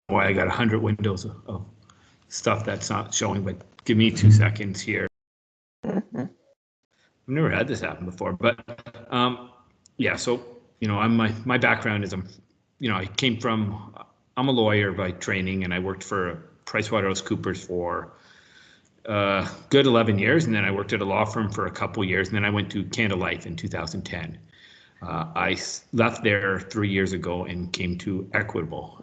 why I got 100 windows of stuff that's not showing, but give me 2 seconds here. I've never had this happen before, but yeah, so, I'm my background is I came from, I'm a lawyer by training, and I worked for PricewaterhouseCoopers for good 11 years, and then I worked at a law firm for a couple years, and then I went to Canada Life in 2010. I left there 3 years ago and came to Equitable.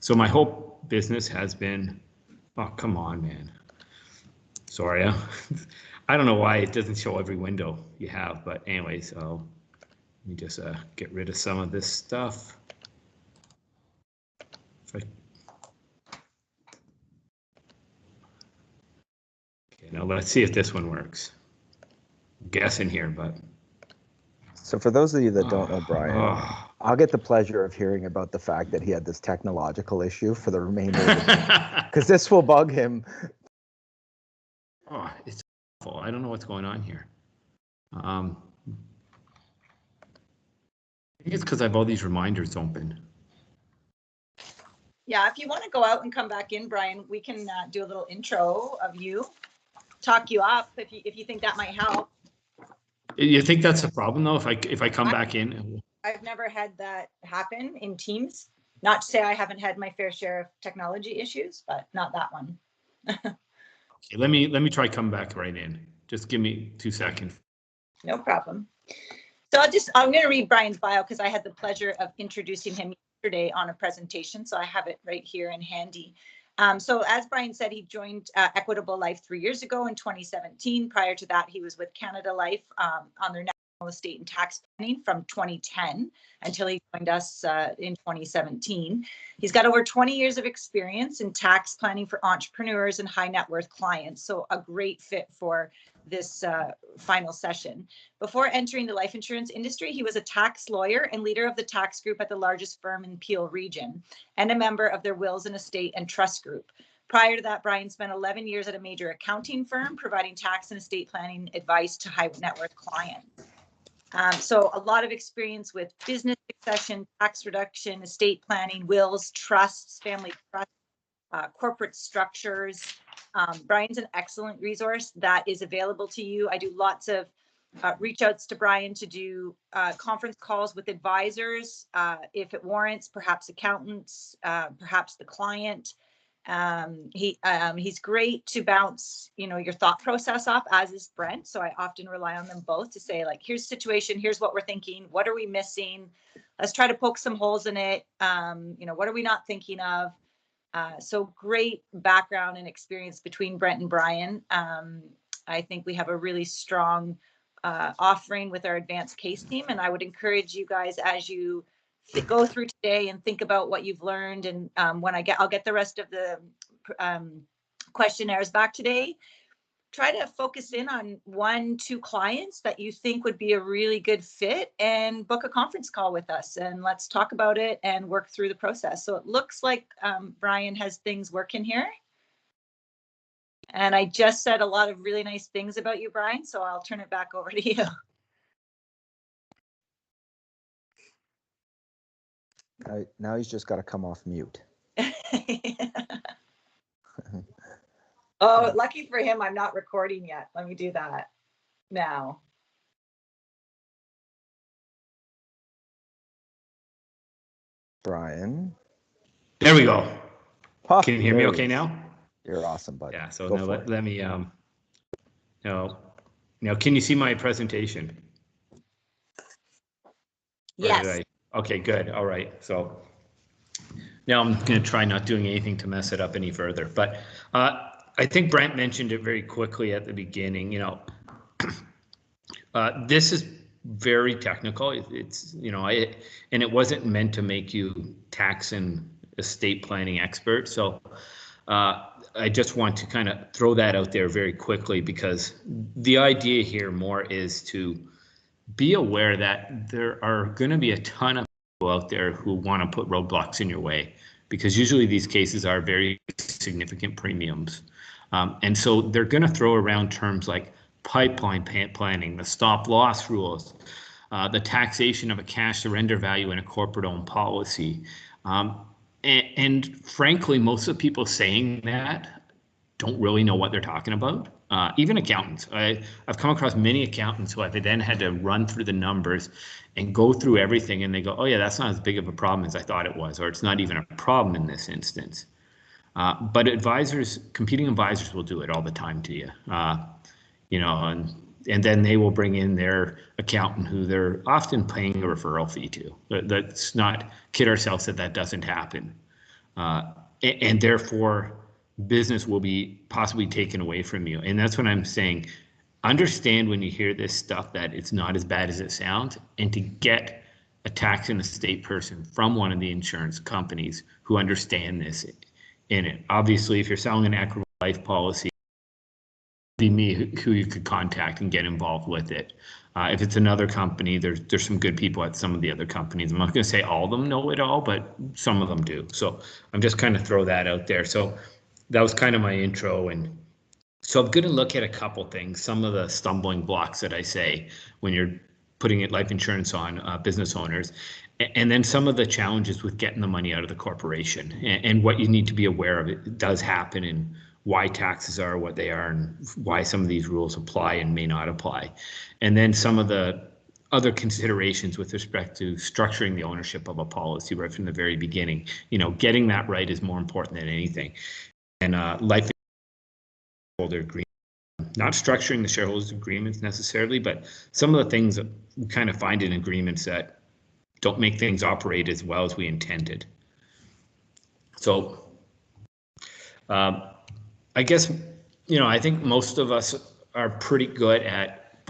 So my whole business has been, oh, come on, man. Sorry. I don't know why it doesn't show every window you have, but anyways, let me just get rid of some of this stuff. Okay, now let's see if this one works. I'm guessing here, but. So for those of you that don't know Brian, I'll get the pleasure of hearing about the fact that he had this technological issue for the remainder of the day, because this will bug him. Oh, it's awful. I don't know what's going on here. I think it's because I have all these reminders open. Yeah, if you want to go out and come back in, Brian, we can do a little intro of you, talk you up if you think that might help. You think that's a problem though? If I come back in? I've never had that happen in Teams. Not to say I haven't had my fair share of technology issues, but not that one. Okay, let me try come back right in. Just give me 2 seconds. No problem. So I'm going to read Brian's bio because I had the pleasure of introducing him yesterday on a presentation. So I have it right here and handy. So as Brian said, he joined Equitable Life 3 years ago in 2017. Prior to that, he was with Canada Life on their national estate and tax planning from 2010 until he joined us in 2017. He's got over 20 years of experience in tax planning for entrepreneurs and high net worth clients. So a great fit for this final session. Before entering the life insurance industry, he was a tax lawyer and leader of the tax group at the largest firm in Peel region and a member of their wills and estate and trust group. Prior to that, Brian spent 11 years at a major accounting firm providing tax and estate planning advice to high net worth clients. So a lot of experience with business succession, tax reduction, estate planning, wills, trusts, family trusts, corporate structures. Brian's an excellent resource that is available to you. I do lots of reach outs to Brian to do conference calls with advisors, if it warrants, perhaps accountants, perhaps the client. He's great to bounce, your thought process off, as is Brent. So I often rely on them both to say, like, here's the situation, here's what we're thinking, what are we missing? Let's try to poke some holes in it. What are we not thinking of? So great background and experience between Brent and Brian. I think we have a really strong offering with our advanced case team, and I would encourage you guys as you go through today and think about what you've learned. And I'll get the rest of the questionnaires back today. Try to focus in on 1-2 clients that you think would be a really good fit and book a conference call with us, and let's talk about it and work through the process. So it looks like Brian has things working here. And I just said a lot of really nice things about you, Brian, so I'll turn it back over to you. Now he's just got to come off mute. Oh, lucky for him, I'm not recording yet. Let me do that now. Brian. There we go. Can you hear me okay now? You're awesome, buddy. Yeah, so now let me, now can you see my presentation? Yes. Okay, good. All right. So now I'm going to try not doing anything to mess it up any further. But I think Brent mentioned it very quickly at the beginning. This is very technical. It's and it wasn't meant to make you tax and estate planning expert. So I just want to kind of throw that out there very quickly, because the idea here more is to be aware that there are going to be a ton of people out there who want to put roadblocks in your way, because usually these cases are very significant premiums. And so they're going to throw around terms like pipeline planning, the stop loss rules, the taxation of a cash surrender value in a corporate owned policy. And frankly, most of the people saying that don't really know what they're talking about. Even accountants. I've come across many accountants who I've then had to run through the numbers and go through everything, and they go, oh yeah, that's not as big of a problem as I thought it was, or it's not even a problem in this instance. But advisors, competing advisors will do it all the time to you. You know, and then they will bring in their accountant who they're often paying a referral fee to. Let's not kid ourselves that that doesn't happen. And therefore, business will be possibly taken away from you. And that's what I'm saying. Understand when you hear this stuff that it's not as bad as it sounds, and to get a tax and estate person from one of the insurance companies who understand this in it. Obviously, if you're selling an Equitable life policy, be me who you could contact and get involved with it. If it's another company, there's some good people at some of the other companies. I'm not going to say all of them know it all, but some of them do. So I'm just kind of throw that out there. So that was kind of my intro. And so I'm going to look at a couple things, some of the stumbling blocks that I say when you're putting life insurance on business owners, and then some of the challenges with getting the money out of the corporation and what you need to be aware of. It does happen, and why taxes are what they are, and why some of these rules apply and may not apply. And then some of the other considerations with respect to structuring the ownership of a policy right from the very beginning. You know, getting that right is more important than anything. And life shareholder agreement, not structuring the shareholders agreements necessarily, but some of the things that we kind of find in agreements that don't make things operate as well as we intended. So I guess, you know, I think most of us are pretty good at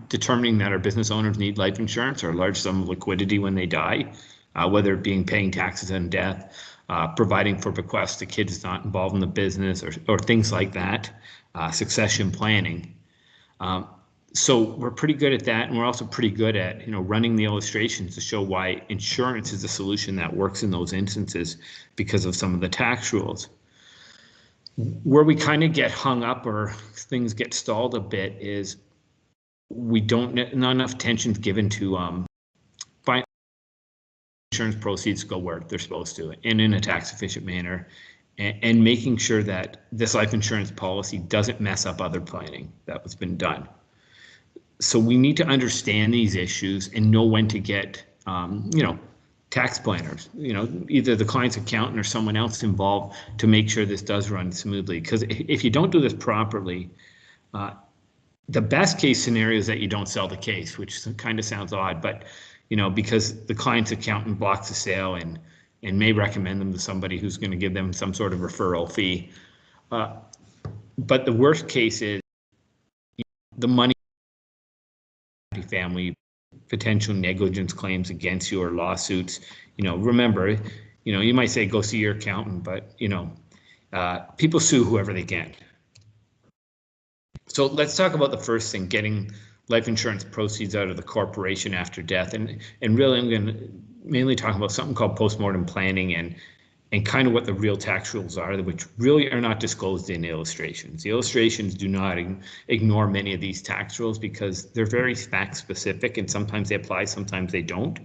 determining that our business owners need life insurance or a large sum of liquidity when they die, whether it being paying taxes on death, providing for bequests to kids not involved in the business, or things like that, succession planning. So we're pretty good at that, and we're also pretty good at, you know, running the illustrations to show why insurance is a solution that works in those instances because of some of the tax rules. Where we kind of get hung up or things get stalled a bit is we not enough attention given to insurance proceeds go where they're supposed to and in a tax efficient manner, and making sure that this life insurance policy doesn't mess up other planning that was been done. So we need to understand these issues and know when to get, you know, tax planners, you know, either the client's accountant or someone else involved to make sure this does run smoothly. Because if you don't do this properly, the best case scenario is that you don't sell the case, which kind of sounds odd, but, you know, because the client's accountant blocks the sale and may recommend them to somebody who's going to give them some sort of referral fee. But the worst case is the money family potential negligence claims against you or lawsuits. You know, remember, you know, you might say go see your accountant, but, you know, people sue whoever they can. So let's talk about the first thing, getting life insurance proceeds out of the corporation after death. And really I'm going to mainly talk about something called postmortem planning and kind of what the real tax rules are, which really are not disclosed in illustrations. The illustrations do not ignore many of these tax rules because they're very fact specific, and sometimes they apply, sometimes they don't.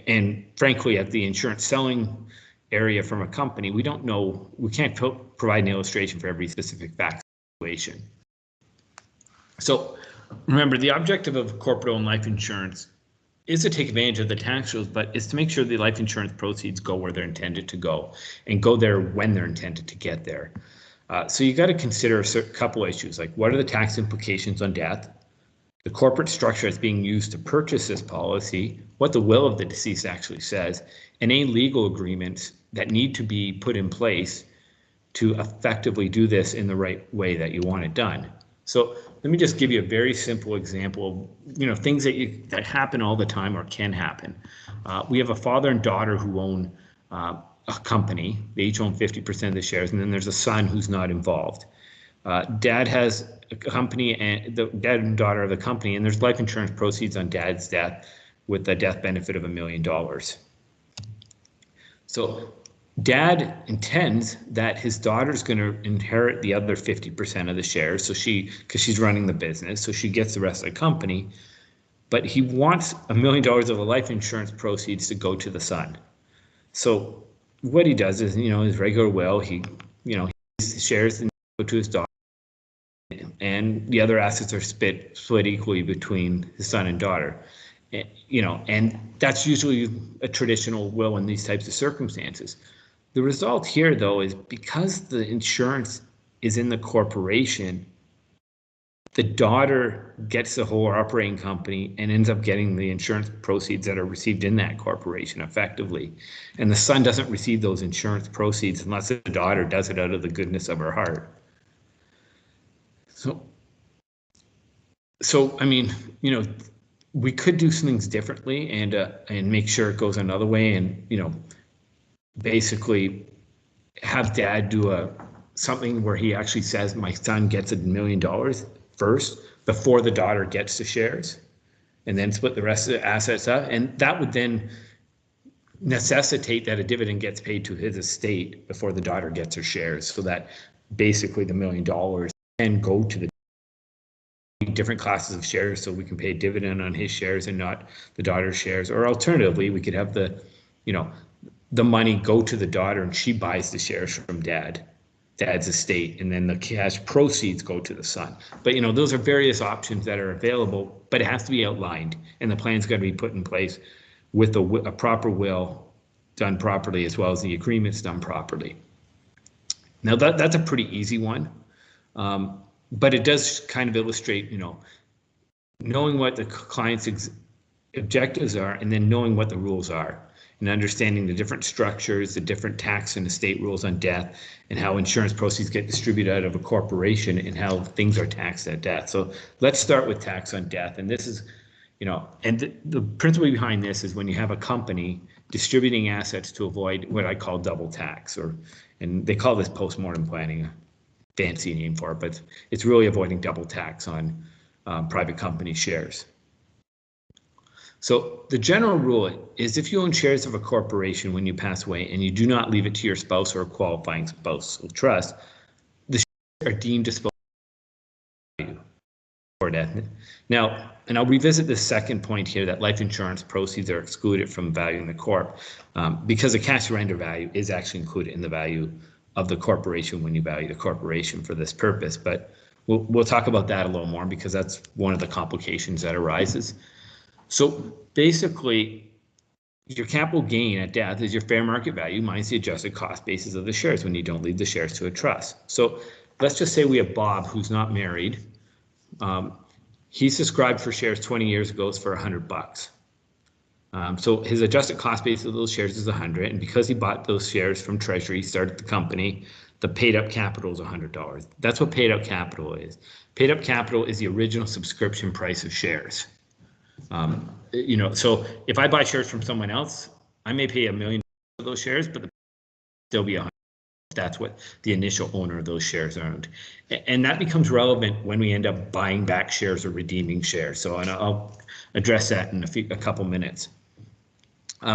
And frankly, at the insurance selling area from a company, we don't know, we can't provide an illustration for every specific fact situation. So remember, the objective of corporate owned life insurance is to take advantage of the tax rules, but it's to make sure the life insurance proceeds go where they're intended to go and go there when they're intended to get there. So you got to consider a couple issues, like what are the tax implications on death, the corporate structure that's being used to purchase this policy, what the will of the deceased actually says, and any legal agreements that need to be put in place to effectively do this in the right way that you want it done. So let me just give you a very simple example of, you know, things that happen all the time or can happen. We have a father and daughter who own a company. They each own 50% of the shares, and then there's a son who's not involved. Dad has a company, and the dad and daughter of the company, and there's life insurance proceeds on dad's death with a death benefit of $1 million. So Dad intends that his daughter's going to inherit the other 50% of the shares, so because she's running the business, so she gets the rest of the company. But he wants $1 million of the life insurance proceeds to go to the son. So what he does is, his regular will, he shares and go to his daughter, and the other assets are split equally between his son and daughter. And that's usually a traditional will in these types of circumstances. The result here, though, is because the insurance is in the corporation, the daughter gets the whole operating company and ends up getting the insurance proceeds that are received in that corporation effectively. And the son doesn't receive those insurance proceeds unless the daughter does it out of the goodness of her heart. So I mean, we could do some things differently and make sure it goes another way, and basically have dad do something where he actually says my son gets $1 million first before the daughter gets the shares, and then split the rest of the assets up, and that would then necessitate that a dividend gets paid to his estate before the daughter gets her shares, so that basically the $1 million can go to the different classes of shares, so we can pay a dividend on his shares and not the daughter's shares. Or alternatively, we could have the money go to the daughter and she buys the shares from dad's estate, and then the cash proceeds go to the son. But those are various options that are available, but it has to be outlined, and the plan's got to be put in place with a proper will done properly, as well as the agreements done properly. Now that's a pretty easy one. But it does kind of illustrate, knowing what the client's objectives are, and then knowing what the rules are, and understanding the different structures, the different tax and estate rules on death, and how insurance proceeds get distributed out of a corporation, and how things are taxed at death. So let's start with tax on death. And this is, and the principle behind this is when you have a company distributing assets to avoid what I call double tax, and they call this post-mortem planning, fancy name for it, but it's really avoiding double tax on private company shares. So the general rule is if you own shares of a corporation when you pass away and you do not leave it to your spouse or a qualifying spousal trust, the shares are deemed disposable value for death. Now, and I'll revisit the second point here, that life insurance proceeds are excluded from valuing the corp, because the cash surrender value is actually included in the value of the corporation when you value the corporation for this purpose. But we'll talk about that a little more, because that's one of the complications that arises. So basically, your capital gain at death is your fair market value minus the adjusted cost basis of the shares when you don't leave the shares to a trust. So let's just say we have Bob, who's not married. He subscribed for shares 20 years ago for $100. So his adjusted cost base of those shares is 100, and because he bought those shares from Treasury, started the company, the paid up capital is $100. That's what paid up capital is. Paid up capital is the original subscription price of shares. So if I buy shares from someone else, I may pay $1 million for those shares, but still be 100. That's what the initial owner of those shares earned, and that becomes relevant when we end up buying back shares or redeeming shares. So, and I'll address that in a couple minutes.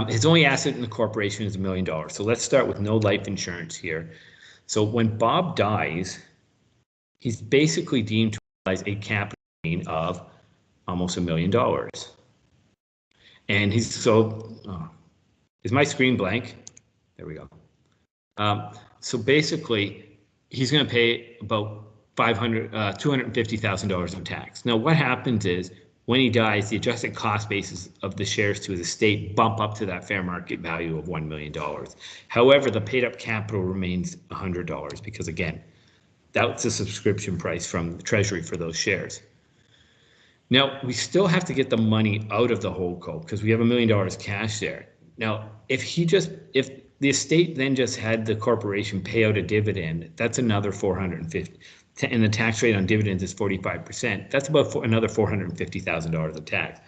His only asset in the corporation is $1 million. So let's start with no life insurance here. So when Bob dies, he's basically deemed to realize a capital gain of almost $1 million. And is my screen blank? There we go. So basically, he's going to pay about $250,000 in tax. Now, what happens is when he dies, the adjusted cost basis of the shares to his estate bump up to that fair market value of $1 million. However, the paid up capital remains $100 because, again, that's the subscription price from the Treasury for those shares. Now, we still have to get the money out of the holdco because we have $1 million cash there. Now, if the estate then just had the corporation pay out a dividend, that's another $450,000, and the tax rate on dividends is 45%. That's about another $450,000 of tax.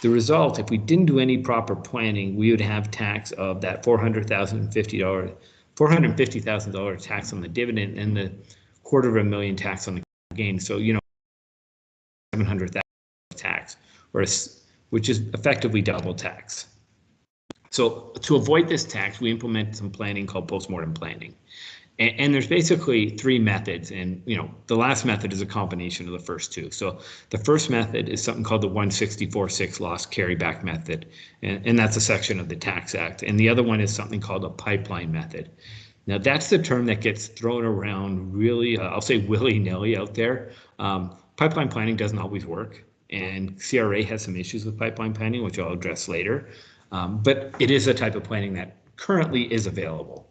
The result, if we didn't do any proper planning, we would have tax of that $450,000 tax on the dividend and the $250,000 tax on the gain. So $700,000 tax, which is effectively double tax. So to avoid this tax, we implement some planning called postmortem planning. And there's basically three methods, and the last method is a combination of the first two. So the first method is something called the 164.6 loss carryback method, and that's a section of the Tax Act. And the other one is something called a pipeline method. Now that's the term that gets thrown around really, I'll say willy-nilly out there. Pipeline planning doesn't always work, and CRA has some issues with pipeline planning, which I'll address later. But it is a type of planning that currently is available.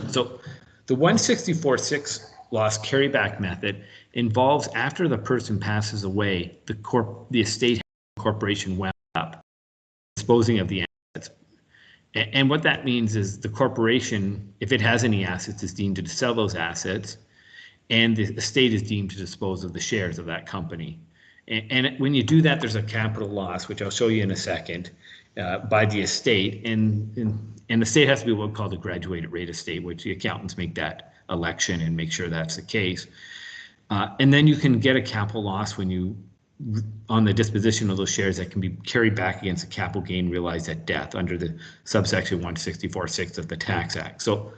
So the 164.6 loss carryback method involves, after the person passes away, the estate corporation wound up disposing of the assets. And what that means is the corporation, if it has any assets, is deemed to sell those assets, and the estate is deemed to dispose of the shares of that company. And when you do that, there's a capital loss, which I'll show you in a second, by the estate. And the state has to be what's called a graduated rate estate, which the accountants make that election and make sure that's the case. And then you can get a capital loss on the disposition of those shares that can be carried back against a capital gain realized at death under the subsection 164.6 of the Tax Act. So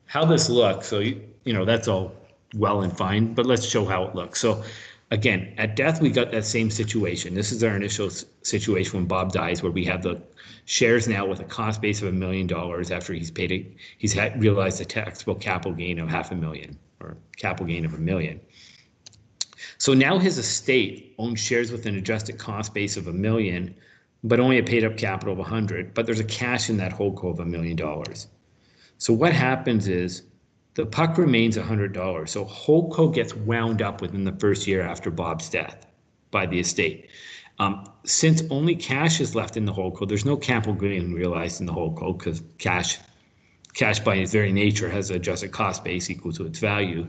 how this looks, so that's all well and fine, but let's show how it looks. So again, at death, we got that same situation. This is our initial situation when Bob dies, where we have the shares now with a cost base of $1 million after he's realized a taxable capital gain of $500,000 or capital gain of $1 million. So now his estate owns shares with an adjusted cost base of $1 million, but only a paid up capital of 100, but there's a cash in that holdco of $1 million. So what happens is the puck remains $100. So holdco gets wound up within the first year after Bob's death by the estate. Since only cash is left in the holdco, there's no capital gain realized in the holdco because cash by its very nature has an adjusted cost base equal to its value.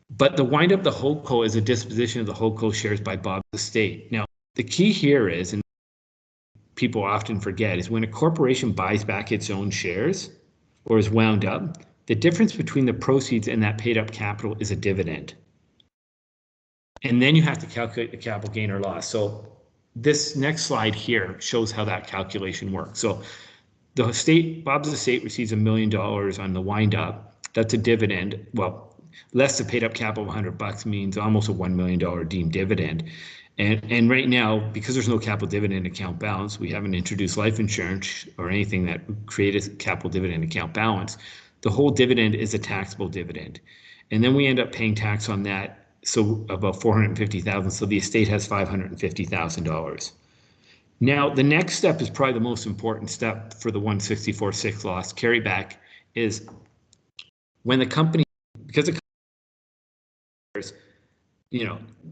But the wind up the holdco is a disposition of the holdco shares by Bob's estate. Now, the key here is, and people often forget, is when a corporation buys back its own shares or is wound up, the difference between the proceeds and that paid up capital is a dividend. And then you have to calculate the capital gain or loss. So this next slide here shows how that calculation works. So the estate, Bob's estate receives $1 million on the wind up. That's a dividend. Well, less the paid up capital of $100 means almost a $1 million deemed dividend. And right now, because there's no capital dividend account balance, we haven't introduced life insurance or anything that would create a capital dividend account balance. The whole dividend is a taxable dividend. And then we end up paying tax on that, so about $450,000. So the estate has $550,000. Now, the next step is probably the most important step for the 164.6 loss carryback is when the company, because the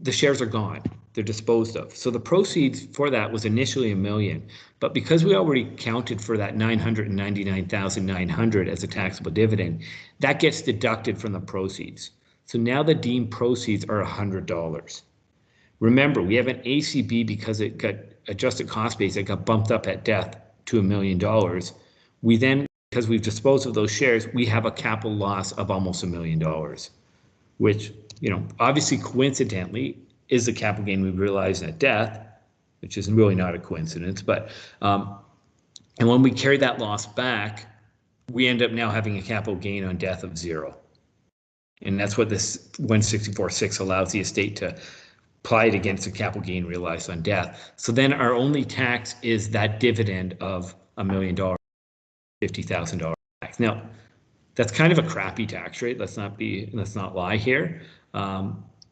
the shares are gone, they're disposed of. So the proceeds for that was initially $1 million, but because we already counted for that $999,900 as a taxable dividend, that gets deducted from the proceeds. So now the deemed proceeds are $100. Remember, we have an ACB because it got adjusted cost base, it got bumped up at death to $1 million. We then, because we've disposed of those shares, we have a capital loss of almost $1 million, which, obviously coincidentally is the capital gain we realized at death, which is really not a coincidence. But and when we carry that loss back, we end up now having a capital gain on death of 0. And that's what this 164.6 allows the estate to apply it against the capital gain realized on death. So then our only tax is that dividend of $1 million, $50,000 tax. Now, that's kind of a crappy tax rate. Let's not lie here.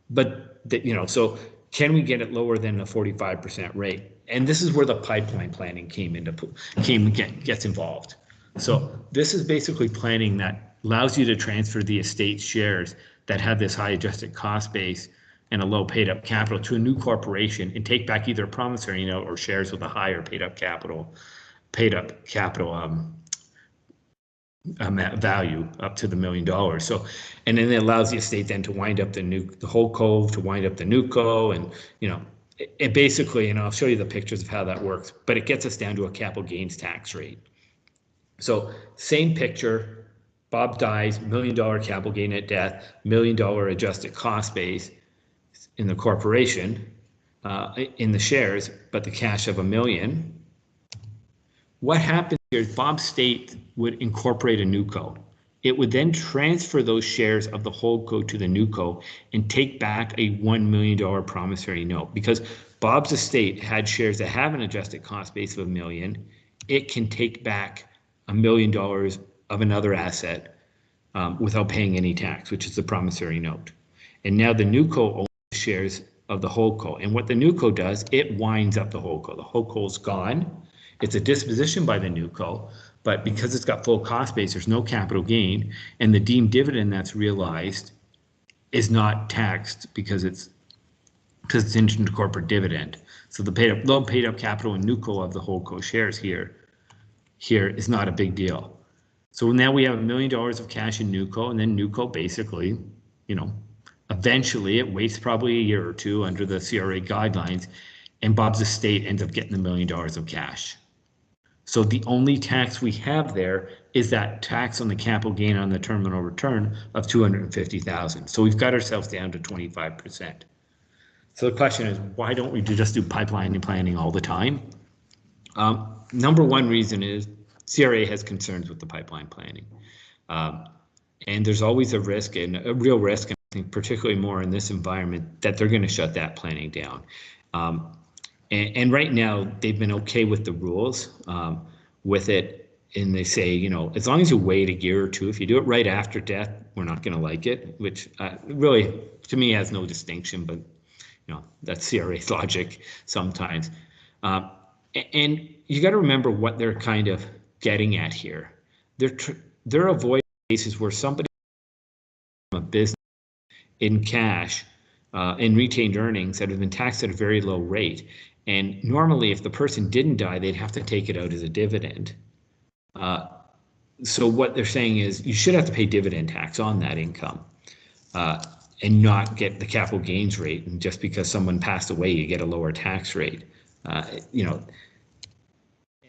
But so can we get it lower than a 45% rate? And this is where the pipeline planning gets involved. So this is basically planning that allows you to transfer the estate shares that have this high adjusted cost base and a low paid up capital to a new corporation and take back either a promissory note or shares with a higher paid up capital value up to the $1 million. So, and then it allows the estate then to wind up the whole cove, to wind up the new co, and it basically, and I'll show you the pictures of how that works, but it gets us down to a capital gains tax rate. So same picture, Bob dies, $1 million capital gain at death, $1 million adjusted cost base in the corporation, in the shares, but the cash of $1 million. What happens here is Bob's estate would incorporate a new co. it would then transfer those shares of the holdco to the newco and take back a $1 million promissory note. Because Bob's estate had shares that have an adjusted cost base of $1 million, it can take back $1 million of another asset without paying any tax, which is the promissory note. And now the newco owns the shares of the holdco. And what the newco does, it winds up the holdco. The holdco is gone. It's a disposition by the newco, but because it's got full cost base, there's no capital gain, and the deemed dividend that's realized is not taxed because it's into corporate dividend. So the paid up capital and newco of the holdco shares here is not a big deal. So now we have $1 million of cash in newco, and then newco basically, eventually it waits probably a year or two under the CRA guidelines, and Bob's estate ends up getting $1 million of cash. So the only tax we have there is that tax on the capital gain on the terminal return of $250,000. So we've got ourselves down to 25%. So the question is, why don't we just do pipeline and planning all the time? Number one reason is CRA has concerns with the pipeline planning. And there's always a risk, and a real risk, and I think particularly more in this environment, that they're going to shut that planning down. And right now, they've been okay with the rules with it. And they say, as long as you wait a year or two, if you do it right after death, we're not going to like it, which really, to me, has no distinction. But, that's CRA's logic sometimes. And you got to remember what they're kind of getting at here. They're avoiding cases where somebody from a business in cash in retained earnings that have been taxed at a very low rate. And normally, if the person didn't die, they'd have to take it out as a dividend. So what they're saying is you should have to pay dividend tax on that income and not get the capital gains rate. And just because someone passed away, you get a lower tax rate.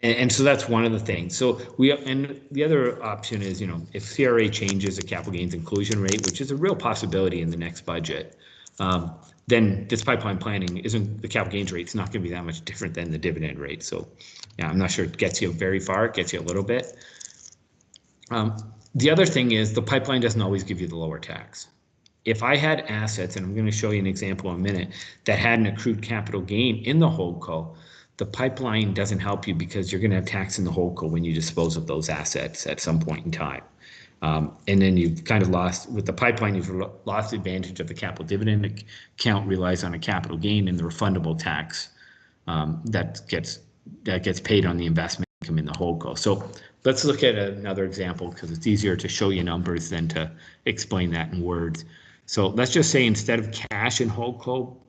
And so that's one of the things. So and the other option is, if CRA changes the capital gains inclusion rate, which is a real possibility in the next budget, then this pipeline planning the capital gains rate is not going to be that much different than the dividend rate. So yeah, I'm not sure it gets you very far. It gets you a little bit. The other thing is the pipeline doesn't always give you the lower tax. If I had assets, and I'm going to show you an example in a minute, that had an accrued capital gain in the holdco, the pipeline doesn't help you because you're going to have tax in the holdco when you dispose of those assets at some point in time. And then you've kind of lost, with the pipeline, you've lost the advantage of the capital dividend account relies on a capital gain and the refundable tax that gets paid on the investment income in the holdco. So let's look at another example because it's easier to show you numbers than to explain that in words. So let's just say instead of cash in holdco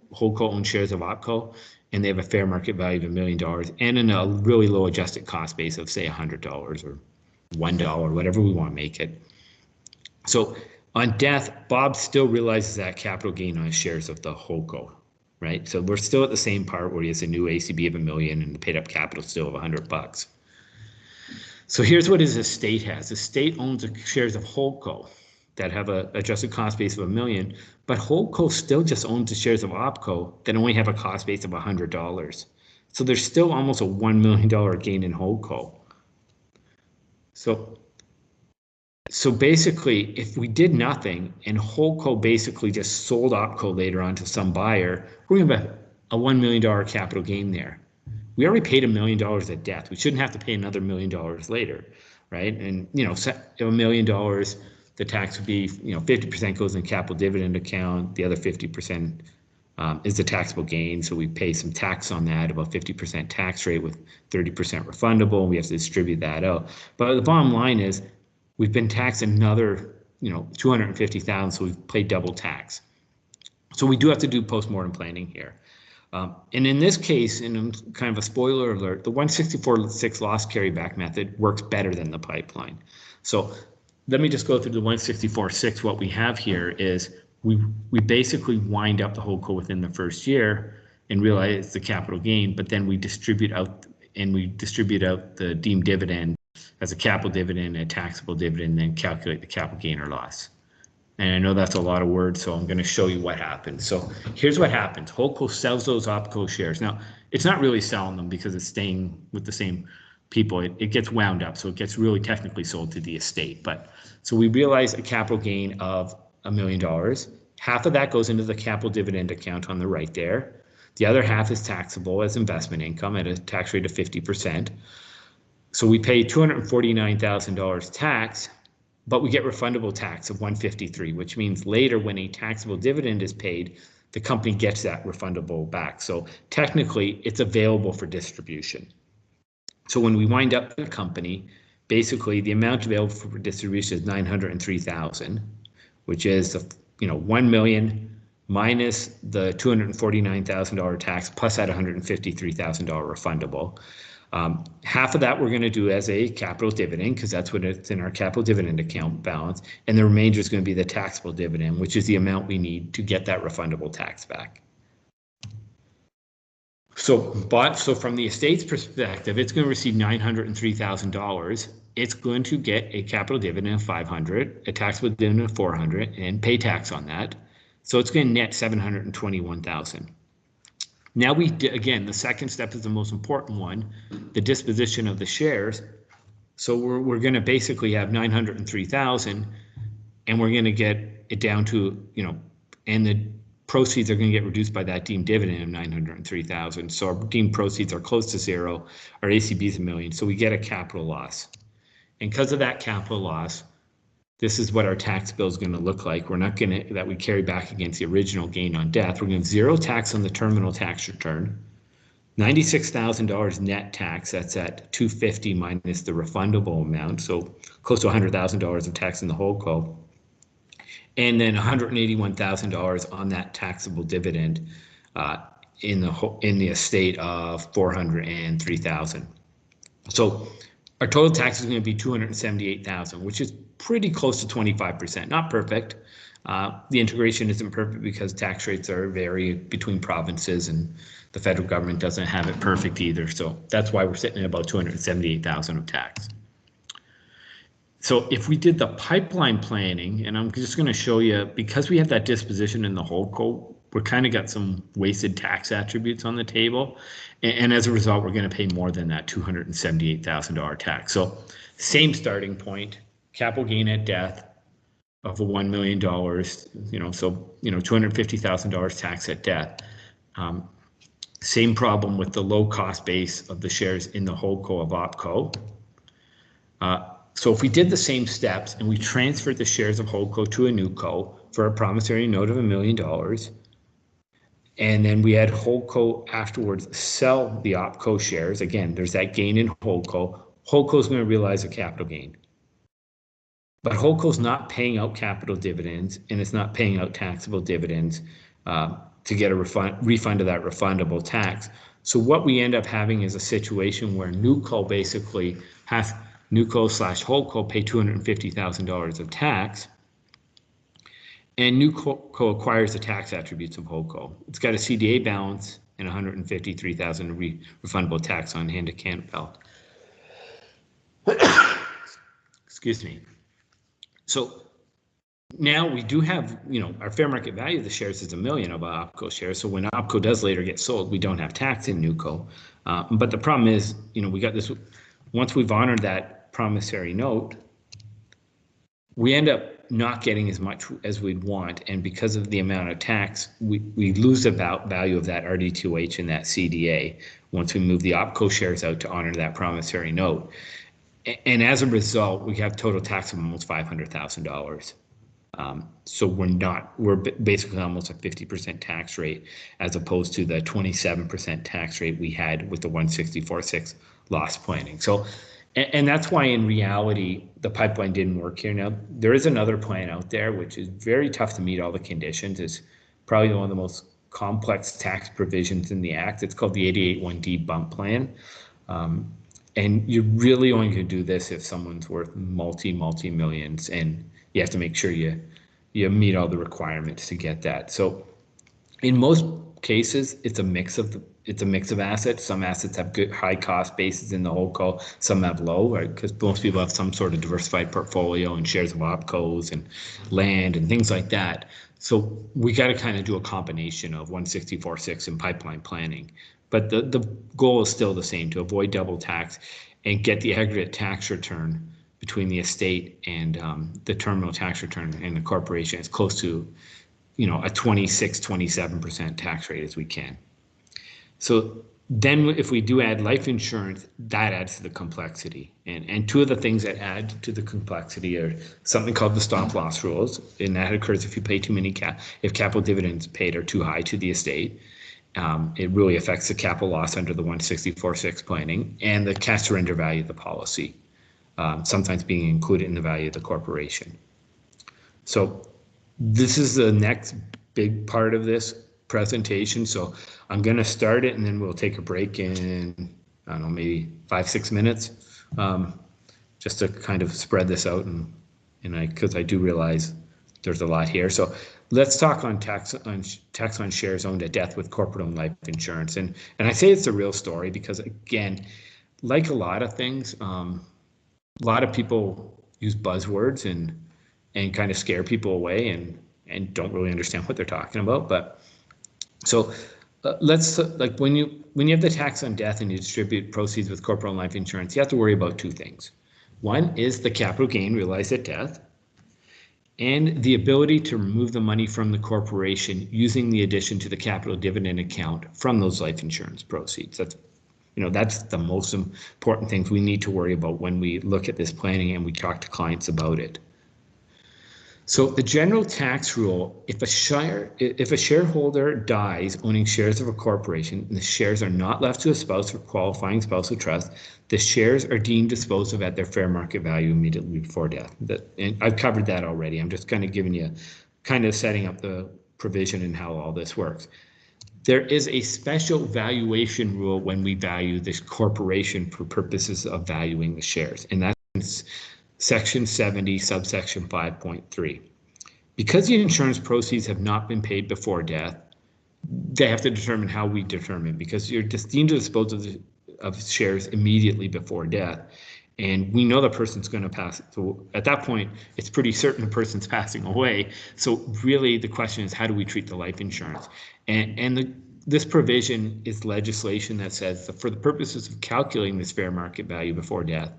owns shares of opco, and they have a fair market value of $1 million and in a really low adjusted cost base of say $100 or $1, whatever we want to make it. So on death, Bob still realizes that capital gain on his shares of the holdco, right? So we're still at the same part where he has a new ACB of $1 million and the paid up capital still of $100. So here's what his estate has. His estate owns shares of holdco that have a adjusted cost base of $1 million, but holdco still just owns the shares of opco that only have a cost base of $100. So there's still almost a $1 million gain in holdco. So basically, if we did nothing and holdco basically just sold opco later on to some buyer, we're going to have a $1 million capital gain there. We already paid $1 million at death. We shouldn't have to pay another $1 million later, right? And $1 million, the tax would be 50% goes in the capital dividend account. The other 50% is the taxable gain. So we pay some tax on that, about 50% tax rate with 30% refundable. We have to distribute that out. But the bottom line is we've been taxed another, $250,000. So we've paid double tax. So we do have to do postmortem planning here. And in this case, and kind of a spoiler alert, the 164.6 loss carryback method works better than the pipeline. So let me just go through the 164.6. What we have here is we basically wind up the holdco within the first year and realize the capital gain, but then we distribute out the deemed dividend as a capital dividend, a taxable dividend, and then calculate the capital gain or loss. And I know that's a lot of words, so I'm going to show you what happens. So here's what happens. Holdco sells those opco shares. Now, it's not really selling them because it's staying with the same people, it gets wound up. So it gets really technically sold to the estate. But so we realize a capital gain of $1 million. Half of that goes into the capital dividend account on the right there. The other half is taxable as investment income at a tax rate of 50%. So we pay $249,000 tax, but we get refundable tax of $153,000, which means later when a taxable dividend is paid, the company gets that refundable back. So technically it's available for distribution. So when we wind up the company, basically the amount available for distribution is $903,000, which is 1 million minus the $249,000 tax plus that $153,000 refundable. Half of that we're going to do as a capital dividend because that's what it's in our capital dividend account balance, and the remainder is going to be the taxable dividend, which is the amount we need to get that refundable tax back. So from the estate's perspective, it's going to receive $903,000. It's going to get a capital dividend of $500, a taxable dividend of $400, and pay tax on that. So it's going to net $721,000. Now again, the second step is the most important one, the disposition of the shares. So we're going to basically have $903,000, and we're going to get it down to, and the proceeds are going to get reduced by that deemed dividend of $903,000. So our deemed proceeds are close to zero. Our ACB is $1 million. So we get a capital loss. And because of that capital loss, this is what our tax bill is going to look like. We're not going to, that we carry back against the original gain on death. We're going to have zero tax on the terminal tax return, $96,000 net tax. That's at $250 minus the refundable amount. So close to $100,000 of tax in the whole co. And then $181,000 on that taxable dividend in the estate of $403,000. So our total tax is going to be $278,000, which is pretty close to 25%. Not perfect. The integration isn't perfect because tax rates vary between provinces, and the federal government doesn't have it perfect either. So that's why we're sitting at about $278,000 of tax. So if we did the pipeline planning, and I'm just going to show you, because we have that disposition in the holdco, we're kind of got some wasted tax attributes on the table. And as a result, we're going to pay more than that $278,000 tax. So same starting point, capital gain at death of $1 million, $250,000 tax at death. Same problem with the low cost base of the shares in the holdco of OpCo. So if we did the same steps and we transferred the shares of holdco to a new co for a promissory note of $1 million, and then we had holdco afterwards sell the OpCo shares, again, there's that gain in holdco. Holdco is going to realize a capital gain. But holdco's not paying out capital dividends, and it's not paying out taxable dividends to get a refund of that refundable tax. So what we end up having is a situation where NewCo basically has NewCo/holdco pay $250,000 of tax, and NewCo acquires the tax attributes of holdco. It's got a CDA balance and $153,000 refundable tax on hand to Campbell. Excuse me. So now we do have, our fair market value of the shares is $1 million of OpCo shares. So when OpCo does later get sold, we don't have tax in NewCo. But the problem is, we got this, once we've honored that promissory note, we end up not getting as much as we'd want. And because of the amount of tax, we lose the value of that RD2H and that CDA once we move the OpCo shares out to honor that promissory note. And as a result, we have total tax of almost $500,000. So we're basically almost a 50% tax rate as opposed to the 27% tax rate we had with the 164.6 loss planning. So, and that's why in reality, the pipeline didn't work here. Now, there is another plan out there, which is very tough to meet all the conditions. It's probably one of the most complex tax provisions in the Act. It's called the 881D bump plan. And you're really only going to do this if someone's worth multi-millions, and you have to make sure you meet all the requirements to get that. So in most cases, it's a mix of assets. Some assets have good high cost bases in the holdco, some have low, right? Because most people have some sort of diversified portfolio and shares of OpCos and land and things like that. So we got to kind of do a combination of 164.6 and pipeline planning. But the goal is still the same, to avoid double tax and get the aggregate tax return between the estate and the terminal tax return and the corporation as close to, a 26, 27% tax rate as we can. So then if we do add life insurance, that adds to the complexity. And two of the things that add to the complexity are something called the stop loss rules. And that occurs if you pay too many if capital dividends paid are too high to the estate. It really affects the capital loss under the 164.6 planning and the cash surrender value of the policy, sometimes being included in the value of the corporation. So this is the next big part of this presentation. So I'm going to start it and then we'll take a break in, I don't know, maybe 5-6 minutes, just to kind of spread this out. And because I do realize there's a lot here. So let's talk on tax on shares owned at death with corporate owned life insurance. And I say it's a real story because, again, like a lot of things, a lot of people use buzzwords and kind of scare people away and don't really understand what they're talking about. But so let's like when you have the tax on death and you distribute proceeds with corporate owned life insurance, you have to worry about two things. One is the capital gain realized at death, and the ability to remove the money from the corporation using the addition to the capital dividend account from those life insurance proceeds. That's the most important things we need to worry about when we look at this planning and we talk to clients about it. So the general tax rule, if a shareholder dies owning shares of a corporation and the shares are not left to a spouse or qualifying spousal trust, the shares are deemed disposed of at their fair market value immediately before death. And I've covered that already. I'm just kind of giving you, kind of setting up the provision and how all this works. There is a special valuation rule when we value this corporation for purposes of valuing the shares, and that's Section 70, subsection 5.3. Because the insurance proceeds have not been paid before death, they have to determine how we determine, because you're deemed to dispose of shares immediately before death. And we know the person's going to pass. So at that point, it's pretty certain the person's passing away. So really the question is, how do we treat the life insurance? This provision is legislation that says that for the purposes of calculating this fair market value before death,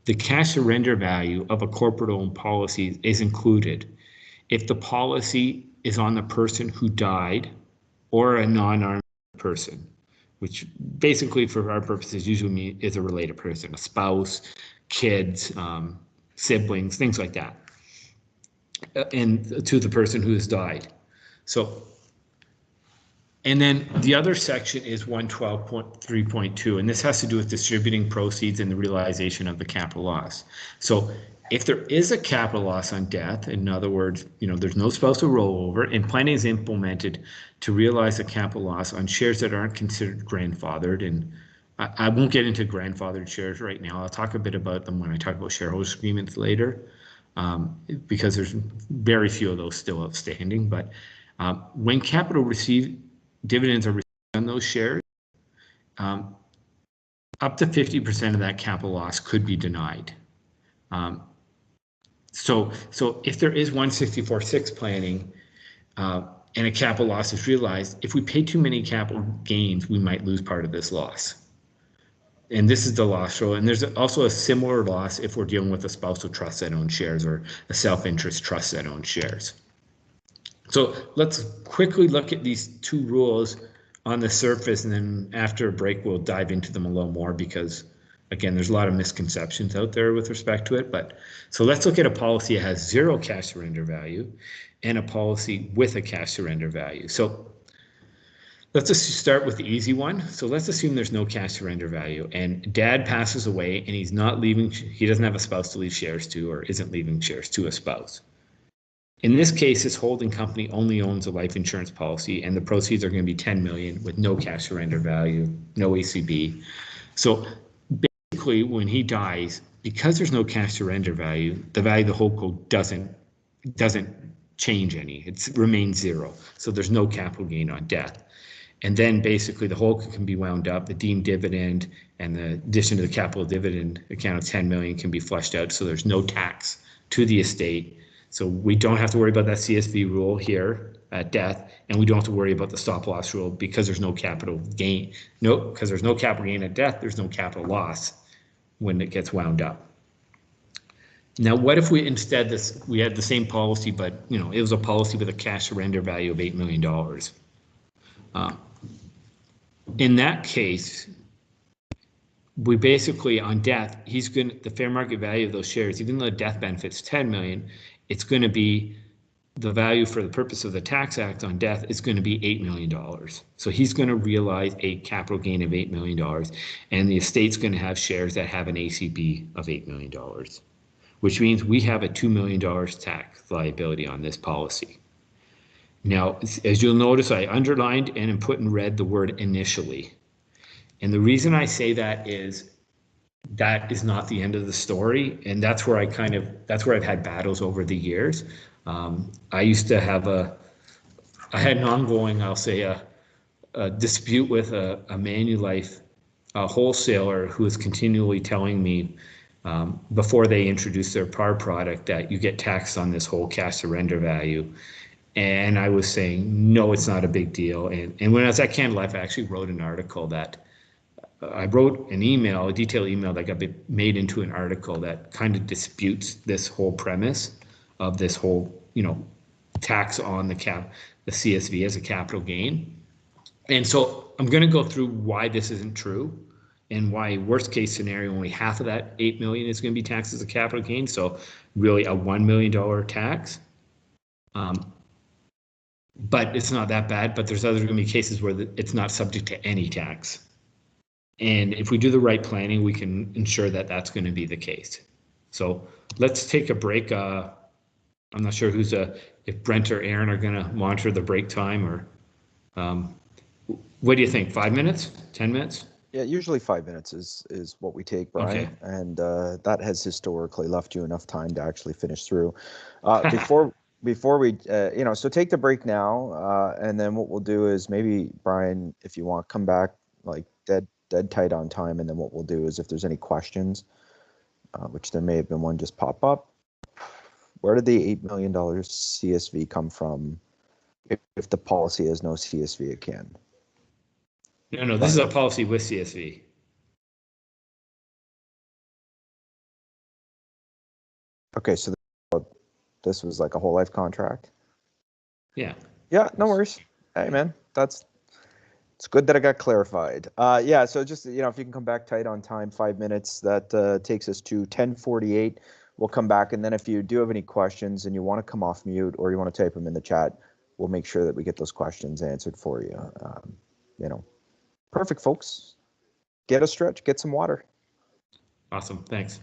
the cash surrender value of a corporate-owned policy is included if the policy is on the person who died or a non-armed person, which basically for our purposes usually is a related person, a spouse, kids, siblings, things like that, and to the person who has died. So, and then the other section is 112.3.2, and this has to do with distributing proceeds and the realization of the capital loss. So if there is a capital loss on death, in other words, there's no spousal rollover, and planning is implemented to realize the capital loss on shares that aren't considered grandfathered. And I won't get into grandfathered shares right now. I'll talk a bit about them when I talk about shareholders agreements later, because there's very few of those still outstanding. But when capital dividends are received on those shares, up to 50% of that capital loss could be denied. So if there is 164.6 planning and a capital loss is realized, if we pay too many capital gains, we might lose part of this loss. And this is the loss rule. And there's also a similar loss if we're dealing with a spousal trust that owns shares or a self-interest trust that owns shares. So let's quickly look at these two rules on the surface, and then after a break, we'll dive into them a little more because, again, there's a lot of misconceptions out there with respect to it. But so let's look at a policy that has zero cash surrender value and a policy with a cash surrender value. So let's just start with the easy one. So let's assume there's no cash surrender value and dad passes away and he doesn't have a spouse to leave shares to or isn't leaving shares to a spouse. In this case, his holding company only owns a life insurance policy and the proceeds are going to be $10 million with no cash surrender value, no ACB. So basically when he dies, because there's no cash surrender value, the value of the holdco doesn't change any. It remains zero. So there's no capital gain on death. And then basically the holdco can be wound up, the deemed dividend and the addition to the capital dividend account of 10 million can be flushed out. So there's no tax to the estate. So we don't have to worry about that CSV rule here at death, and we don't have to worry about the stop loss rule because there's no capital gain. Because there's no capital gain at death, there's no capital loss when it gets wound up. Now, what if we instead we had the same policy, but it was a policy with a cash surrender value of $8 million. In that case, we basically on death, the fair market value of those shares, even though the death benefit's 10 million, it's going to be the value for the purpose of the Tax Act on death is going to be $8 million. So he's going to realize a capital gain of $8 million, and the estate's going to have shares that have an ACB of $8 million, which means we have a $2 million tax liability on this policy. Now, as you'll notice, I underlined and put in red the word initially. And the reason I say that is not the end of the story. And that's where that's where I've had battles over the years. I used to have I had an ongoing, I'll say, a dispute with a Manulife wholesaler who was continually telling me before they introduced their PAR product that you get taxed on this whole cash surrender value. And I was saying, no, it's not a big deal. And when I was at Canada Life, I actually wrote an article I wrote an email, a detailed email that got made into an article that kind of disputes this whole premise of this whole, tax on the CSV as a capital gain. And so I'm going to go through why this isn't true and why worst case scenario, only half of that 8 million is going to be taxed as a capital gain. So really a $1 million tax. But it's not that bad, but there's going to be cases where it's not subject to any tax. And if we do the right planning, we can ensure that that's going to be the case. So let's take a break. I'm not sure if Brent or Aaron are going to monitor the break time, or what do you think? 5 minutes? 10 minutes? Yeah, usually 5 minutes is what we take, Brian. Okay. And that has historically left you enough time to actually finish through. Before we, so take the break now, and then what we'll do is maybe, Brian, if you want, come back like dead tight on time, and then what we'll do is if there's any questions, which there may have been one just pop up, where did the $8 million CSV come from if the policy has no CSV again? No, this is a policy with CSV. Okay, so this was like a whole life contract? Yeah. Yeah, no worries. Hey, man, it's good that I got clarified. Yeah, so just, if you can come back tight on time, 5 minutes, that takes us to 10:48. We'll come back, and then if you do have any questions and you want to come off mute or you want to type them in the chat, we'll make sure that we get those questions answered for you. Perfect, folks. Get a stretch, get some water. Awesome. Thanks.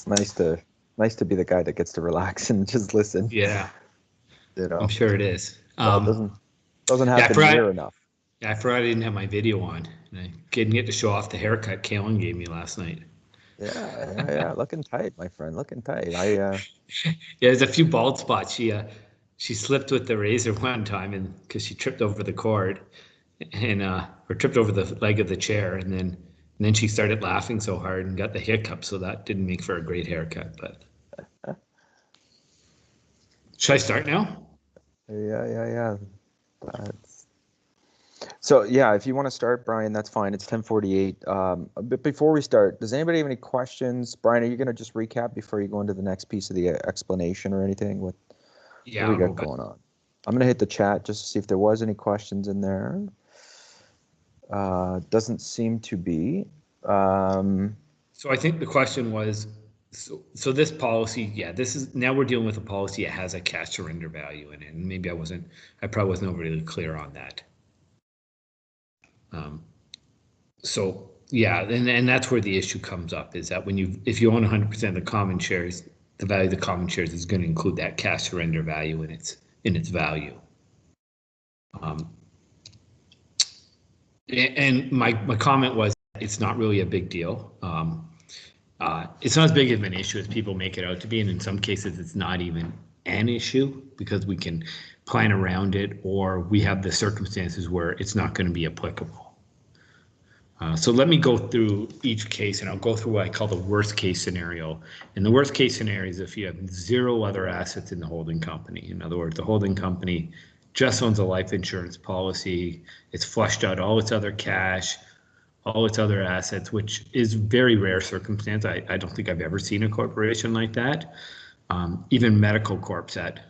nice to be the guy that gets to relax and just listen. Yeah, You know, I'm sure it is. but it doesn't Yeah, I happen forgot. near enough. Yeah, I forgot I didn't have my video on, and I didn't get to show off the haircut Kalen gave me last night. Yeah. Looking tight, my friend. Looking tight. Yeah, there's a few bald spots. She slipped with the razor one time, and because she tripped over the cord, and or tripped over the leg of the chair, and then she started laughing so hard and got the hiccup. So that didn't make for a great haircut. But should I start now? Yeah. That's... So yeah, if you want to start, Brian, that's fine. It's 10:48. But before we start, does anybody have any questions? Brian, are you going to just recap before you go into the next piece of the explanation or anything? What Yeah, we I'll got go back. going on? I'm going to hit the chat just to see if there was any questions in there. Doesn't seem to be. So I think the question was, so this policy, yeah, this is, now we're dealing with a policy that has a cash surrender value in it, and maybe I probably wasn't really clear on that. So yeah, and that's where the issue comes up, is that if you own 100% of the common shares, the value of the common shares is going to include that cash surrender value in its value. And my comment was, it's not really a big deal. It's not as big of an issue as people make it out to be, and in some cases it's not even an issue because we can plan around it, or we have the circumstances where it's not going to be applicable. So let me go through each case, and I'll go through what I call the worst case scenario. And the worst case scenario is if you have zero other assets in the holding company. In other words, the holding company just owns a life insurance policy. It's flushed out all its other cash, all its other assets, which is very rare circumstance. I don't think I've ever seen a corporation like that. Even medical corps that,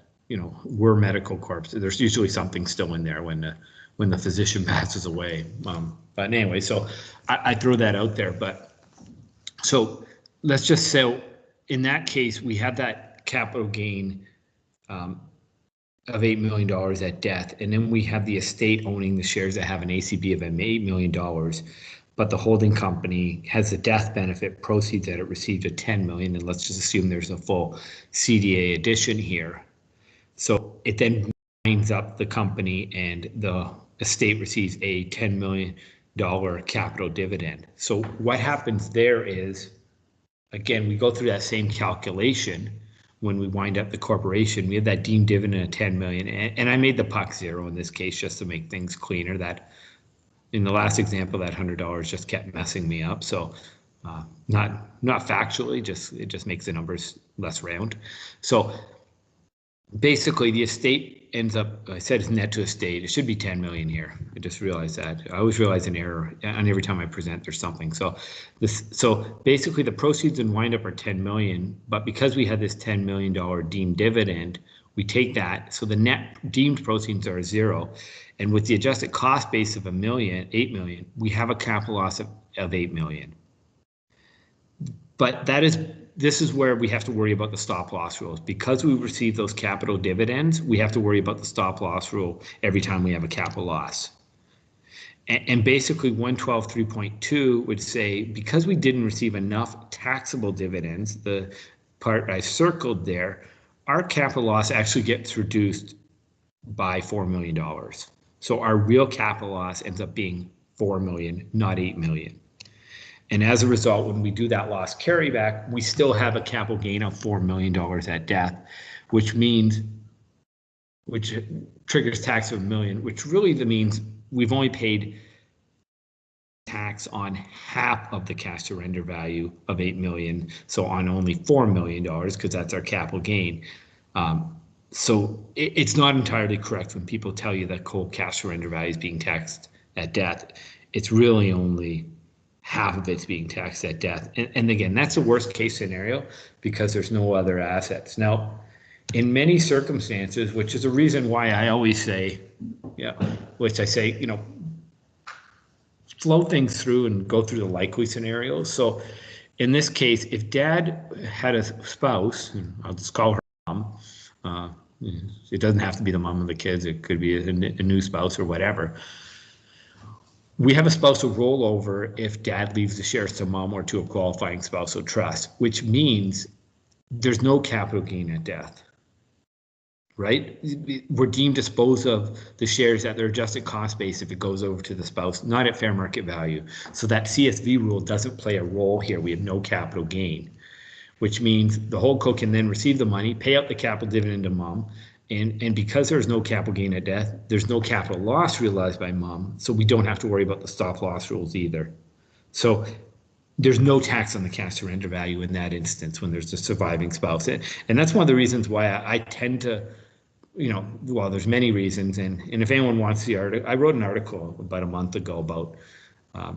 we're medical corps. There's usually something still in there when the physician passes away. But anyway, so I throw that out there. But so let's just say in that case, we have that capital gain of $8 million at death. And then we have the estate owning the shares that have an ACB of $8 million. But the holding company has the death benefit proceeds that it received of 10 million. And let's just assume there's a full CDA addition here. So it then winds up the company, and the estate receives a $10 million capital dividend. So what happens there is, again, we go through that same calculation when we wind up the corporation. We have that deemed dividend of 10 million, and I made the puck zero in this case just to make things cleaner. That in the last example, that $100 just kept messing me up. So not factually, it just makes the numbers less round. So basically the estate ends up, I said it's net to estate, it should be 10 million here. I just realized that. I always realize an error, and every time I present there's something. So basically the proceeds and wind up are 10 million, but because we had this $10 million deemed dividend, we take that, so the net deemed proceeds are zero, and with the adjusted cost base of $8 million, we have a capital loss of $8 million. But this is where we have to worry about the stop loss rules. Because we receive those capital dividends, we have to worry about the stop loss rule every time we have a capital loss. And basically 112.3.2 would say, because we didn't receive enough taxable dividends, the part I circled there, our capital loss actually gets reduced by $4 million. So our real capital loss ends up being 4 million, not 8 million. And as a result, when we do that loss carryback, we still have a capital gain of $4 million at death, which triggers tax of $1 million, which really means we've only paid tax on half of the cash surrender value of 8 million. So on only $4 million, because that's our capital gain. So it's not entirely correct when people tell you that cold cash surrender value is being taxed at death. It's really only half of it's being taxed at death. And again, that's a worst case scenario because there's no other assets. Now, in many circumstances, which is a reason why I always say, flow things through and go through the likely scenarios. So in this case, if dad had a spouse, I'll just call her mom, it doesn't have to be the mom of the kids, it could be a new spouse or whatever. We have a spousal rollover if dad leaves the shares to mom or to a qualifying spousal trust, which means there's no capital gain at death, right? We're deemed dispose of the shares at their adjusted cost base if it goes over to the spouse, not at fair market value. So that CSV rule doesn't play a role here. We have no capital gain, which means the holdco can then receive the money, pay out the capital dividend to mom, and because there's no capital gain at death, there's no capital loss realized by mom, so we don't have to worry about the stop loss rules either. So there's no tax on the cash surrender value in that instance when there's a surviving spouse. And that's one of the reasons why I tend to, well, there's many reasons, and if anyone wants the article, I wrote an article about a month ago about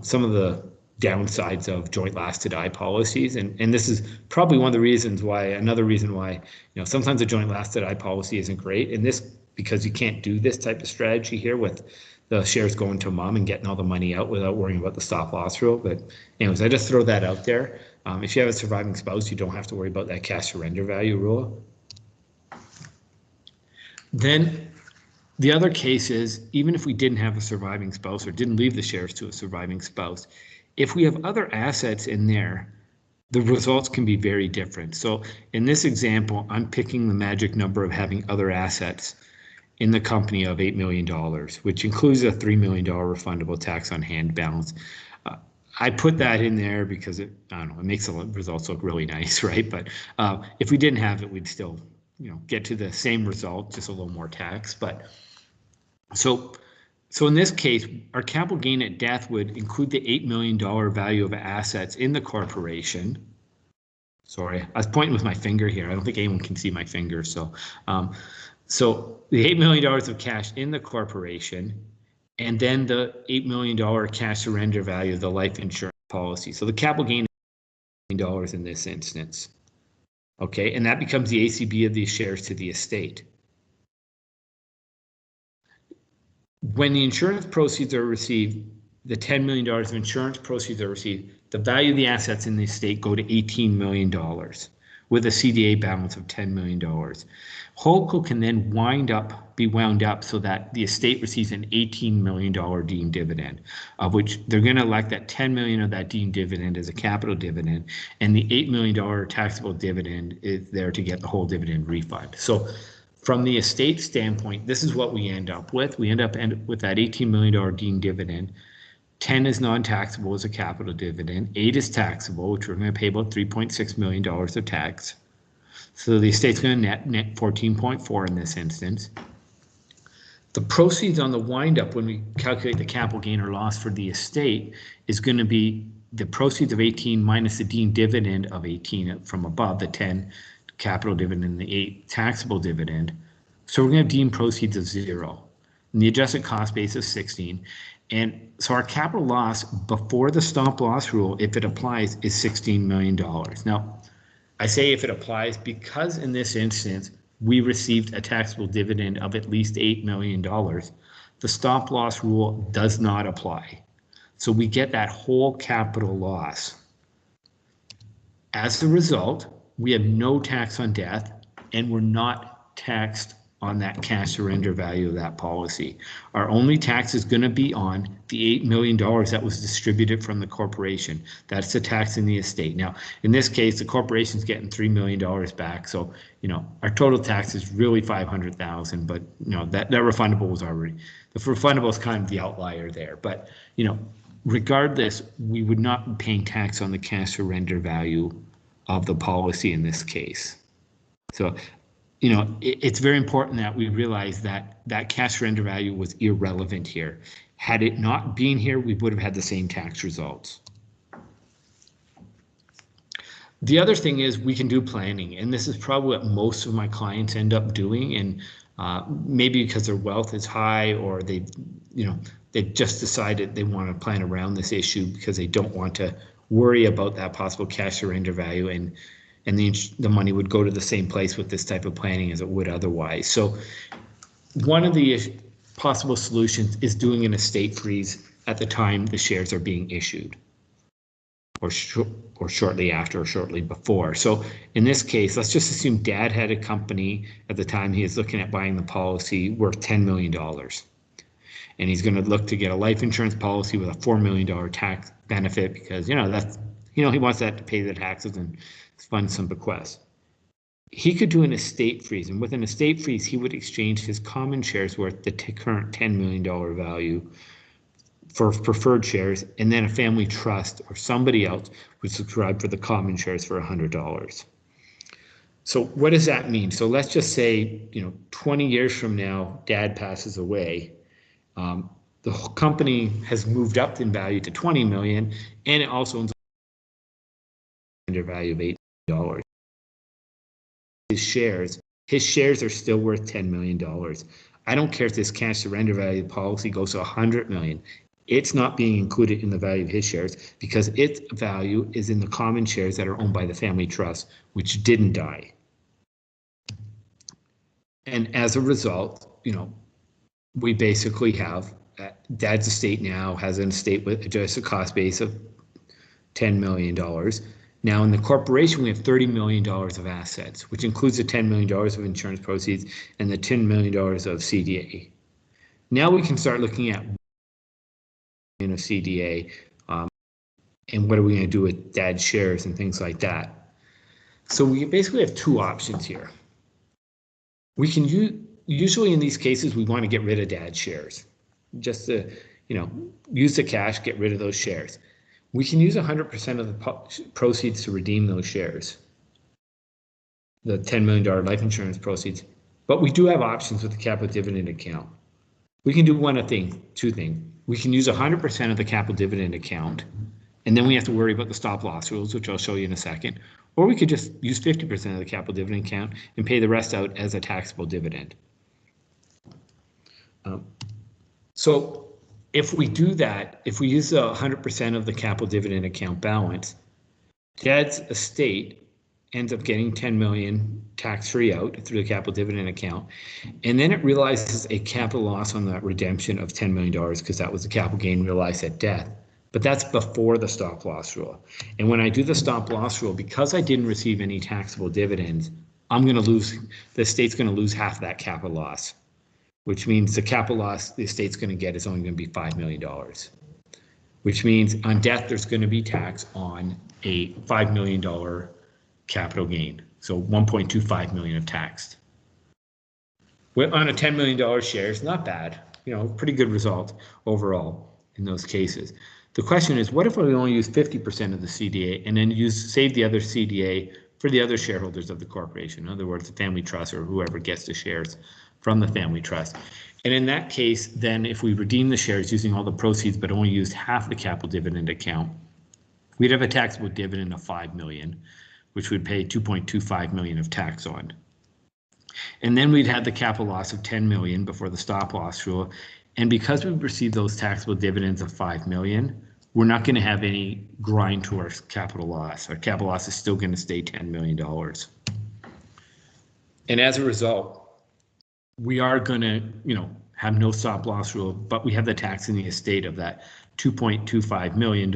some of the downsides of joint last to die policies, and this is probably one of the reasons why, another reason why, sometimes a joint last to die policy isn't great, and this because you can't do this type of strategy here with the shares going to mom and getting all the money out without worrying about the stop loss rule. But anyways, I just throw that out there. If you have a surviving spouse, you don't have to worry about that cash surrender value rule. Then the other case is, even if we didn't have a surviving spouse or didn't leave the shares to a surviving spouse, if we have other assets in there, the results can be very different. So in this example, I'm picking the magic number of having other assets in the company of $8 million, which includes a $3 million refundable tax on hand balance. I put that in there because it makes the results look really nice, right? But if we didn't have it, we'd still, get to the same result, just a little more tax. But so in this case, our capital gain at death would include the $8 million value of assets in the corporation. Sorry, I was pointing with my finger here. I don't think anyone can see my finger. So the $8 million of cash in the corporation, and then the $8 million cash surrender value of the life insurance policy. So the capital gain is $8 million in this instance. Okay, and that becomes the ACB of these shares to the estate. When the insurance proceeds are received, the $10 million of insurance proceeds are received, the value of the assets in the estate go to $18 million with a CDA balance of $10 million. Holdco can then be wound up so that the estate receives an $18 million deemed dividend, of which they're going to elect that $10 million of that deemed dividend as a capital dividend, and the $8 million taxable dividend is there to get the whole dividend refund. So from the estate standpoint, this is what we end up with. We end up with that $18 million deemed dividend. 10 is non-taxable as a capital dividend. 8 is taxable, which we're going to pay about $3.6 million of tax. So the estate's going to net 14.4 in this instance. The proceeds on the wind-up when we calculate the capital gain or loss for the estate is going to be the proceeds of 18 minus the deemed dividend of 18 from above, the 10 capital dividend and the 8 taxable dividend. So we're going to have deemed proceeds of 0. And the adjusted cost base is 16. And so our capital loss before the stop loss rule, if it applies, is $16 million. Now, I say if it applies because in this instance, we received a taxable dividend of at least $8 million. The stop loss rule does not apply. So we get that whole capital loss. As a result, we have no tax on death, and we're not taxed on that cash surrender value of that policy. Our only tax is going to be on the $8 million that was distributed from the corporation. That's the tax in the estate. Now, in this case, the corporation's getting $3 million back. So, our total tax is really $500,000, but that refundable was already, the refundable is kind of the outlier there. But, regardless, we would not be paying tax on the cash surrender value of the policy in this case. So, it's very important that we realize that that cash surrender value was irrelevant here. Had it not been here, we would have had the same tax results. The other thing is we can do planning, and this is probably what most of my clients end up doing, and maybe because their wealth is high, or they've just decided they want to plan around this issue because they don't want to worry about that possible cash surrender value, and the money would go to the same place with this type of planning as it would otherwise. So one of the possible solutions is doing an estate freeze at the time the shares are being issued, or shortly after or shortly before. So in this case, let's just assume Dad had a company at the time he was looking at buying the policy worth $10 million. And he's going to look to get a life insurance policy with a $4 million tax benefit because, that's, he wants that to pay the taxes and fund some bequests. He could do an estate freeze, and with an estate freeze, he would exchange his common shares worth the current $10 million value for preferred shares, and then a family trust or somebody else would subscribe for the common shares for $100. So what does that mean? So let's just say, 20 years from now, Dad passes away. The whole company has moved up in value to 20 million, and it also owns a value of $8. His shares are still worth $10 million. I don't care if this cash surrender value policy goes to 100 million. It's not being included in the value of his shares because its value is in the common shares that are owned by the family trust, which didn't die. And as a result, we basically have Dad's estate now has an estate with just a cost base of $10 million. Now in the corporation, we have $30 million of assets, which includes the $10 million of insurance proceeds and the $10 million of CDA. Now we can start looking at of CDA, and what are we going to do with Dad's shares and things like that. So we basically have two options here. We can usually in these cases we want to get rid of Dad's shares, just to use the cash, get rid of those shares. We can use 100% of the proceeds to redeem those shares, the $10 million life insurance proceeds. But we do have options with the capital dividend account. We can do two things. We can use 100% of the capital dividend account, and then we have to worry about the stop loss rules, which I'll show you in a second. Or we could just use 50% of the capital dividend account and pay the rest out as a taxable dividend. So if we do that, if we use 100% of the capital dividend account balance, Dad's estate ends up getting 10 million tax-free out through the capital dividend account, and then it realizes a capital loss on that redemption of $10 million because that was the capital gain realized at death. But that's before the stop loss rule. And when I do the stop loss rule, because I didn't receive any taxable dividends, I'm going to lose, the estate's going to lose half that capital loss, which means the capital loss the estate's going to get is only going to be $5 million, which means on death, there's going to be tax on a $5 million capital gain. So 1.25 million of taxed. On a $10 million shares, not bad, pretty good result overall in those cases. The question is, what if we only use 50% of the CDA and then save the other CDA for the other shareholders of the corporation? In other words, the family trust or whoever gets the shares from the family trust. And in that case, then if we redeem the shares using all the proceeds but only used half the capital dividend account, we'd have a taxable dividend of 5 million, which would pay 2.25 million of tax on. And then we'd have the capital loss of 10 million before the stop loss rule. And because we've received those taxable dividends of 5 million, we're not going to have any grind to our capital loss. Our capital loss is still going to stay $10 million. And as a result, we are going to, have no stop loss rule, but we have the tax in the estate of that $2.25 million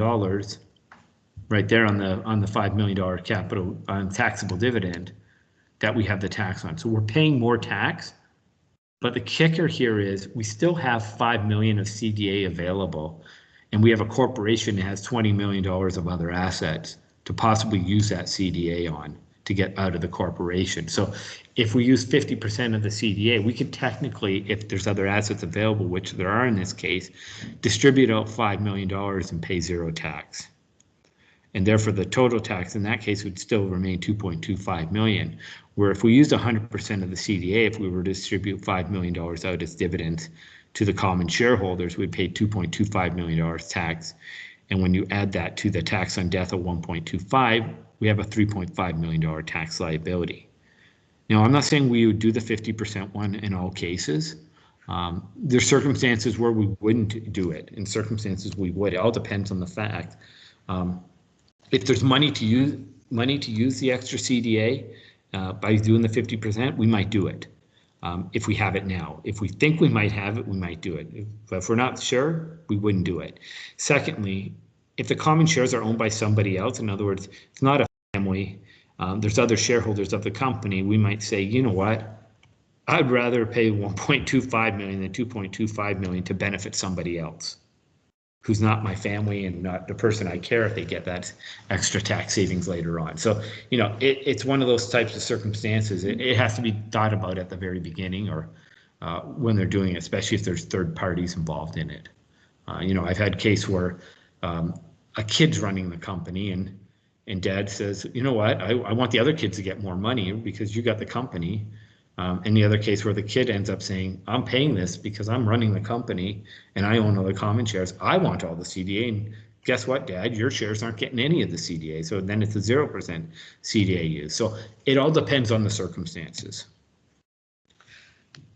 right there on the $5 million capital on taxable dividend that we have the tax on. So we're paying more tax, but the kicker here is we still have 5 million of CDA available, and we have a corporation that has $20 million of other assets to possibly use that CDA on to get out of the corporation. So if we use 50% of the CDA, we could technically, if there's other assets available, which there are in this case, distribute out $5 million and pay zero tax. And therefore the total tax in that case would still remain 2.25 million. Where if we used 100% of the CDA, if we were to distribute $5 million out as dividends to the common shareholders, we'd pay $2.25 million tax. And when you add that to the tax on death of 1.25, we have a $3.5 million tax liability. Now, I'm not saying we would do the 50% one in all cases. There's circumstances where we wouldn't do it. In circumstances we would. It all depends on the fact. If there's money to use the extra CDA by doing the 50%, we might do it. If we have it now. If we think we might have it, we might do it. If we're not sure, we wouldn't do it. Secondly, if the common shares are owned by somebody else, in other words, it's not a family, there's other shareholders of the company, we might say, you know what, I'd rather pay 1.25 million than 2.25 million to benefit somebody else who's not my family and not the person I care if they get that extra tax savings later on. So, you know, it's one of those types of circumstances. It has to be thought about at the very beginning or when they're doing it, especially if there's third parties involved in it. You know, I've had case where a kid's running the company and dad says, you know what, I want the other kids to get more money because you got the company. In the other case where the kid ends up saying, I'm paying this because I'm running the company and I own all the common shares. I want all the CDA. And guess what, Dad? Your shares aren't getting any of the CDA. So then it's a 0% CDA use. So it all depends on the circumstances.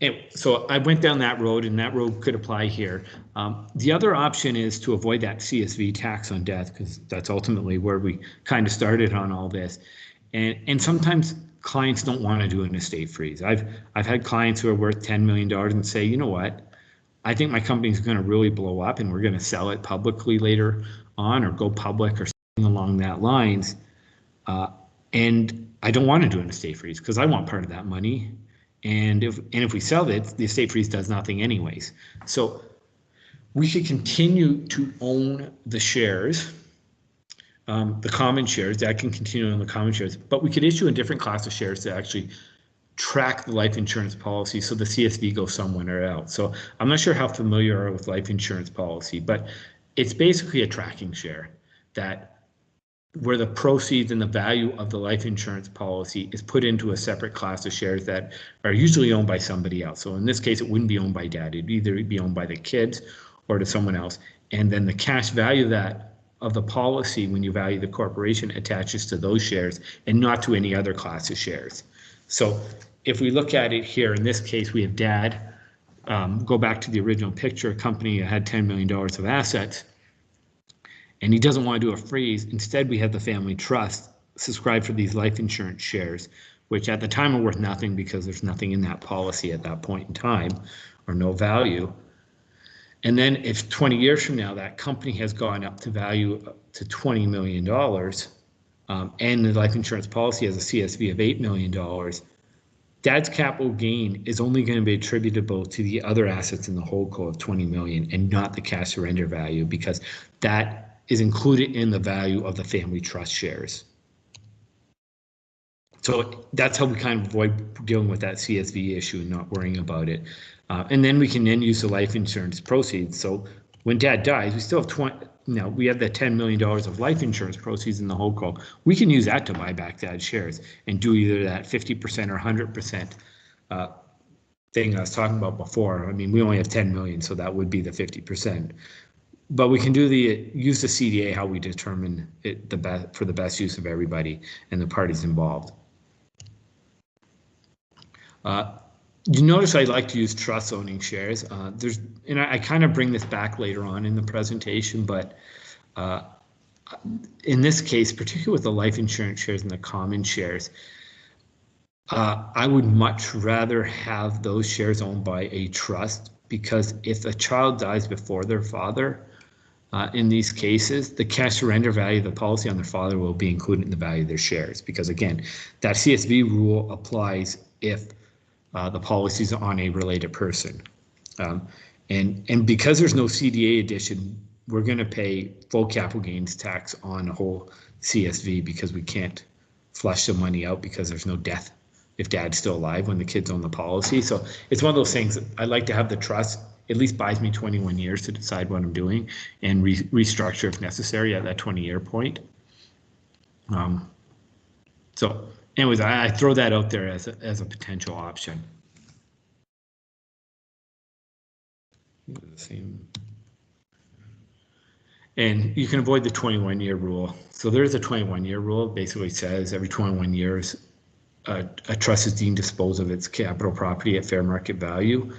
And so I went down that road, and that road could apply here. The other option is to avoid that CSV tax on death, because that's ultimately where we kind of started on all this. And sometimes clients don't want to do an estate freeze. I've had clients who are worth $10 million and say, you know what, I think my company's going to really blow up and we're going to sell it publicly later on or go public or something along that lines. And I don't want to do an estate freeze because I want part of that money. And if we sell it, the estate freeze does nothing anyways. So we should continue to own the shares, the common shares. That can continue on the common shares, but we could issue a different class of shares to actually track the life insurance policy so the CSV goes somewhere else. So I'm not sure how familiar you are with life insurance policy, but it's basically a tracking share that where the proceeds and the value of the life insurance policy is put into a separate class of shares that are usually owned by somebody else. So in this case, it wouldn't be owned by dad. It'd either be owned by the kids or to someone else. And then the cash value of the policy, when you value the corporation, attaches to those shares and not to any other class of shares. So if we look at it here, in this case, we have dad, go back to the original picture, a company that had $10 million of assets, and he doesn't want to do a freeze. Instead, we have the family trust subscribe for these life insurance shares, which at the time are worth nothing because there's nothing in that policy at that point in time or no value. And then if 20 years from now, that company has gone up to value to $20 million and the life insurance policy has a CSV of $8 million, dad's capital gain is only going to be attributable to the other assets in the holdco of 20 million and not the cash surrender value, because that is included in the value of the family trust shares. So that's how we kind of avoid dealing with that CSV issue and not worrying about it. And then we can then use the life insurance proceeds. So when dad dies, we still have we have that $10 million of life insurance proceeds in the holdco. We can use that to buy back dad's shares and do either that 50% or 100% thing I was talking about before. I mean, we only have 10 million, so that would be the 50%. But we can use the CDA how we determine it for the best use of everybody and the parties involved. You notice I like to use trust owning shares. And I kind of bring this back later on in the presentation, but in this case, particularly with the life insurance shares and the common shares, I would much rather have those shares owned by a trust, because if a child dies before their father, in these cases, the cash surrender value of the policy on their father will be included in the value of their shares, because again, that CSV rule applies if the policy is on a related person. And because there's no CDA addition, we're going to pay full capital gains tax on a whole CSV because we can't flush the money out because there's no death if dad's still alive when the kids own the policy. So it's one of those things. I like to have the trust. At least buys me 21 years to decide what I'm doing and restructure if necessary at that 20-year point. So anyways, I throw that out there as a potential option. And you can avoid the 21-year rule. So there's a 21-year rule. Basically says every 21 years, a trust is deemed to dispose of its capital property at fair market value.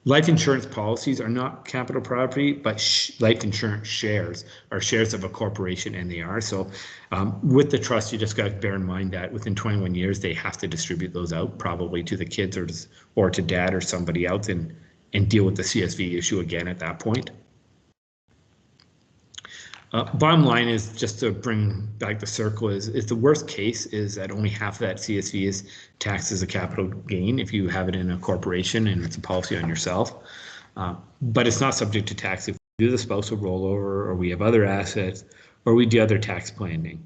Life insurance policies are not capital property, but life insurance shares are shares of a corporation, and they are. So with the trust, you just got to bear in mind that within 21 years, they have to distribute those out, probably to the kids or to dad or somebody else, and deal with the CSV issue again at that point. Bottom line is, just to bring back the circle, is the worst case is that only half of that CSV is taxed as a capital gain if you have it in a corporation and it's a policy on yourself. But it's not subject to tax if we do the spousal rollover, or we have other assets, or we do other tax planning,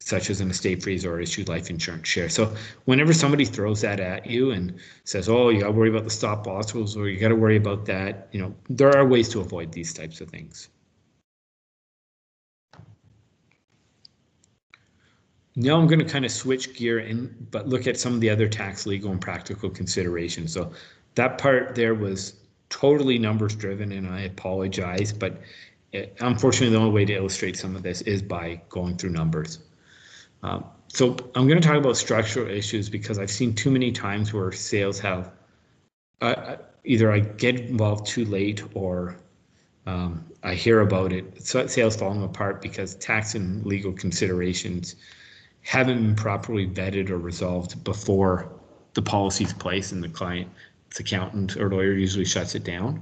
such as an estate freeze or issued life insurance share. So whenever somebody throws that at you and says, oh, you got to worry about the stop loss rules, or you got to worry about that, there are ways to avoid these types of things. Now I'm going to kind of switch gear but look at some of the other tax, legal, and practical considerations. So that part there was totally numbers driven, and I apologize, but unfortunately the only way to illustrate some of this is by going through numbers. So I'm going to talk about structural issues because I've seen too many times where sales have either I get involved too late, or I hear about it, sales falling apart because tax and legal considerations haven't been properly vetted or resolved before the policy's placed, and the client's accountant or lawyer usually shuts it down.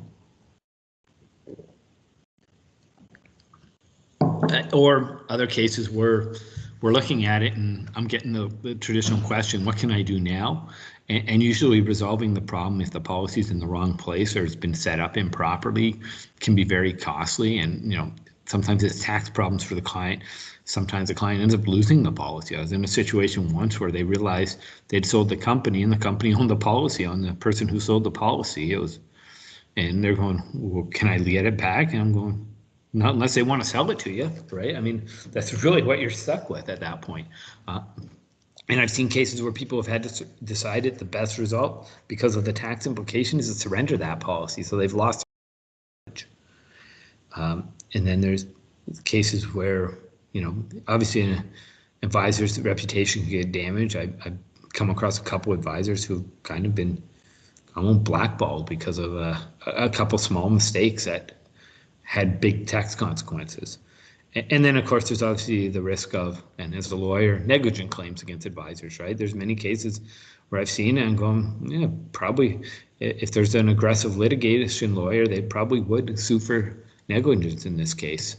Or other cases where we're looking at it and I'm getting the traditional question, what can I do now? And usually resolving the problem, if the policy's in the wrong place or it's been set up improperly, can be very costly. And sometimes it's tax problems for the client. Sometimes the client ends up losing the policy. I was in a situation once where they realized they'd sold the company, and the company owned the policy on the person who sold the policy. And they're going, well, can I get it back? And I'm going, not unless they want to sell it to you, right? I mean, that's really what you're stuck with at that point. And I've seen cases where people have had to decide the best result because of the tax implications is to surrender that policy. So they've lost. And then there's cases where, obviously an advisor's reputation can get damaged. I've come across a couple advisors who've kind of been almost blackballed because of a couple small mistakes that had big tax consequences. And then, of course, there's obviously the risk of, and as a lawyer, negligent claims against advisors, right? There's many cases where I've seen it and going, yeah, probably if there's an aggressive litigation lawyer, they probably would sue for negligence in this case.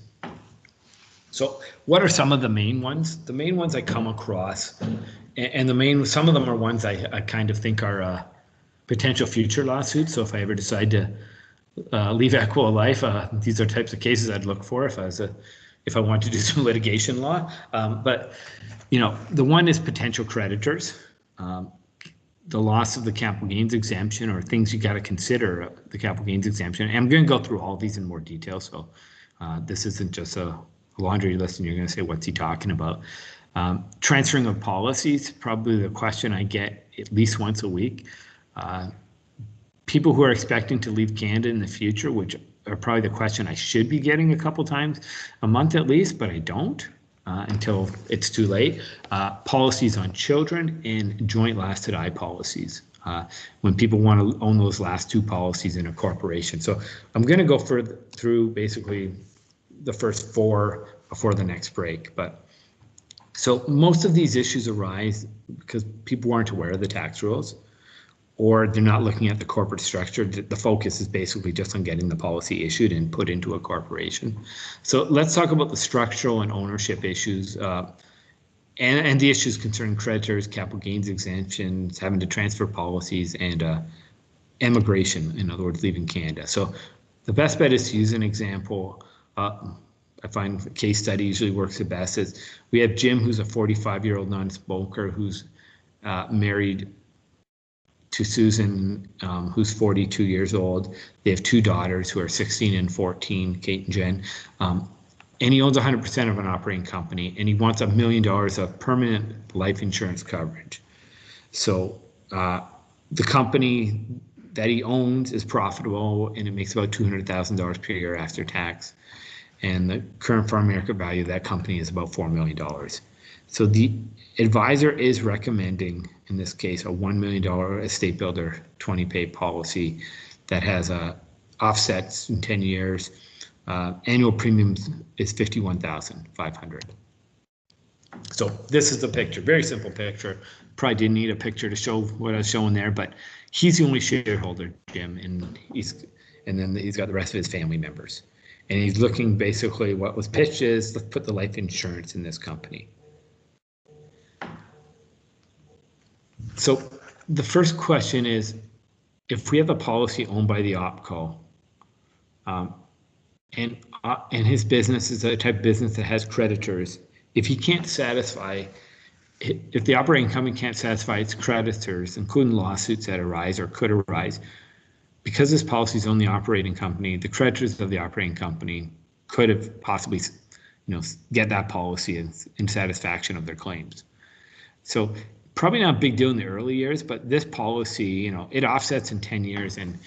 So what are some of the main ones? The main ones I come across, and some of them are ones I kind of think are potential future lawsuits. So if I ever decide to leave Equitable Life, these are types of cases I'd look for if I want to do some litigation law. But the one is potential creditors, the loss of the capital gains exemption, or things you got to consider the capital gains exemption. And I'm going to go through all these in more detail. So this isn't just a laundry list and you're going to say, what's he talking about? Transferring of policies, probably the question I get at least once a week. People who are expecting to leave Canada in the future, which are probably the question I should be getting a couple times a month at least, but I don't until it's too late. Policies on children and joint last to die policies. When people want to own those last two policies in a corporation. So I'm going to go through basically the first four before the next break. But so most of these issues arise because people weren't aware of the tax rules, or they're not looking at the corporate structure. The focus is basically just on getting the policy issued and put into a corporation. So let's talk about the structural and ownership issues and the issues concerning creditors, capital gains exemptions, having to transfer policies, and emigration, in other words, leaving Canada. So the best bet is to use an example. I find the case study usually works the best. Is we have Jim, who's a 45-year-old non-smoker who's married to Susan, who's 42 years old. They have two daughters who are 16 and 14, Kate and Jen. And he owns 100% of an operating company, and he wants $1 million of permanent life insurance coverage. So the company that he owns is profitable, and it makes about $200,000 per year after tax. And the current farm market value of that company is about $4 million. So the advisor is recommending, in this case, a $1 million estate builder 20-pay policy that has offsets in 10 years. Annual premiums is $51,500. So this is the picture, very simple picture. Probably didn't need a picture to show what I was showing there, but he's the only shareholder, Jim, and then he's got the rest of his family members. And he's looking basically what was pitched is let's put the life insurance in this company. So the first question is, if we have a policy owned by the opco, and his business is a type of business that has creditors, if he can't satisfy, if the operating company can't satisfy its creditors, including lawsuits that arise or could arise, because this policy is on the operating company, the creditors of the operating company could have possibly, get that policy in satisfaction of their claims. So probably not a big deal in the early years, but this policy, it offsets in 10 years, and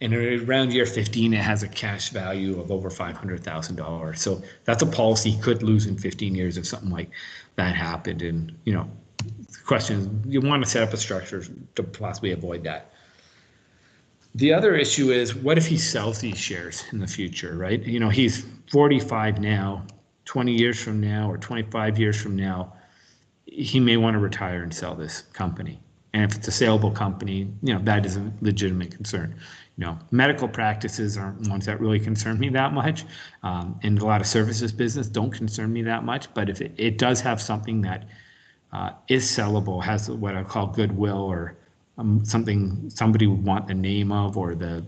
around year 15, it has a cash value of over $500,000. So that's a policy he could lose in 15 years if something like that happened. And, the question is, you want to set up a structure to possibly avoid that. The other issue is, what if he sells these shares in the future, right? He's 45 now, 20 years from now, or 25 years from now, he may want to retire and sell this company. And if it's a saleable company, that is a legitimate concern. Medical practices aren't ones that really concern me that much. And a lot of services business don't concern me that much. But if it does have something that is sellable, has what I call goodwill, or something somebody would want the name of, or the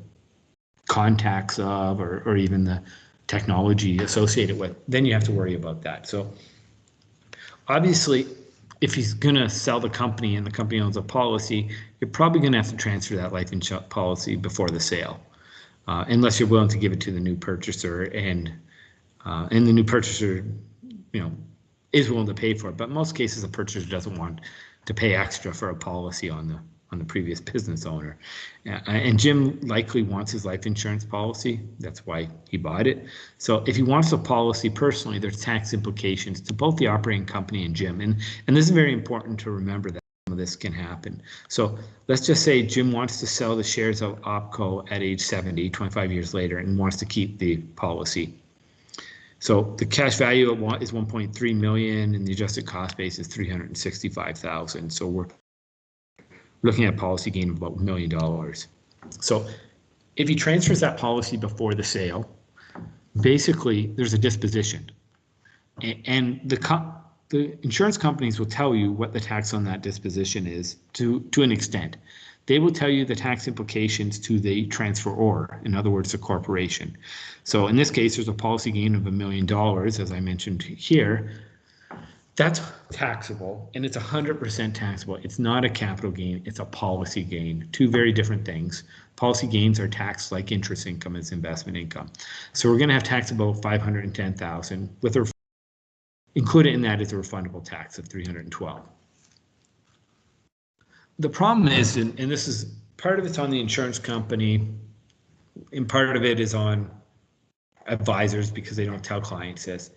contacts of, or even the technology associated with, then you have to worry about that. So obviously, if he's going to sell the company and the company owns a policy, you're probably going to have to transfer that life insurance policy before the sale, unless you're willing to give it to the new purchaser, and the new purchaser, is willing to pay for it. But in most cases, the purchaser doesn't want to pay extra for a policy on the previous business owner. And Jim likely wants his life insurance policy. That's why he bought it. So if he wants a policy personally, there's tax implications to both the operating company and Jim. And this is very important to remember, that some of this can happen. So let's just say Jim wants to sell the shares of OPCO at age 70, 25 years later, and wants to keep the policy. So the cash value is 1.3 million, and the adjusted cost base is 365,000. So we're looking at a policy gain of about $1 million. So if he transfers that policy before the sale, basically there's a disposition, and the insurance companies will tell you what the tax on that disposition is to an extent. They will tell you the tax implications to the transferor, in other words, the corporation. So in this case, there's a policy gain of $1 million, as I mentioned here. That's taxable, and it's 100% taxable. It's not a capital gain, it's a policy gain. Two very different things. Policy gains are taxed like interest income as investment income. So we're going to have taxable $510,000, with included in that is a refundable tax of $312. The problem is, and this is part of it's on the insurance company, and part of it is on advisors because they don't tell clients this.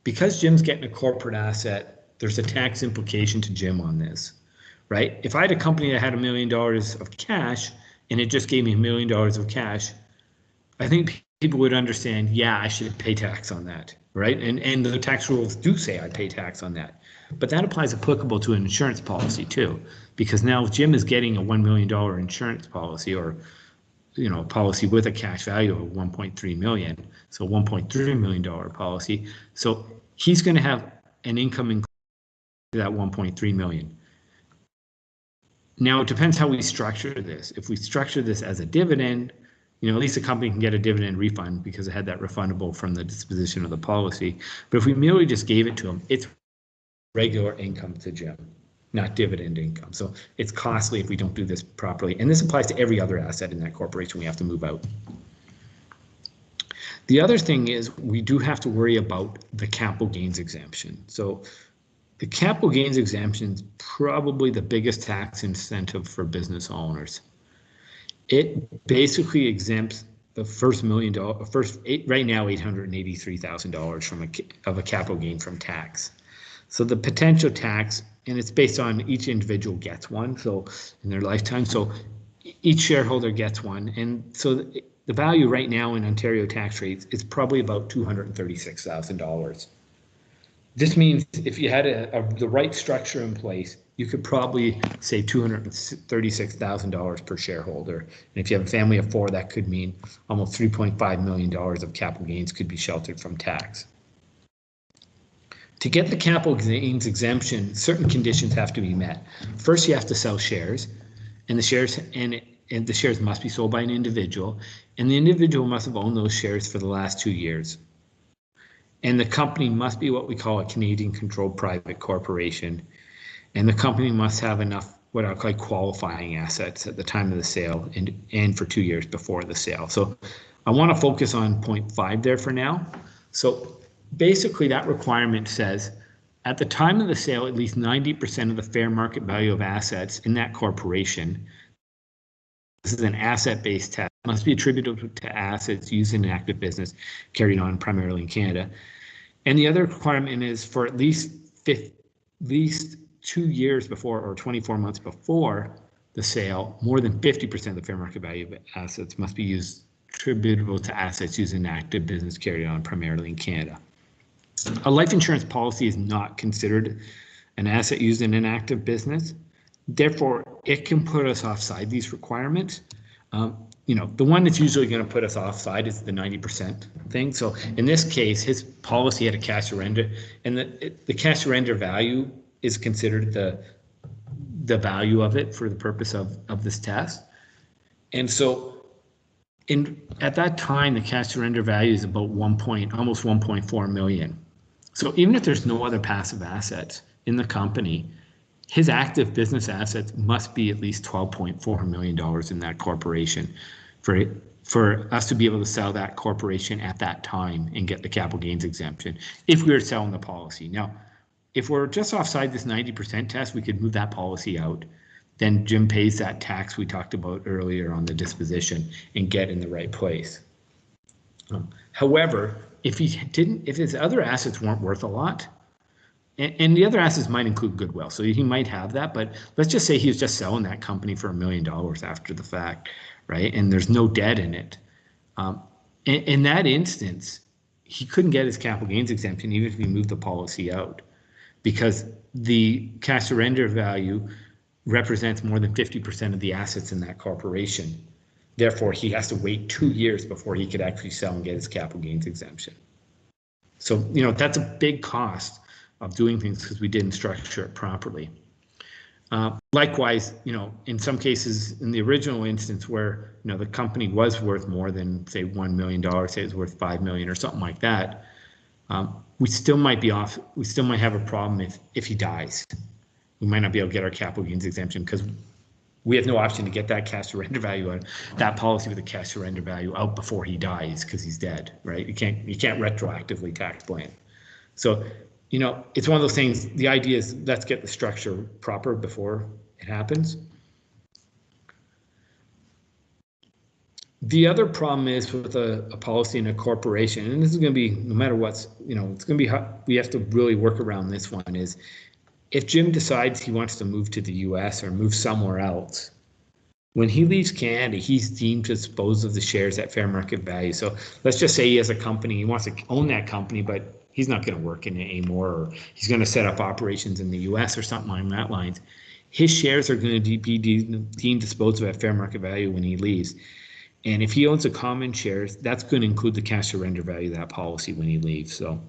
Because Jim's getting a corporate asset, there's a tax implication to Jim on this, right? If I had a company that had $1 million of cash and it just gave me $1 million of cash, I think people would understand, yeah, I should pay tax on that, right? And the tax rules do say I pay tax on that. But that applies applicable to an insurance policy too, because now if Jim is getting a $1 million insurance policy, or policy with a cash value of 1.3 million, so $1.3 million policy. So he's going to have an income included to that 1.3 million. Now it depends how we structure this. If we structure this as a dividend, at least the company can get a dividend refund because it had that refundable from the disposition of the policy. But if we merely just gave it to him, it's regular income to Jim, not dividend income. So it's costly if we don't do this properly. And this applies to every other asset in that corporation we have to move out. The other thing is we do have to worry about the capital gains exemption. So the capital gains exemption is probably the biggest tax incentive for business owners. It basically exempts the first $1 million, right now $883,000 of a capital gain from tax. So the potential tax, and it's based on each individual gets one, so in their lifetime, so each shareholder gets one, and so the value right now in Ontario tax rates is probably about $236,000. This means if you had the right structure in place, you could probably save $236,000 per shareholder. And if you have a family of 4, that could mean almost $3.5 million of capital gains could be sheltered from tax. To get the capital gains exemption, certain conditions have to be met. First, you have to sell shares, and the shares must be sold by an individual, and the individual must have owned those shares for the last 2 years. And the company must be what we call a Canadian controlled private corporation, and the company must have enough what I call qualifying assets at the time of the sale and for 2 years before the sale. So I want to focus on point 5 there for now. So basically that requirement says at the time of the sale, at least 90% of the fair market value of assets in that corporation, this is an asset-based test, must be attributable to assets used in an active business carried on primarily in Canada. And the other requirement is for at least 2 years before or 24 months before the sale, more than 50% of the fair market value of assets must be used attributable to assets used in an active business carried on primarily in Canada. A life insurance policy is not considered an asset used in an active business. Therefore, it can put us offside these requirements. The one that's usually going to put us offside is the 90% thing. So in this case, his policy had a cash surrender, and the cash surrender value is considered the value of it for the purpose of this test. And so at that time, the cash surrender value is about almost 1.4 million. So even if there's no other passive assets in the company, his active business assets must be at least $12.4 million in that corporation for us to be able to sell that corporation at that time and get the capital gains exemption if we were selling the policy. Now, if we're just offside this 90% test, we could move that policy out. Then Jim pays that tax we talked about earlier on the disposition and get in the right place. However, if his other assets weren't worth a lot, and the other assets might include goodwill, so he might have that, but let's just say he was just selling that company for $1 million after the fact, right? And there's no debt in it. In that instance, he couldn't get his capital gains exemption even if he moved the policy out, because the cash surrender value represents more than 50% of the assets in that corporation. Therefore, he has to wait 2 years before he could actually sell and get his capital gains exemption. So, that's a big cost of doing things because we didn't structure it properly. Likewise, in some cases, in the original instance where, the company was worth more than, say, $1 million, say it's worth $5 million or something like that, we still might be off. We still might have a problem if he dies. We might not be able to get our capital gains exemption because we have no option to get that cash surrender value out, that policy with the cash surrender value out before he dies because he's dead, right? You can't retroactively tax plan. So, it's one of those things. The idea is let's get the structure proper before it happens. The other problem is with a policy in a corporation, and this is going to be, no matter what's, it's going to be, we have to really work around this one, is if Jim decides he wants to move to the US or move somewhere else, when he leaves Canada, he's deemed to dispose of the shares at fair market value. So let's just say he has a company, he wants to own that company, but he's not going to work in it anymore, or he's going to set up operations in the US or something along that lines. His shares are going to be deemed disposed of at fair market value when he leaves. And if he owns a common shares, that's going to include the cash surrender value of that policy when he leaves. So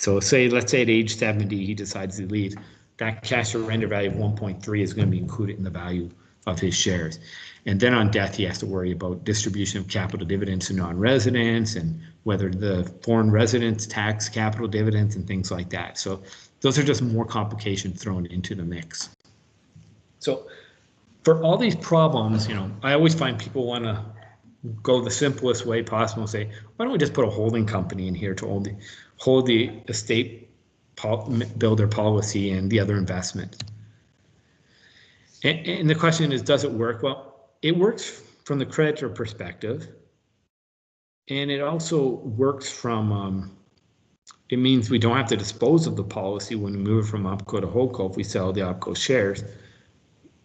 let's say at age 70, he decides to leave. That cash surrender value of 1.3 is going to be included in the value of his shares. And then on death, he has to worry about distribution of capital dividends to non-residents and whether the foreign residents tax capital dividends and things like that. So those are just more complications thrown into the mix. So for all these problems, I always find people want to go the simplest way possible and say, why don't we just put a holding company in here to hold the estate builder policy and the other investment. And the question is, does it work? Well, it works from the creditor perspective, and it also works from, it means we don't have to dispose of the policy when we move from OpCo to HoldCo if we sell the OpCo shares.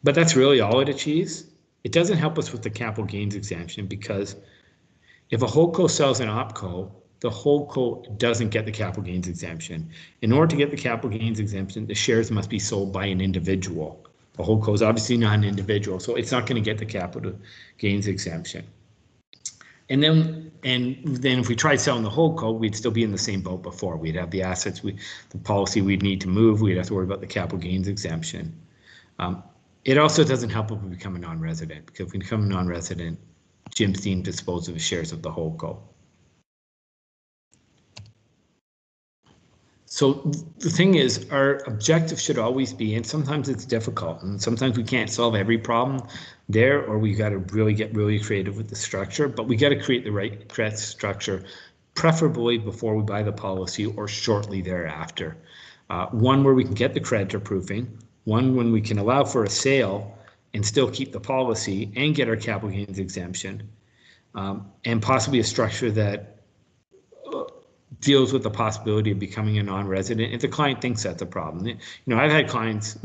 But that's really all it achieves. It doesn't help us with the capital gains exemption, because if a HoldCo sells an OpCo, the holdco doesn't get the capital gains exemption. In order to get the capital gains exemption, the shares must be sold by an individual. The holdco is obviously not an individual, so it's not going to get the capital gains exemption. And then if we tried selling the holdco, we'd still be in the same boat before. We'd have the assets, the policy we'd need to move. We'd have to worry about the capital gains exemption. It also doesn't help if we become a non-resident, because if we become a non-resident, Jim's deemed to dispose of the shares of the holdco. So the thing is, our objective should always be, and sometimes it's difficult, and sometimes we can't solve every problem there, or we got to really get really creative with the structure, but we got to create the correct structure, preferably before we buy the policy or shortly thereafter. One where we can get the creditor proofing, one when we can allow for a sale and still keep the policy and get our capital gains exemption, and possibly a structure that deals with the possibility of becoming a non-resident if the client thinks that's a problem. You know, I've had clients,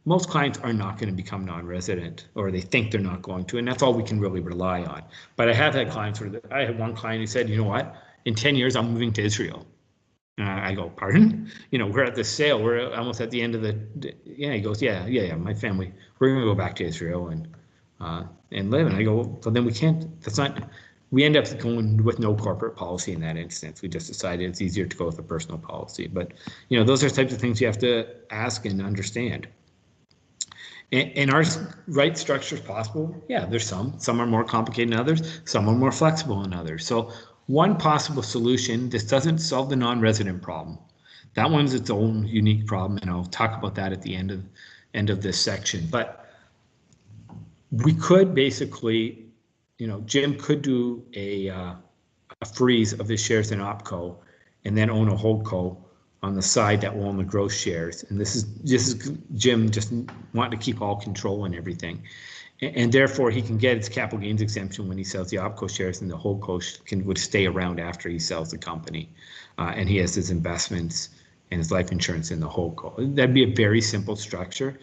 most clients are not going to become non-resident, or they think they're not going to, and that's all we can really rely on. But I have had clients where I had one client who said, you know what, in 10 years, I'm moving to Israel. And I go, pardon? You know, we're at the sale, we're almost at the end of the, yeah, he goes, yeah, my family, we're going to go back to Israel and live. And I go, well, then we can't, that's not, we end up going with no corporate policy in that instance. We just decided it's easier to go with a personal policy. But, you know, those are types of things you have to ask and understand. And are right structures possible? Yeah, there's some. Some are more complicated than others. Some are more flexible than others. So one possible solution, this doesn't solve the non-resident problem. That one's its own unique problem, and I'll talk about that at the end of this section. But we could basically, you know, Jim could do a freeze of his shares in OpCo and then own a holdco on the side that will own the gross shares. And this is Jim just wanting to keep all control and everything. And therefore he can get his capital gains exemption when he sells the OpCo shares, and the holdco would stay around after he sells the company. And he has his investments and his life insurance in the holdco. That'd be a very simple structure.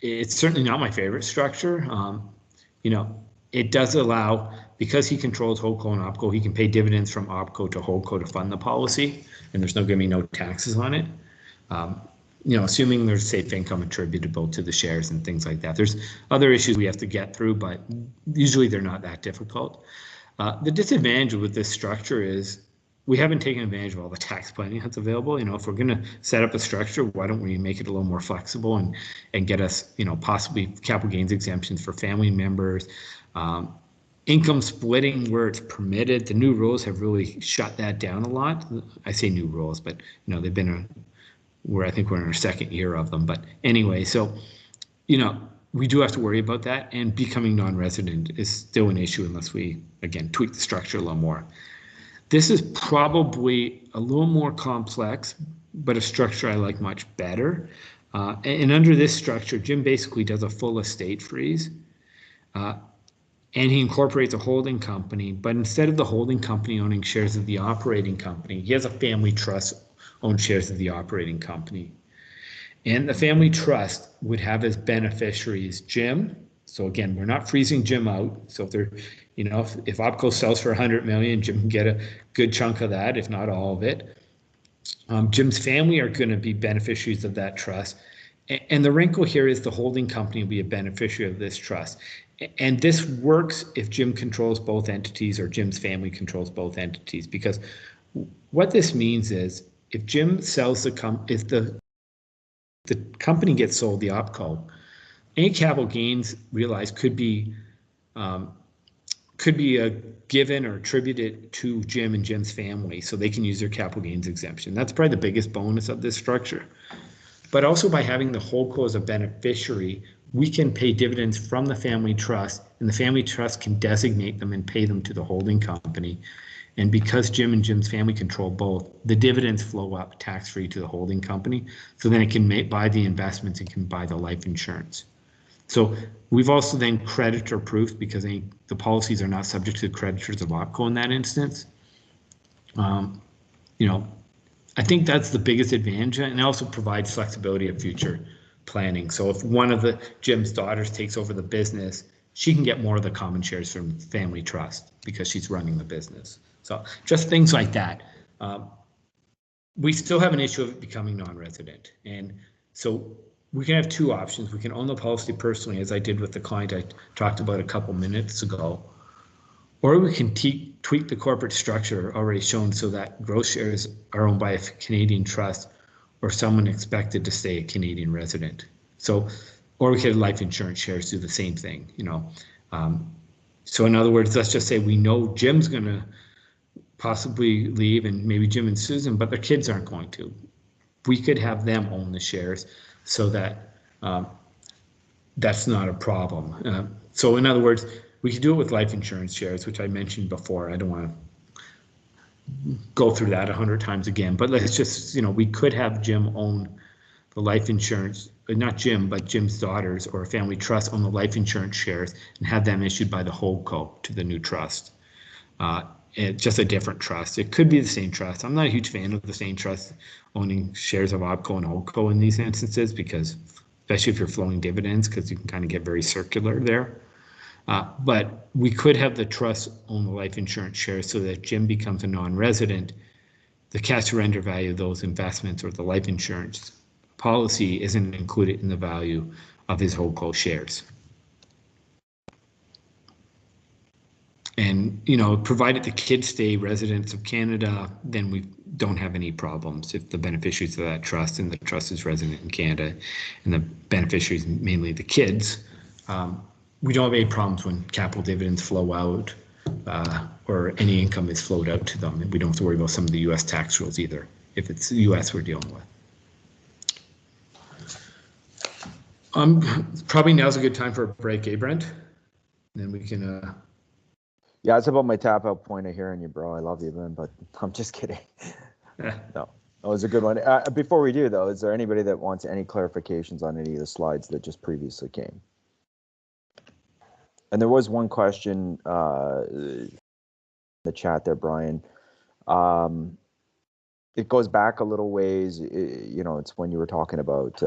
It's certainly not my favorite structure. You know, it does allow, because he controls holdco and OpCo, he can pay dividends from OpCo to holdco to fund the policy, and there's going to be no taxes on it. You know, assuming there's safe income attributable to the shares and things like that. There's other issues we have to get through, but usually they're not that difficult. The disadvantage with this structure is we haven't taken advantage of all the tax planning that's available. You know, if we're going to set up a structure, why don't we make it a little more flexible and get us, you know, possibly capital gains exemptions for family members, income splitting where it's permitted. The new rules have really shut that down a lot. I say new rules, but you know, they've been I think we're in our second year of them. But anyway, so, you know, we do have to worry about that, and becoming non-resident is still an issue unless we, again, tweak the structure a little more. This is probably a little more complex, but a structure I like much better. And under this structure, Jim basically does a full estate freeze. And he incorporates a holding company, but instead of the holding company owning shares of the operating company, he has a family trust own shares of the operating company. And the family trust would have as beneficiaries Jim. So again, we're not freezing Jim out. So if they're, you know, if OpCo sells for 100 million, Jim can get a good chunk of that, if not all of it. Jim's family are going to be beneficiaries of that trust. And the wrinkle here is the holding company will be a beneficiary of this trust. And this works if Jim controls both entities or Jim's family controls both entities, because what this means is if Jim sells if the company gets sold, the OpCo, any capital gains realized could be given or attributed to Jim and Jim's family, so they can use their capital gains exemption. That's probably the biggest bonus of this structure. But also by having the holdco as a beneficiary, we can pay dividends from the family trust, and the family trust can designate them and pay them to the holding company. And because Jim and Jim's family control both, the dividends flow up tax-free to the holding company. So then it can buy the investments, it can buy the life insurance. So we've also then creditor proofed, because the policies are not subject to the creditors of OpCo in that instance. You know, I think that's the biggest advantage, and it also provides flexibility of future planning. So if one of Jim's daughters takes over the business, she can get more of the common shares from family trust because she's running the business. So just things like that. We still have an issue of it becoming non-resident. And so we can have two options. We can own the policy personally, as I did with the client I talked about a couple minutes ago, or we can tweak the corporate structure already shown so that gross shares are owned by a Canadian trust or someone expected to stay a Canadian resident. So, or we could have life insurance shares do the same thing, you know. So in other words, let's just say we know Jim's going to possibly leave, and maybe Jim and Susan, but their kids aren't going to. We could have them own the shares so that that's not a problem. So in other words, we could do it with life insurance shares, which I mentioned before. I don't want to go through that 100 times again, but let's just, you know, we could have Jim own the life insurance, not Jim, but Jim's daughters or a family trust own the life insurance shares and have them issued by the holdco to the new trust. It's just a different trust. It could be the same trust. I'm not a huge fan of the same trust owning shares of OpCo and HoldCo in these instances, because especially if you're flowing dividends, because you can kind of get very circular there. But we could have the trust own the life insurance shares so that Jim becomes a non-resident. The cash surrender value of those investments or the life insurance policy isn't included in the value of his HoldCo shares. And, you know, provided the kids stay residents of Canada, then we don't have any problems if the beneficiaries of that trust and the trust is resident in Canada and the beneficiaries, mainly the kids, we don't have any problems when capital dividends flow out or any income is flowed out to them. And we don't have to worry about some of the U.S. tax rules either, if it's the U.S. we're dealing with. Probably now's a good time for a break, eh, Brent? And then we can... Yeah, it's about my tap out point of hearing you, bro. I love you, man, but I'm just kidding. No, that was a good one. Before we do, though, is there anybody that wants any clarifications on any of the slides that just previously came? And there was one question in the chat there, Brian. It goes back a little ways. You know, it's when you were talking about,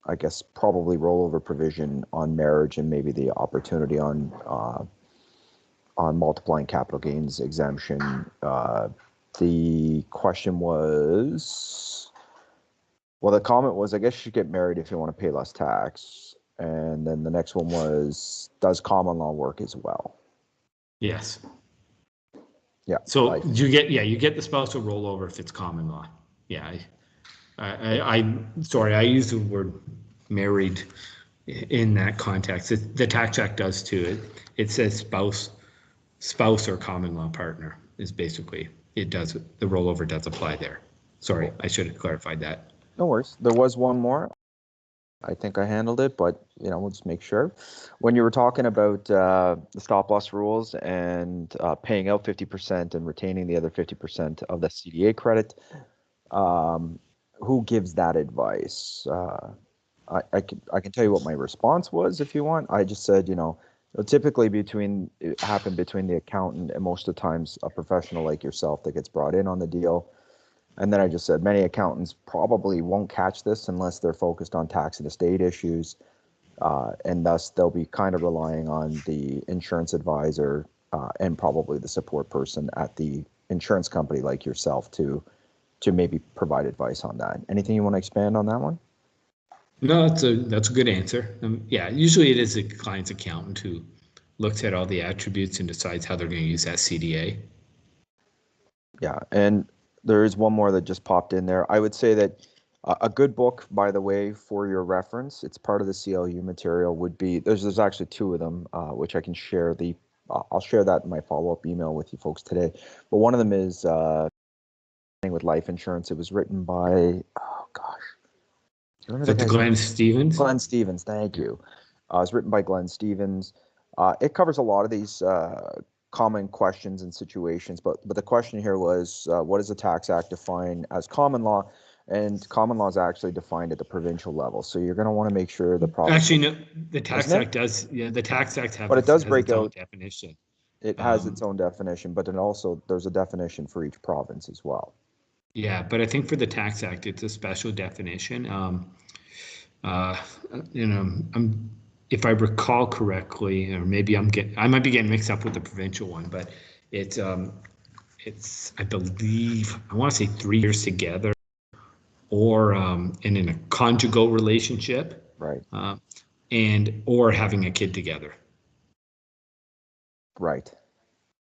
I guess, probably rollover provision on marriage and maybe the opportunity on multiplying capital gains exemption. The question was, well, the comment was, I guess you should get married if you want to pay less tax. And then the next one was, does common law work as well? Yes. Yeah. So you get the spousal rollover if it's common law. Yeah. Sorry, I used the word married in that context. The Tax Act does too. It says spouse or common law partner is basically, it does, the rollover does apply there. Sorry, I should have clarified that. No worries. There was one more. I think I handled it, but you know, we'll just make sure. When you were talking about the stop loss rules and paying out 50% and retaining the other 50% of the CDA credit, who gives that advice? I can tell you what my response was if you want. I just said, you know, typically it happened between the accountant and most of the times a professional like yourself that gets brought in on the deal. And then I just said many accountants probably won't catch this unless they're focused on tax and estate issues. And thus they'll be kind of relying on the insurance advisor and probably the support person at the insurance company like yourself to maybe provide advice on that. Anything you want to expand on that one? No, that's a good answer. Yeah, usually it is the client's accountant who looks at all the attributes and decides how they're going to use that CDA. Yeah, and there is one more that just popped in there. I would say that a good book, by the way, for your reference, it's part of the CLU material, would be, there's actually two of them, which I can share. I'll share that in my follow-up email with you folks today. But one of them is with life insurance. It was written by, oh gosh. Is that the Glenn Stevens? Glenn Stevens, thank you. It was written by Glenn Stevens. It covers a lot of these common questions and situations, but the question here was, what does the Tax Act define as common law? And common law is actually defined at the provincial level. So you're going to want to make sure the province. Actually, no, the Tax Act does. Yeah, the Tax Act has break its own out definition. It has its own definition, but then also there's a definition for each province as well. Yeah, but I think for the Tax Act, it's a special definition. You know, if I recall correctly, or maybe I might be getting mixed up with the provincial one, but it's it's, I believe, I want to say 3 years together, or and in a conjugal relationship, Right. and or having a kid together. Right.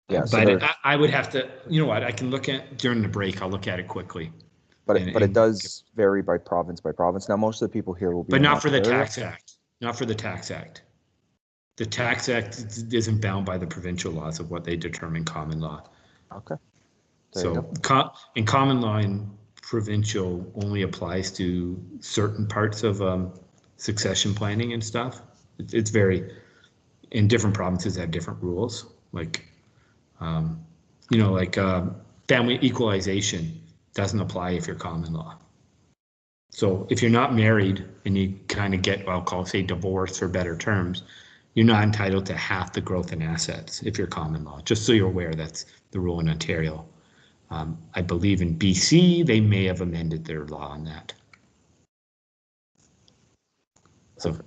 Yeah. So But there, I would have to, you know what, I can look at during the break. I'll look at it quickly. but it does vary by province by province. Now, most of the people here will be But in not for the Ontario. Tax Act. Not for the Tax Act. The Tax Act isn't bound by the provincial laws of what they determine common law. Okay. There you So, go. in common law and provincial only applies to certain parts of succession planning and stuff. It's very, in different provinces have different rules. Like, like family equalization doesn't apply if you're common law. So if you're not married and you kind of get, I'll call, say, divorce for better terms, you're not entitled to half the growth in assets if you're common law. Just so you're aware, that's the rule in Ontario. I believe in BC, they may have amended their law on that. So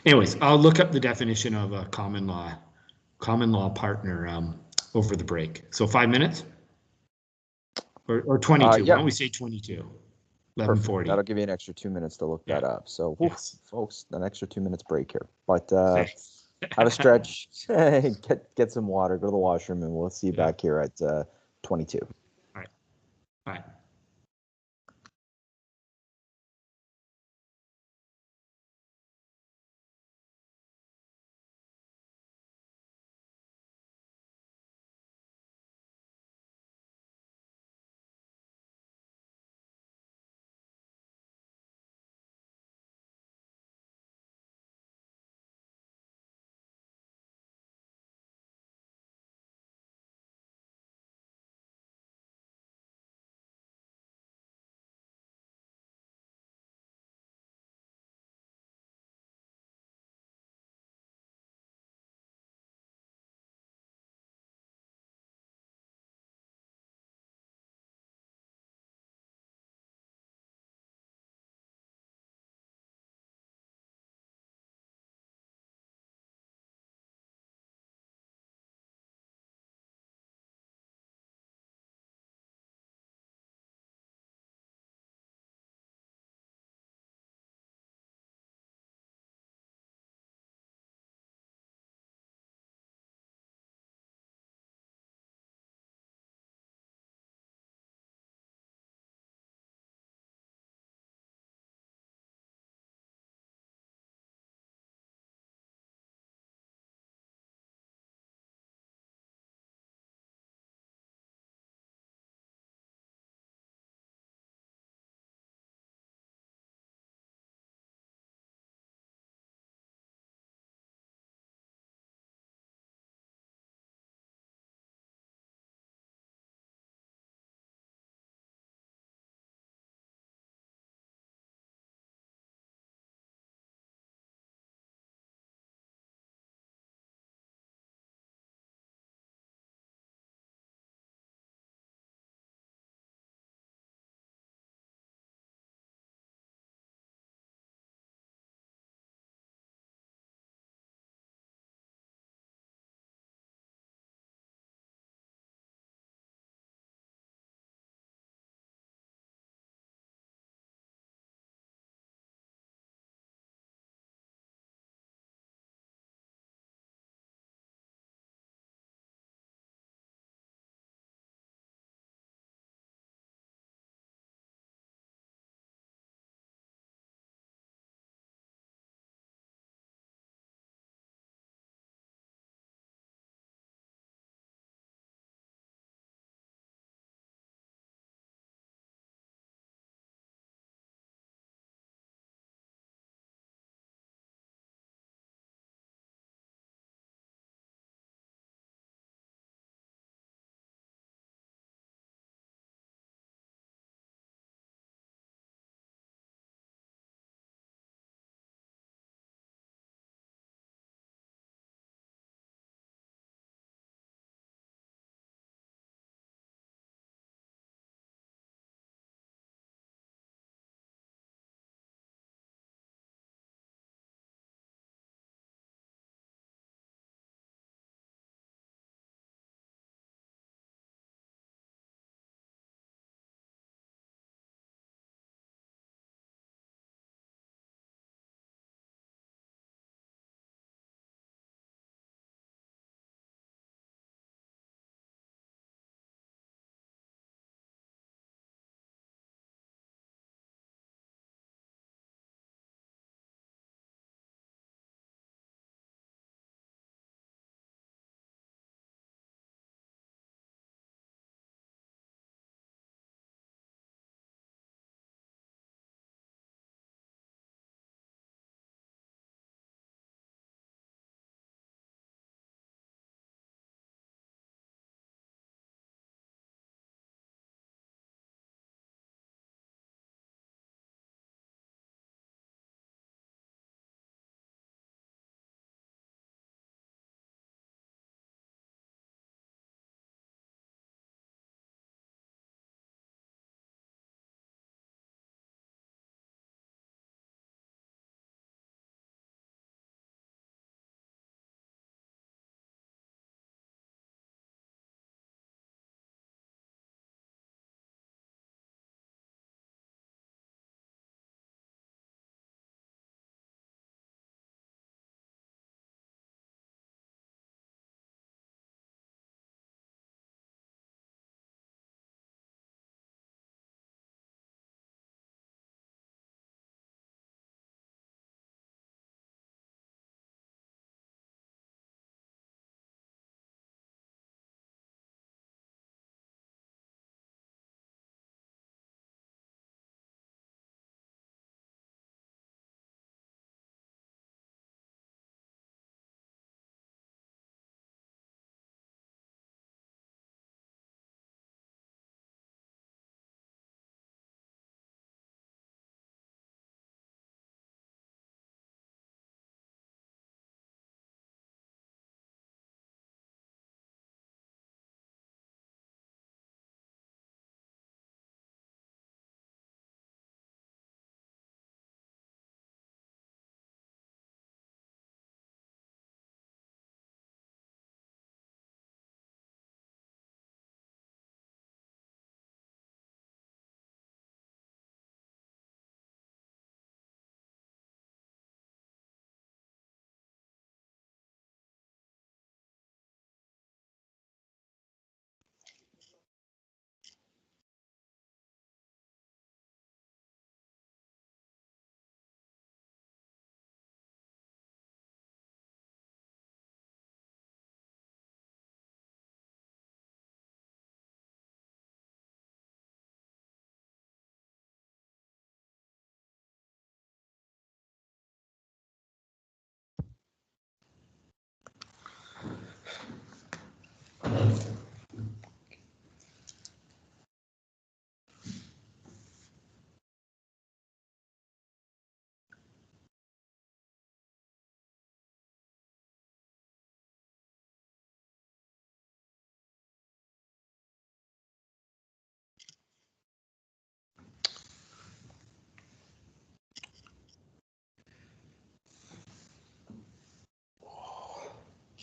anyways, I'll look up the definition of a common law partner over the break. So 5 minutes or 22. Why Yeah. don't we say 22? Perfect. 11:40. That'll give you an extra 2 minutes to look that Yeah. up. So, Yes. folks, an extra 2 minutes break here. But Thanks. have a stretch, get some water, go to the washroom, and we'll see you Yeah. back here at 22. All right. Bye.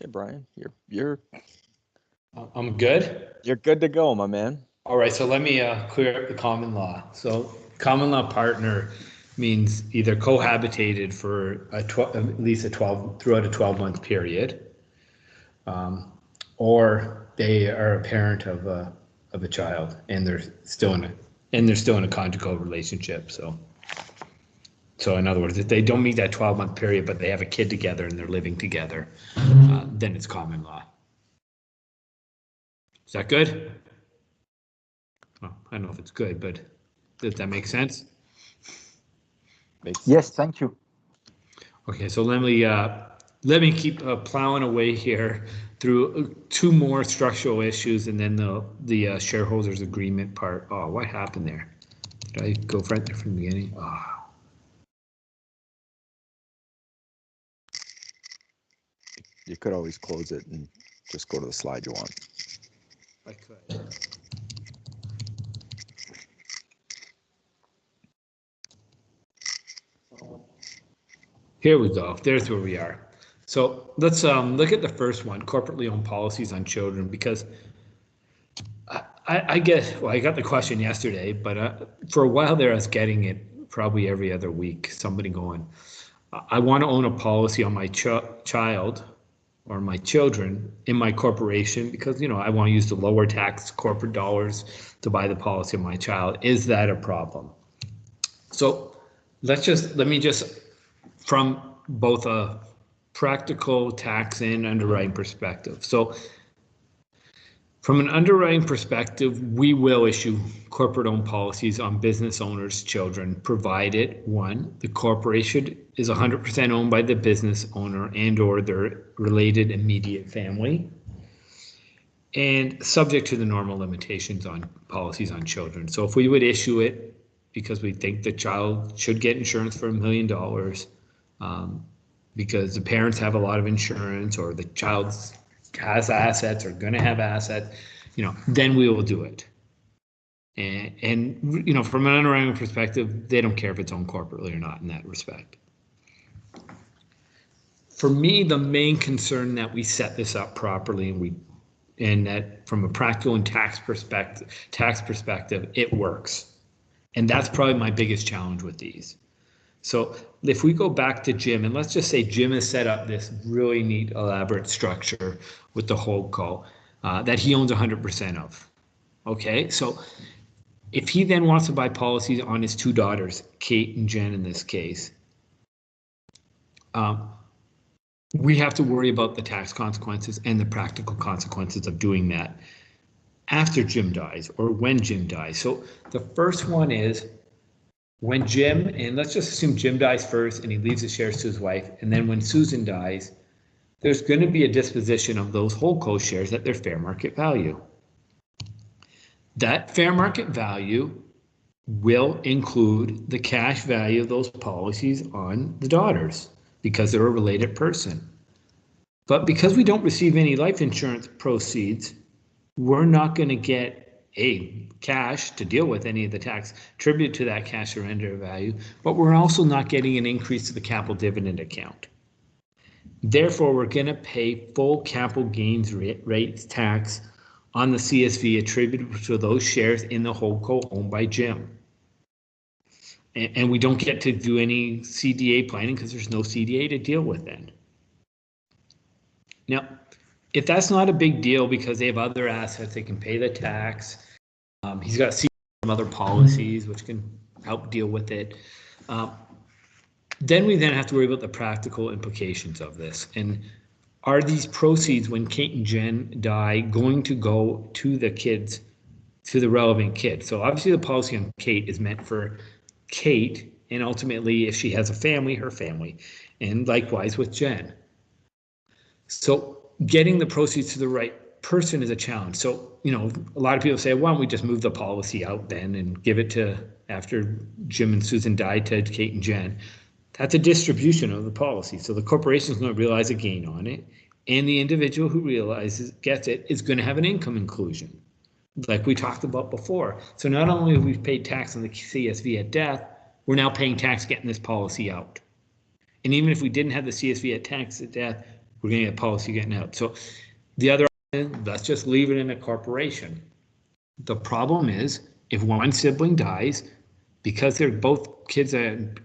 Okay, Brian, you're I'm good. good to go, my man. All right, so let me clear up the common law. So common law partner means either cohabitated for at least throughout a 12-month period, or they are a parent of a child and they're still in a conjugal relationship. So in other words, if they don't meet that 12-month period, but they have a kid together and they're living together, then it's common law. Is that good? Well, I don't know if it's good, but does that make sense? Makes Yes, sense. thank you. Okay, so let me keep plowing away here through two more structural issues, and then the shareholders agreement part. Oh, what happened there? Did I go right there from the beginning? Oh. You could always close it and just go to the slide you want. I could. Here we go. There's where we are. So let's look at the first one, corporately owned policies on children, because I got the question yesterday, but for a while there I was getting it probably every other week. Somebody going, I want to own a policy on my child or my children in my corporation because, I want to use the lower tax corporate dollars to buy the policy of my child. Is that a problem? So let me just, from both a practical tax and underwriting perspective. So from an underwriting perspective, we will issue corporate-owned policies on business owners' children, provided, one, the corporation is 100% owned by the business owner and/or their related immediate family, and subject to the normal limitations on policies on children. So if we would issue it because we think the child should get insurance for $1 million, because the parents have a lot of insurance or the child has assets or going to have assets, then we will do it. And from an underwriting perspective, they don't care if it's owned corporately or not in that respect. For me, the main concern that we set this up properly and that from a practical and tax perspective, it works. And that's probably my biggest challenge with these. So if we go back to Jim, and let's just say Jim has set up this really neat, elaborate structure with the holdco that he owns 100% of. Okay, so if he then wants to buy policies on his two daughters, Kate and Jen in this case, we have to worry about the tax consequences and the practical consequences of doing that after Jim dies or when Jim dies. So the first one is when Jim, and let's just assume Jim dies first and he leaves the shares to his wife, and then when Susan dies, there's going to be a disposition of those holdco shares at their fair market value. That fair market value will include the cash value of those policies on the daughters because they're a related person. But because we don't receive any life insurance proceeds, we're not going to get cash to deal with any of the tax tribute to that cash surrender value, but we're also not getting an increase to the capital dividend account. Therefore, we're going to pay full capital gains rate tax on the CSV attributable to those shares in the holdco owned by Jim. And we don't get to do any CDA planning because there's no CDA to deal with then. Now, if that's not a big deal because they have other assets, they can pay the tax. He's got some other policies which can help deal with it. Then we have to worry about the practical implications of this. And are these proceeds, when Kate and Jen die, going to go to the kids, to the relevant kid? So obviously the policy on Kate is meant for Kate, and ultimately if she has a family, her family, and likewise with Jen. So getting the proceeds to the right person is a challenge. So, a lot of people say, why don't we just move the policy out then and give it to, after Jim and Susan died, to Kate and Jen. That's a distribution of the policy. So the corporation is going to realize a gain on it, and the individual who gets it is going to have an income inclusion, like we talked about before. So not only have we paid tax on the CSV at death, we're now paying tax getting this policy out. And even if we didn't have the CSV at tax at death, we're going to get policy getting out. So the other option is, let's just leave it in a corporation. The problem is, if one sibling dies, because they're both kids that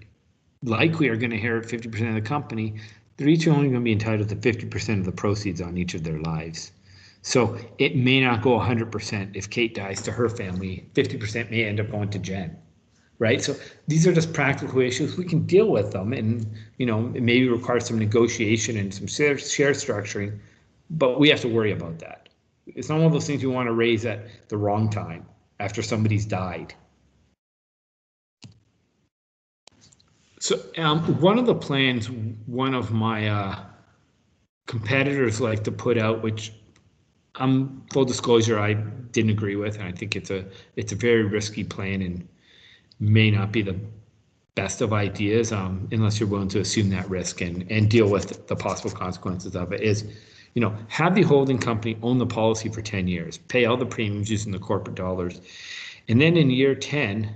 likely are going to inherit 50% of the company, they're each only going to be entitled to 50% of the proceeds on each of their lives. So it may not go 100%. If Kate dies to her family, 50% may end up going to Jen, right? So these are just practical issues. We can deal with them, and it maybe require some negotiation and some share structuring, but we have to worry about that. It's not one of those things you want to raise at the wrong time after somebody's died. So one of the plans one of my competitors like to put out, which full disclosure, I didn't agree with, and I think it's a very risky plan and may not be the best of ideas unless you're willing to assume that risk and deal with the possible consequences of it, is have the holding company own the policy for 10 years, pay all the premiums using the corporate dollars, and then in year 10,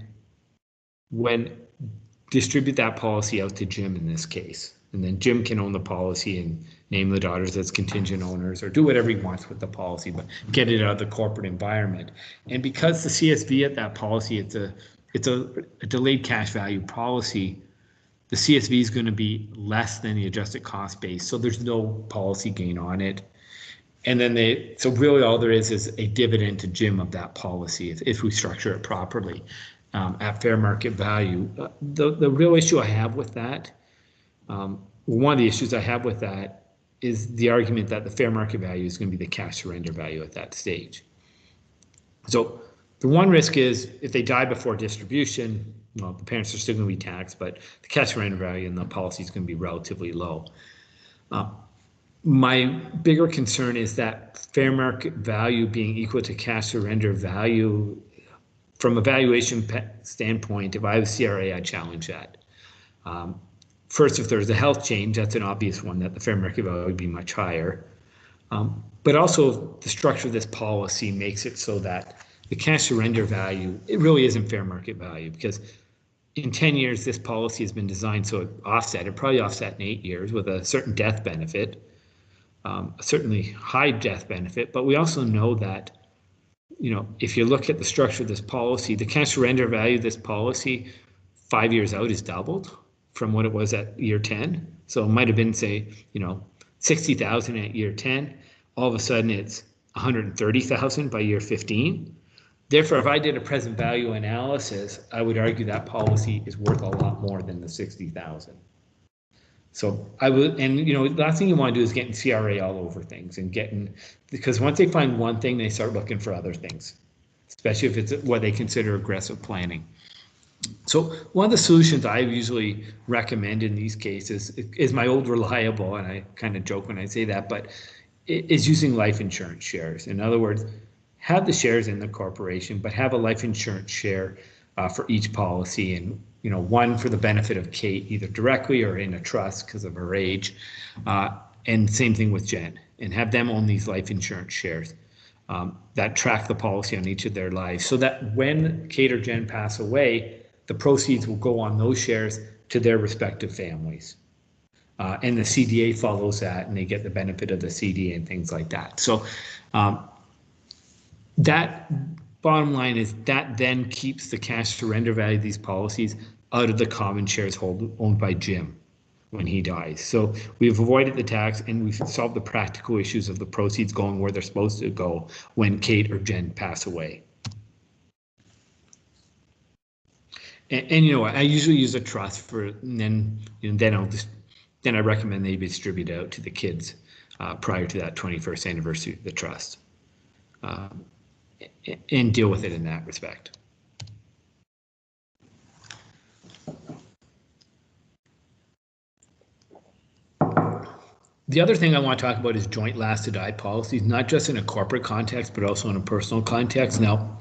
when distribute that policy out to Jim in this case. And then Jim can own the policy and name the daughters as contingent owners or do whatever he wants with the policy, but get it out of the corporate environment. And because the CSV at that policy, it's a delayed cash value policy, the CSV is going to be less than the adjusted cost base. So there's no policy gain on it. And then so really all there is a dividend to Jim of that policy if we structure it properly. At fair market value. The real issue I have with that, one of the issues I have with that is the argument that the fair market value is going to be the cash surrender value at that stage. So the one risk is if they die before distribution, well, the parents are still going to be taxed, but the cash surrender value in the policy is going to be relatively low. My bigger concern is that fair market value being equal to cash surrender value. From a valuation standpoint, if I was CRA, I'd challenge that. First, if there's a health change, that's an obvious one, that the fair market value would be much higher. But also, the structure of this policy makes it so that the cash surrender value, it really isn't fair market value, because in 10 years, this policy has been designed so it probably offset in 8 years with a certain death benefit, a certainly high death benefit. But we also know that if you look at the structure of this policy, the cash surrender value of this policy 5 years out is doubled from what it was at year 10. So it might have been, say, 60,000 at year 10. All of a sudden it's 130,000 by year 15. Therefore, if I did a present value analysis, I would argue that policy is worth a lot more than the 60,000. So I would, and the last thing you want to do is getting CRA all over things because once they find one thing, they start looking for other things, especially if it's what they consider aggressive planning. So one of the solutions I usually recommend in these cases is my old reliable, and I kind of joke when I say that, but is using life insurance shares. In other words, have the shares in the corporation, but have a life insurance share for each policy, and one for the benefit of Kate, either directly or in a trust because of her age, and same thing with Jen, and have them own these life insurance shares that track the policy on each of their lives, so that when Kate or Jen pass away, the proceeds will go on those shares to their respective families. And the CDA follows that, and they get the benefit of the CDA and things like that. So that bottom line is that then keeps the cash surrender value of these policies out of the common shares owned by Jim when he dies. So we've avoided the tax, and we've solved the practical issues of the proceeds going where they're supposed to go when Kate or Jen pass away. And I usually use a trust for, and then I recommend they be distributed out to the kids prior to that 21st anniversary of the trust, and deal with it in that respect. The other thing I want to talk about is joint last to die policies, not just in a corporate context, but also in a personal context. Now,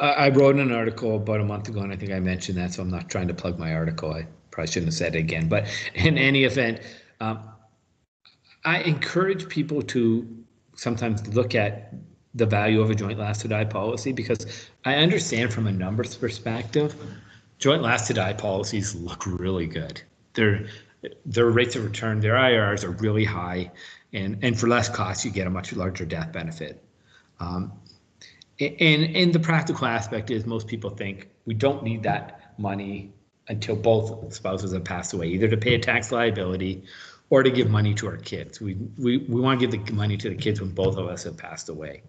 I wrote an article about a month ago, and I think I mentioned that, so I'm not trying to plug my article. I probably shouldn't have said it again. But in any event, I encourage people to sometimes look at the value of a joint last to die policy, because I understand from a numbers perspective, joint last to die policies look really good. They're their rates of return, their IRRs are really high, and for less cost, you get a much larger death benefit. And the practical aspect is most people think we don't need that money until both spouses have passed away, either to pay a tax liability or to give money to our kids. We want to give the money to the kids when both of us have passed away.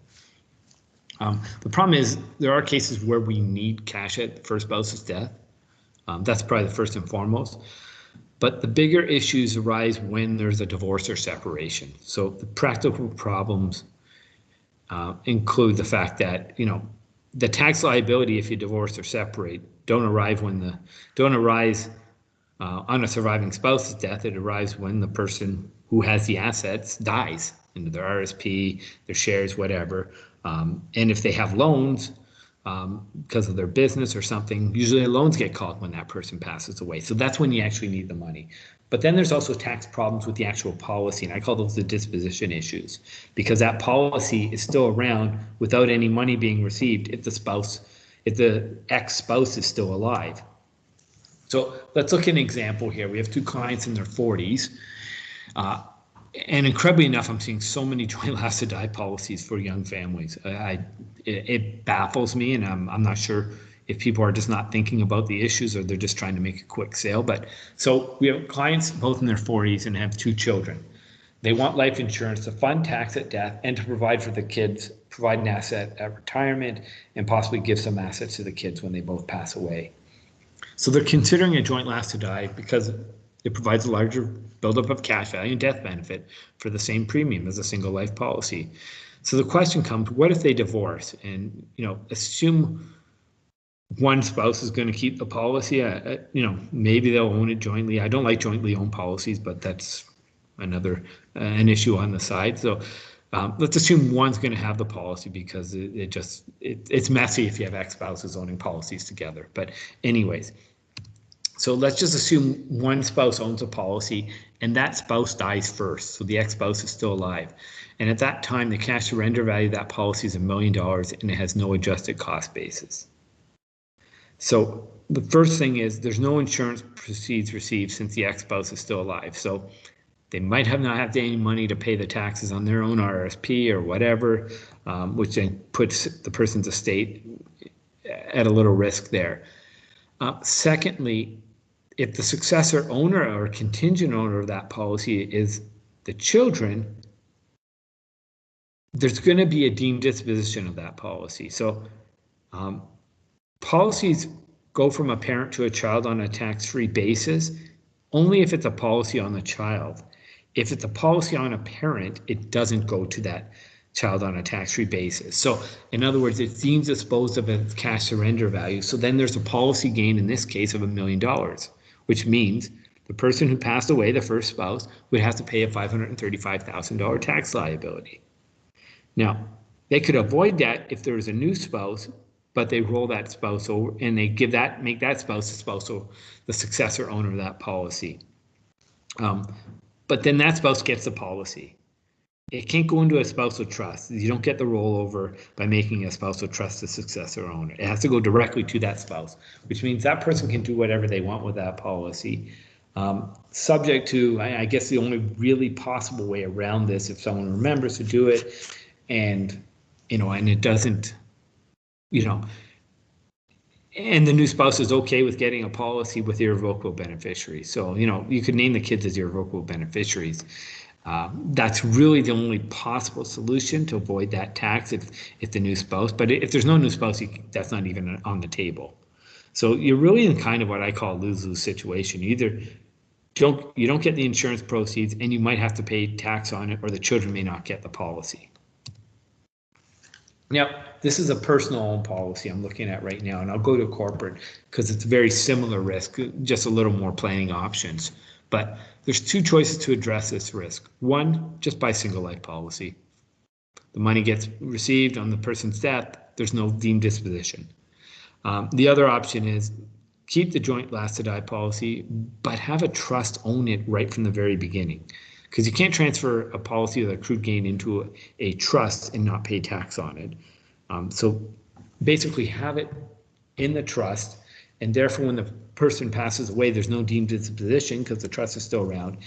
The problem is there are cases where we need cash at the first spouse's death. That's probably the first and foremost. But the bigger issues arise when there's a divorce or separation. So the practical problems include the fact that, you know, the tax liability if you divorce or separate don't arise on a surviving spouse's death. It arrives when the person who has the assets dies, into their RSP, their shares, whatever. And if they have loans because of their business or something, usually the loans get called when that person passes away. So that's when you actually need the money. But then there's also tax problems with the actual policy, and I call those the disposition issues, because that policy is still around without any money being received if the ex-spouse is still alive. So let's look at an example here. We have two clients in their 40s. And incredibly enough, I'm seeing so many joint last to die policies for young families. It baffles me, and I'm not sure if people are just not thinking about the issues or they're just trying to make a quick sale. But so we have clients both in their 40s and have two children. They want life insurance to fund tax at death and to provide for the kids, provide an asset at retirement, and possibly give some assets to the kids when they both pass away. So they're considering a joint last to die because it provides a larger buildup of cash value and death benefit for the same premium as a single life policy. So the question comes, what if they divorce? And, you know, assume one spouse is going to keep the policy. You know, maybe they'll own it jointly. I don't like jointly owned policies, but that's another an issue on the side. So let's assume one's going to have the policy because it's messy if you have ex-spouses owning policies together. But anyways, so let's just assume one spouse owns a policy and that spouse dies first. So the ex-spouse is still alive. And at that time, the cash surrender value of that policy is $1 million and it has no adjusted cost basis. So the first thing is there's no insurance proceeds received since the ex-spouse is still alive. So they might not have any money to pay the taxes on their own RSP or whatever, which then puts the person's estate at a little risk there. Secondly, if the successor owner or contingent owner of that policy is the children, there's going to be a deemed disposition of that policy. So policies go from a parent to a child on a tax-free basis only if it's a policy on the child. If it's a policy on a parent, it doesn't go to that child on a tax-free basis. So in other words, it's deemed disposed of its cash surrender value. So then there's a policy gain in this case of $1 million, which means the person who passed away, the first spouse, would have to pay a $535,000 tax liability. Now, they could avoid that if there was a new spouse, but they roll that spouse over and they make that spouse the successor owner of that policy. But then that spouse gets the policy. It can't go into a spousal trust. You don't get the rollover by making a spousal trust the successor owner. It has to go directly to that spouse, which means that person can do whatever they want with that policy. Subject to, I guess the only really possible way around this, if someone remembers to do it, and it doesn't, and the new spouse is okay with getting a policy with irrevocable beneficiaries. So, you could name the kids as irrevocable beneficiaries. That's really the only possible solution to avoid that tax if the new spouse, but if there's no new spouse, that's not even on the table. So you're really in kind of what I call a lose-lose situation. You either you don't get the insurance proceeds and you might have to pay tax on it, or the children may not get the policy. Now, this is a personal owned policy I'm looking at right now, and I'll go to corporate because it's a very similar risk, just a little more planning options. But there's two choices to address this risk. One, just buy single life policy. The money gets received on the person's death. There's no deemed disposition. The other option is keep the joint last to die policy, but have a trust own it right from the very beginning. Because you can't transfer a policy with accrued gain into a trust and not pay tax on it. So basically have it in the trust and therefore when the person passes away, there's no deemed disposition because the trust is still around.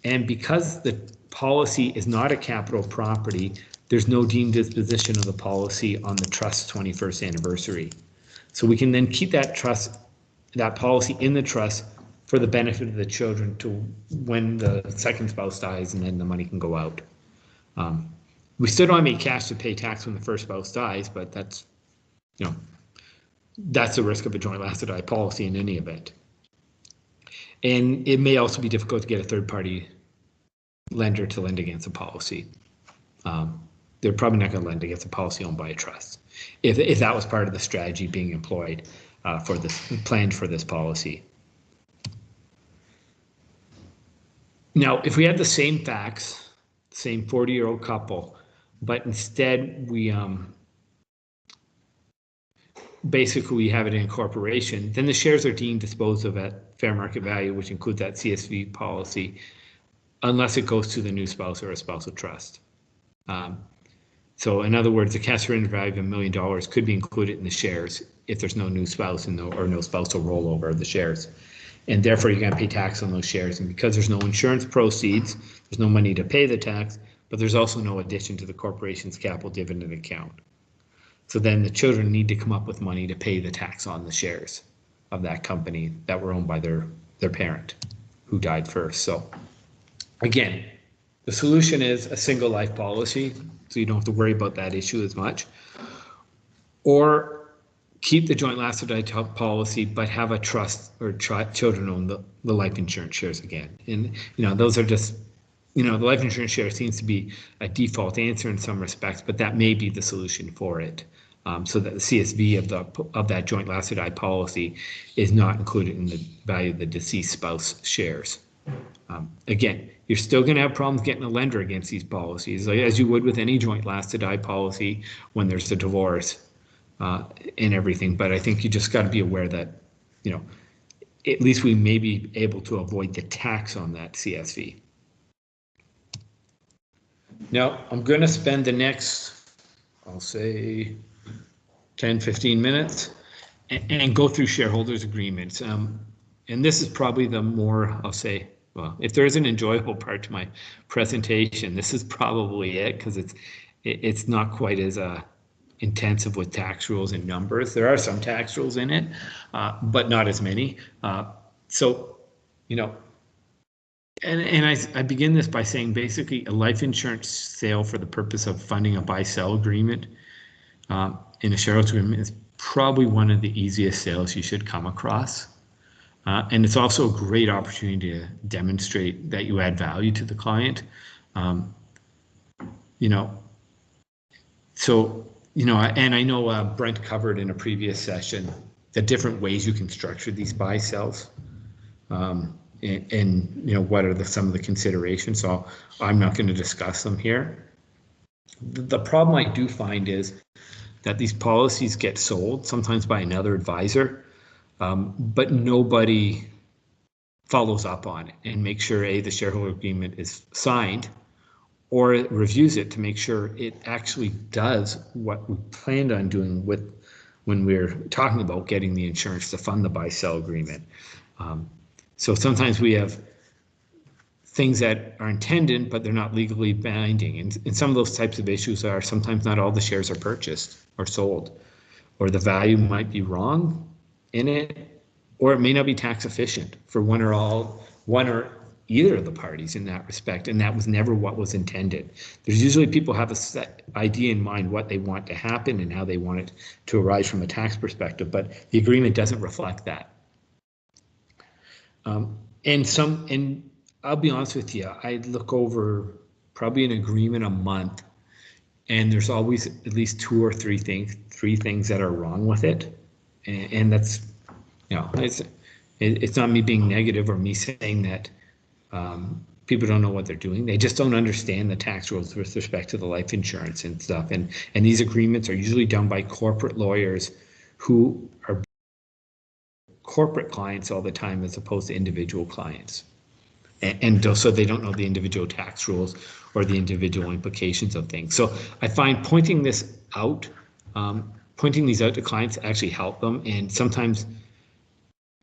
And because the policy is not a capital property, there's no deemed disposition of the policy on the trust's 21st anniversary. So we can then keep that policy in the trust for the benefit of the children to when the second spouse dies, and then the money can go out. We still don't have any cash to pay tax when the first spouse dies, but that's, that's the risk of a joint last to die policy in any event. And it may also be difficult to get a third-party lender to lend against a policy. They're probably not going to lend against a policy owned by a trust, if that was part of the strategy being employed planned for this policy. Now, if we had the same facts, same 40-year-old couple, but instead we basically we have it in incorporation, then the shares are deemed disposed of at fair market value, which includes that CSV policy, unless it goes to the new spouse or a spousal trust. So in other words, the cash surrender value of $1 million could be included in the shares if there's no new spouse or no spousal rollover of the shares. And therefore you're going to pay tax on those shares. And because there's no insurance proceeds, there's no money to pay the tax, but there's also no addition to the corporation's capital dividend account. So then the children need to come up with money to pay the tax on the shares of that company that were owned by their parent who died first. So again, the solution is a single life policy, so you don't have to worry about that issue as much. Or keep the joint last or die policy, but have a trust or children own the life insurance shares again. And those are just, the life insurance share seems to be a default answer in some respects, but that may be the solution for it. So that the CSV of that joint last or die policy is not included in the value of the deceased spouse shares. Again, you're still going to have problems getting a lender against these policies, as you would with any joint last to die policy when there's a divorce and everything. But I think you just got to be aware that, at least we may be able to avoid the tax on that CSV. Now, I'm going to spend the next, I'll say, 10, 15 minutes and go through shareholders agreements. And this is probably the more, I'll say, well, if there is an enjoyable part to my presentation, this is probably it, because it's not quite as intensive with tax rules and numbers. There are some tax rules in it, but not as many. So, and I begin this by saying basically a life insurance sale for the purpose of funding a buy-sell agreement in a shareholders agreement is probably one of the easiest sales you should come across. And it's also a great opportunity to demonstrate that you add value to the client. And I know Brent covered in a previous session the different ways you can structure these buy sells, and what are some of the considerations. So I'm not going to discuss them here. The problem I do find is that these policies get sold sometimes by another advisor, but nobody follows up on it and makes sure the shareholder agreement is signed, or it reviews it to make sure it actually does what we planned on doing when we're talking about getting the insurance to fund the buy-sell agreement. So sometimes we have things that are intended, but they're not legally binding. And some of those types of issues are sometimes not all the shares are purchased or sold, or the value might be wrong in it, or it may not be tax efficient for one or either of the parties in that respect, and that was never what was intended. There's usually people have a set idea in mind what they want to happen and how they want it to arise from a tax perspective, but the agreement doesn't reflect that. And I'll be honest with you, I look over probably an agreement a month, and there's always at least two or three things that are wrong with it, and that's, it's not me being negative or me saying that people don't know what they're doing. They just don't understand the tax rules with respect to the life insurance and stuff. And these agreements are usually done by corporate lawyers who are corporate clients all the time as opposed to individual clients. And so they don't know the individual tax rules or the individual implications of things. So I find pointing these out to clients actually help them. And sometimes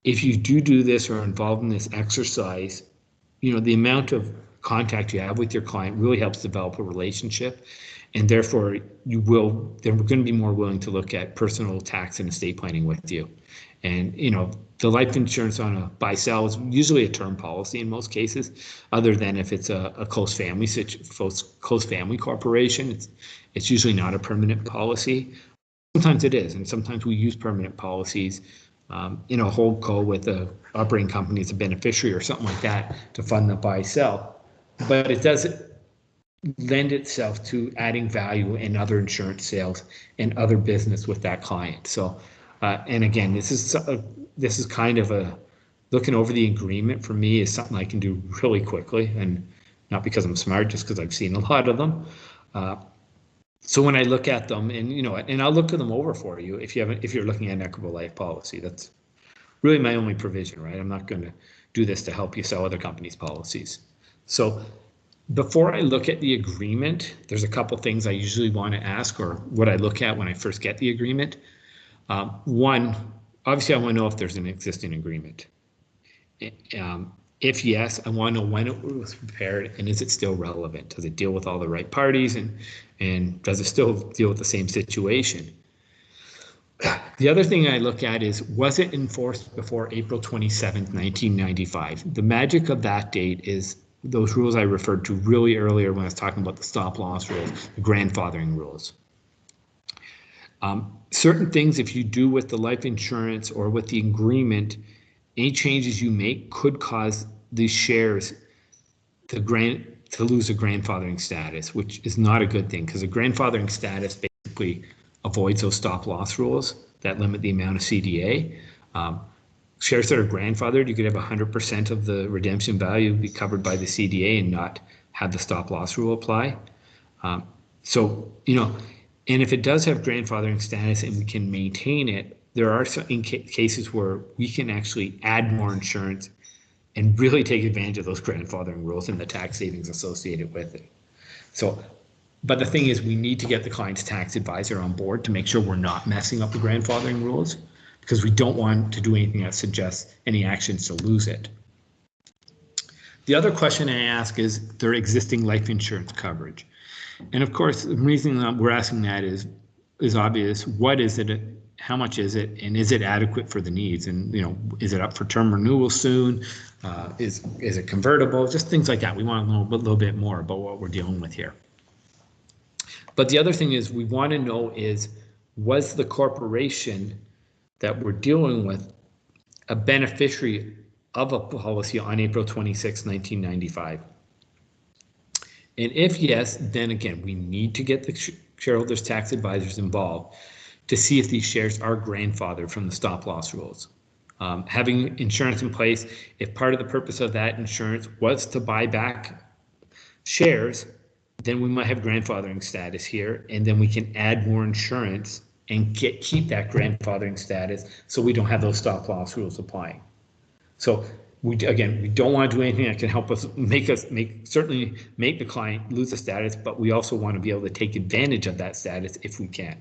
if you do this or are involved in this exercise, you know, the amount of contact you have with your client really helps develop a relationship, and therefore they're going to be more willing to look at personal tax and estate planning with you. And, you know, the life insurance on a buy-sell is usually a term policy in most cases, other than if it's a close family corporation. It's usually not a permanent policy. Sometimes it is, and sometimes we use permanent policies in a holdco with a operating company as a beneficiary or something like that to fund the buy-sell. But it doesn't lend itself to adding value in other insurance sales and other business with that client. So, and again, this is kind of a looking over the agreement for me is something I can do really quickly, and not because I'm smart, just because I've seen a lot of them. So when I look at them, and you know, and I'll look at them over for you if you're looking at an Equitable life policy. That's really my only provision, right? I'm not going to do this to help you sell other companies' policies. So before I look at the agreement, there's a couple things I usually want to ask, or what I look at when I first get the agreement. One, obviously I want to know if there's an existing agreement. If yes, I want to know when it was prepared and is it still relevant? Does it deal with all the right parties, and does it still deal with the same situation? The other thing I look at is, was it enforced before April 27th, 1995? The magic of that date is those rules I referred to really earlier when I was talking about the stop loss rules, the grandfathering rules. Certain things, if you do with the life insurance or with the agreement, any changes you make could cause these shares to lose a grandfathering status, which is not a good thing, because a grandfathering status basically avoids those stop loss rules that limit the amount of CDA. Shares that are grandfathered, you could have 100% of the redemption value be covered by the CDA and not have the stop loss rule apply. So, you know, and if it does have grandfathering status and we can maintain it, there are some cases where we can actually add more insurance and really take advantage of those grandfathering rules and the tax savings associated with it. So, but the thing is, we need to get the client's tax advisor on board to make sure we're not messing up the grandfathering rules, because we don't want to do anything that suggests any actions to lose it. The other question I ask is their existing life insurance coverage. And of course, the reason that we're asking that is obvious. What is it? How much is it? And is it adequate for the needs? And, you know, is it up for term renewal soon? Is it convertible? Just things like that. We want to know a little bit more about what we're dealing with here. But the other thing is, we want to know is, was the corporation that we're dealing with a beneficiary of a policy on April 26, 1995? And if yes, then again, we need to get the shareholders' tax advisors involved to see if these shares are grandfathered from the stop loss rules. Having insurance in place, if part of the purpose of that insurance was to buy back shares, then we might have grandfathering status here, and then we can add more insurance and keep that grandfathering status, so we don't have those stop loss rules applying. So we don't want to do anything that can help us certainly make the client lose the status, but we also want to be able to take advantage of that status if we can.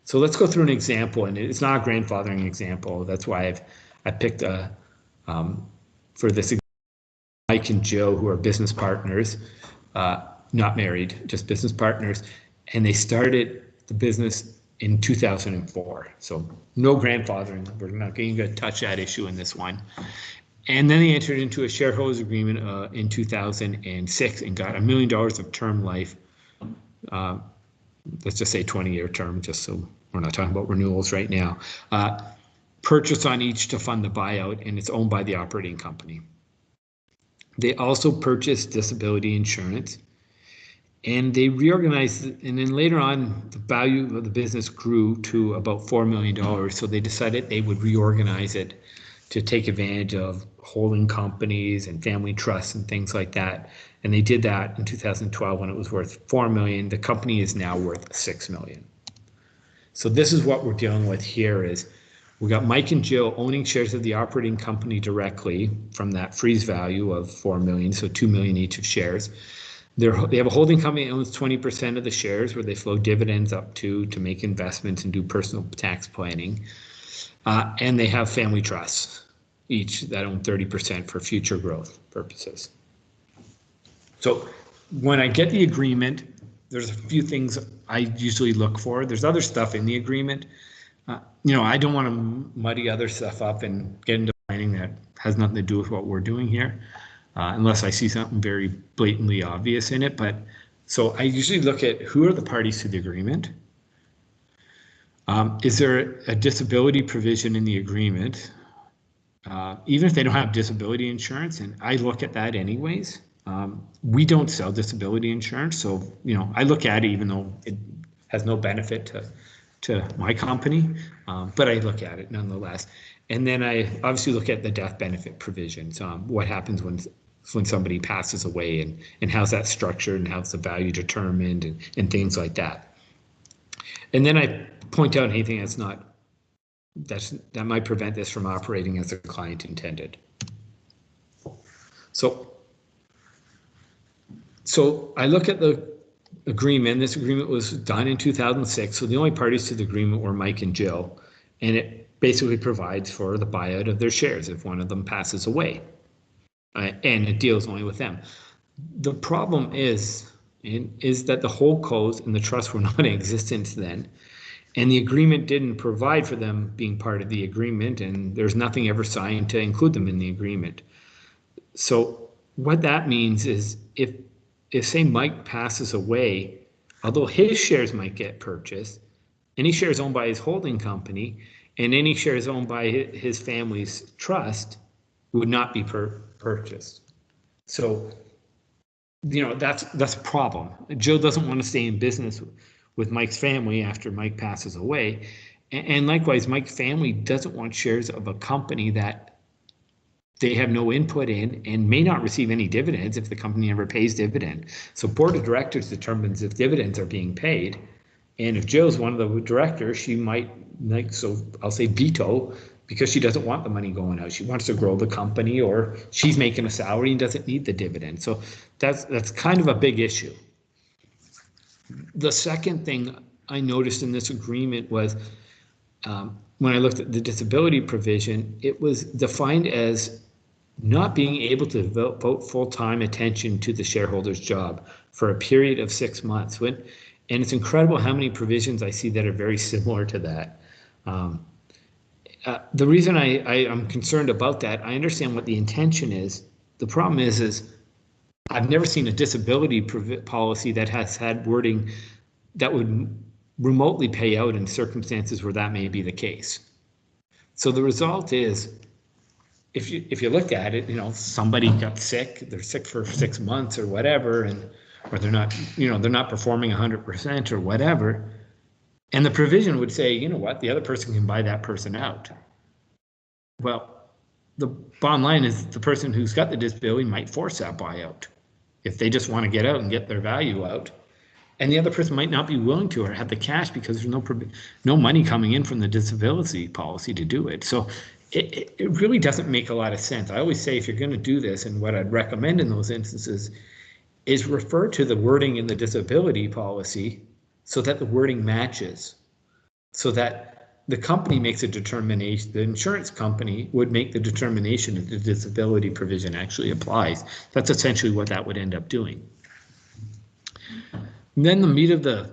So let's go through an example, and it's not a grandfathering example. That's why I picked for this example, Mike and Joe, who are business partners, not married, just business partners, and they started the business in 2004. So no grandfathering. We're not going to touch that issue in this one. And then they entered into a shareholders agreement in 2006 and got $1 million of term life. Let's just say 20-year term, just so we're not talking about renewals right now. Purchase on each to fund the buyout, and it's owned by the operating company. They also purchased disability insurance, and they reorganized, and then later on, the value of the business grew to about $4 million. So they decided they would reorganize it to take advantage of holding companies and family trusts and things like that. And they did that in 2012 when it was worth $4 million. The company is now worth $6 million. So this is what we're dealing with here is we got Mike and Jill owning shares of the operating company directly from that freeze value of $4 million, so $2 million each of shares. They have a holding company that owns 20% of the shares, where they flow dividends up to make investments and do personal tax planning. And they have family trusts, each that own 30% for future growth purposes. So when I get the agreement, there's a few things I usually look for. There's other stuff in the agreement. I don't want to muddy other stuff up and get into planning that has nothing to do with what we're doing here, unless I see something very blatantly obvious in it. But so I usually look at who are the parties to the agreement. Is there a disability provision in the agreement? Even if they don't have disability insurance, and I look at that anyways. We don't sell disability insurance, so I look at it even though it has no benefit to my company, but I look at it nonetheless. And then I obviously look at the death benefit provisions. What happens when somebody passes away, and how's that structured, and how's the value determined, and things like that. And then I point out anything that might prevent this from operating as the client intended. So I look at the agreement. This agreement was done in 2006. So the only parties to the agreement were Mike and Jill, and it basically provides for the buyout of their shares if one of them passes away, and it deals only with them. The problem is that the holdcos and the trust were not in existence then, and the agreement didn't provide for them being part of the agreement, and there's nothing ever signed to include them in the agreement. So what that means is if say Mike passes away, although his shares might get purchased, any shares owned by his holding company and any shares owned by his family's trust would not be purchased. So, that's a problem. Joe doesn't want to stay in business with Mike's family after Mike passes away. And likewise, Mike's family doesn't want shares of a company that they have no input in and may not receive any dividends if the company never pays dividend. So board of directors determines if dividends are being paid. And if Jill's one of the directors, she might, I'll say veto, because she doesn't want the money going out. She wants to grow the company, or she's making a salary and doesn't need the dividend. So that's kind of a big issue. The second thing I noticed in this agreement was when I looked at the disability provision, it was defined as not being able to devote full-time attention to the shareholder's job for a period of 6 months. And it's incredible how many provisions I see that are very similar to that. The reason I'm concerned about that, I understand what the intention is. The problem is I've never seen a disability policy that has had wording that would remotely pay out in circumstances where that may be the case. So the result is, if you look at it, somebody got sick, they're sick for 6 months or whatever, or they're not performing 100% or whatever, and the provision would say, you know what, the other person can buy that person out. Well, the bottom line is the person who's got the disability might force that buyout if they just want to get out and get their value out. And the other person might not be willing to or have the cash because there's no money coming in from the disability policy to do it. So it really doesn't make a lot of sense. I always say if you're going to do this, and what I'd recommend in those instances is refer to the wording in the disability policy so that the wording matches, so that the company makes a determination, the insurance company would make the determination if the disability provision actually applies. That's essentially what that would end up doing. And then the meat of the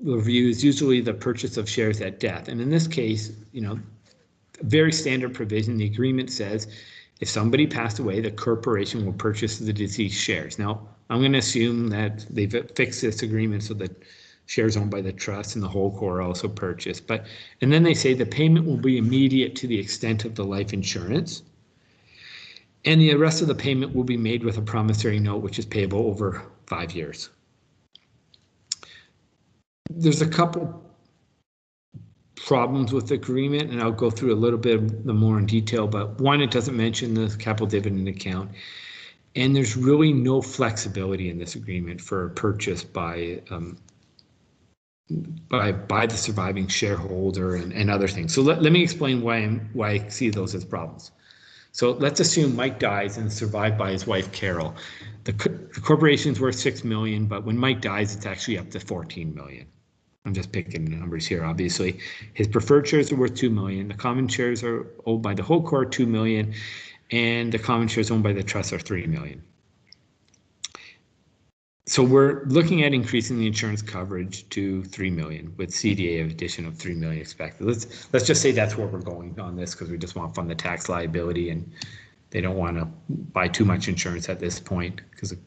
review is usually the purchase of shares at death. And in this case, very standard provision. The agreement says if somebody passed away, the corporation will purchase the deceased shares. Now, I'm going to assume that they've fixed this agreement so that shares owned by the trust and the whole core are also purchased. And then they say the payment will be immediate to the extent of the life insurance. And the rest of the payment will be made with a promissory note, which is payable over 5 years. There's a couple problems with the agreement, and I'll go through a little bit more in detail, but one, it doesn't mention the capital dividend account, and there's really no flexibility in this agreement for purchase by the surviving shareholder and other things. So let me explain why I see those as problems. So let's assume Mike dies and is survived by his wife Carol. The corporation's worth $6 million, but when Mike dies, it's actually up to $14 million. I'm just picking the numbers here, obviously. His preferred shares are worth $2 million. The common shares are owned by the whole core, $2 million, and the common shares owned by the trust are $3 million. So we're looking at increasing the insurance coverage to $3 million with CDA addition of $3 million expected. Let's just say that's where we're going on this, because we just want to fund the tax liability, and they don't want to buy too much insurance at this point because the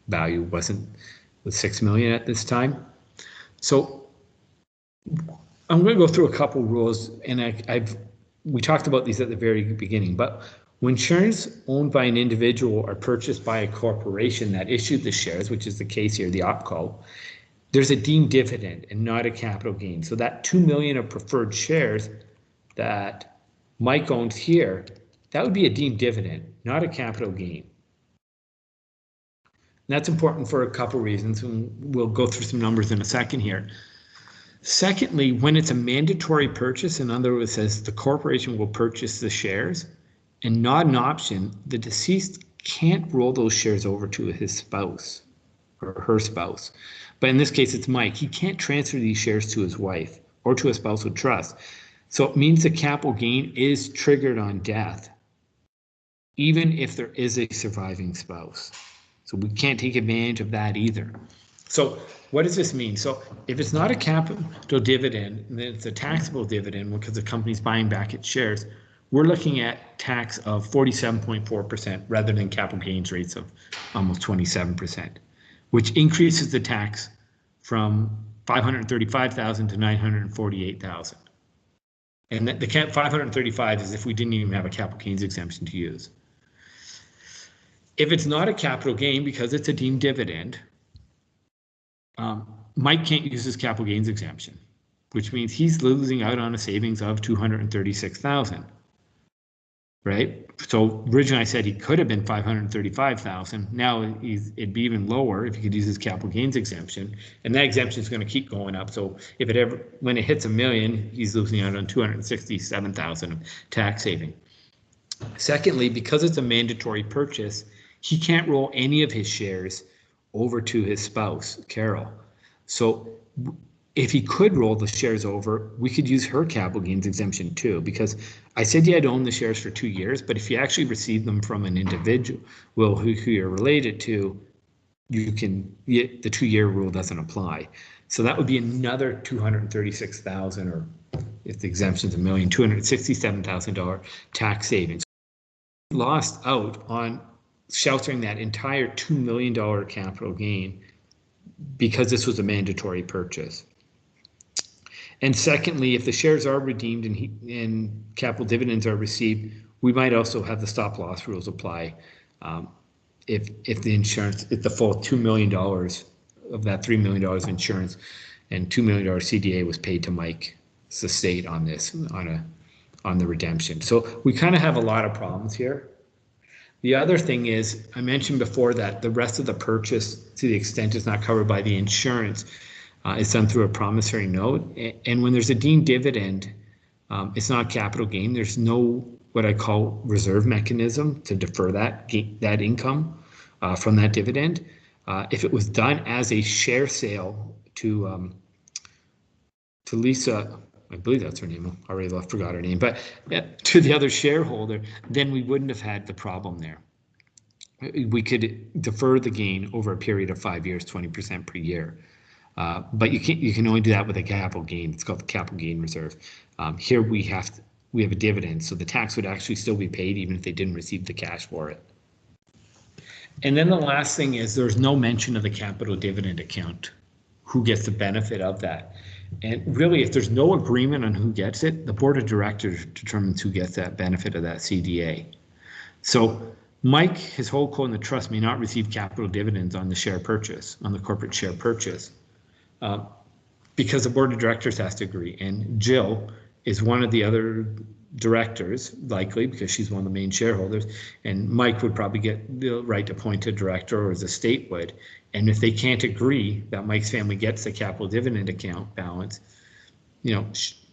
value was $6 million at this time. So I'm going to go through a couple rules, and we talked about these at the very beginning, but when shares owned by an individual are purchased by a corporation that issued the shares, which is the case here, the OpCo, there's a deemed dividend and not a capital gain. So that $2 million of preferred shares that Mike owns here, that would be a deemed dividend, not a capital gain. And that's important for a couple reasons, and we'll go through some numbers in a second here. Secondly, when it's a mandatory purchase, in other words, it says the corporation will purchase the shares and not an option, the deceased can't roll those shares over to his spouse or her spouse. But in this case, it's Mike. He can't transfer these shares to his wife or to a spousal trust. So it means the capital gain is triggered on death, even if there is a surviving spouse. So we can't take advantage of that either. So what does this mean? So if it's not a capital dividend, then it's a taxable dividend because the company's buying back its shares. We're looking at tax of 47.4% rather than capital gains rates of almost 27%, which increases the tax from $535,000 to $948,000. And the 535 is if we didn't even have a capital gains exemption to use. If it's not a capital gain because it's a deemed dividend, Mike can't use his capital gains exemption, which means he's losing out on a savings of $236,000, right? So originally I said he could have been $535,000. Now it'd be even lower if he could use his capital gains exemption, and that exemption is going to keep going up. So if when it hits $1 million, he's losing out on $267,000 of tax saving. Secondly, because it's a mandatory purchase, he can't roll any of his shares over to his spouse, Carol. So if he could roll the shares over, we could use her capital gains exemption too, because I said you had to own the shares for 2 years, but if you actually receive them from an individual who you're related to, the 2-year rule doesn't apply. So that would be another $236,000, or if the exemption's $1 million, $267,000 tax savings. Lost out on sheltering that entire $2 million capital gain because this was a mandatory purchase. And secondly, if the shares are redeemed and capital dividends are received, we might also have the stop loss rules apply if the full $2 million of that $3 million insurance and $2 million CDA was paid to Mike's estate on this, on the redemption. So we kind of have a lot of problems here. The other thing is, I mentioned before that the rest of the purchase, to the extent it's not covered by the insurance, is done through a promissory note. And when there's a deemed dividend, it's not capital gain. There's no what I call reserve mechanism to defer that income from that dividend. If it was done as a share sale to Lisa, I believe that's her name. I already forgot her name, but to the other shareholder, then we wouldn't have had the problem there. We could defer the gain over a period of 5 years, 20% per year. But you can only do that with a capital gain. It's called the capital gain reserve. Here we have a dividend, so the tax would actually still be paid even if they didn't receive the cash for it. And then the last thing is there's no mention of the capital dividend account. Who gets the benefit of that? And really, if there's no agreement on who gets it, the board of directors determines who gets that benefit of that CDA. So Mike, his holdco, and the trust may not receive capital dividends on the share purchase, on the corporate share purchase, because the board of directors has to agree. And Jill is one of the other directors, likely, because she's one of the main shareholders, and Mike would probably get the right to appoint a director, or his estate would. And if they can't agree that Mike's family gets the capital dividend account balance,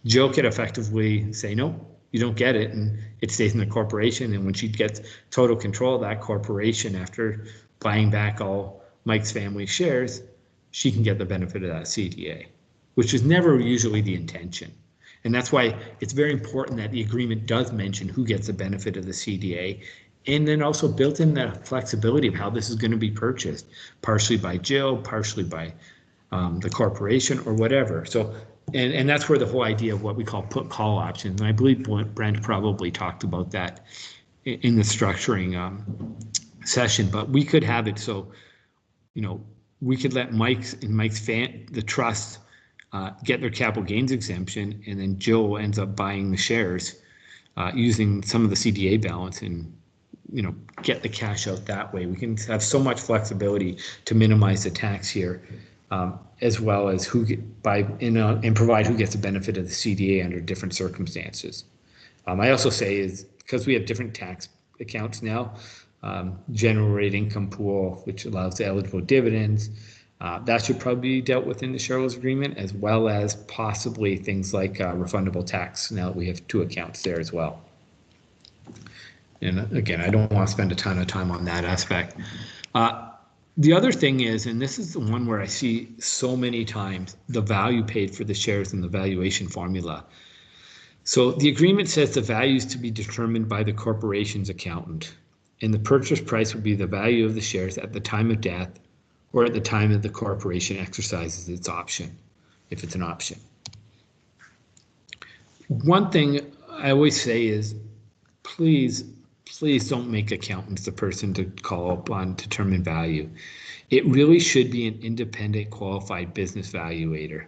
Jill could effectively say, no, you don't get it, and it stays in the corporation. And when she gets total control of that corporation after buying back all Mike's family shares, she can get the benefit of that CDA. which is never usually the intention. And that's why it's very important that the agreement does mention who gets the benefit of the CDA, and then also built in that flexibility of how this is going to be purchased, partially by Jill, partially by the corporation or whatever. So, and that's where the whole idea of what we call put call options, and I believe Brent probably talked about that in the structuring session, but we could have it so, you know, we could let the trust get their capital gains exemption, and then Jill ends up buying the shares using some of the CDA balance and, you know, get the cash out that way. We can have so much flexibility to minimize the tax here, as well as and provide who gets the benefit of the CDA under different circumstances. I also say is because we have different tax accounts now, general rate income pool, which allows the eligible dividends, that should probably be dealt with in the shareholders agreement, as well as possibly things like refundable tax, now that we have 2 accounts there as well. And again, I don't want to spend a ton of time on that aspect. The other thing is, and this is the one where I see so many times, the value paid for the shares in the valuation formula. So the agreement says the value is to be determined by the corporation's accountant, and the purchase price would be the value of the shares at the time of death or at the time that the corporation exercises its option, if it's an option. One thing I always say is, please don't make accountants the person to call upon to determine value. It really should be an independent qualified business valuator,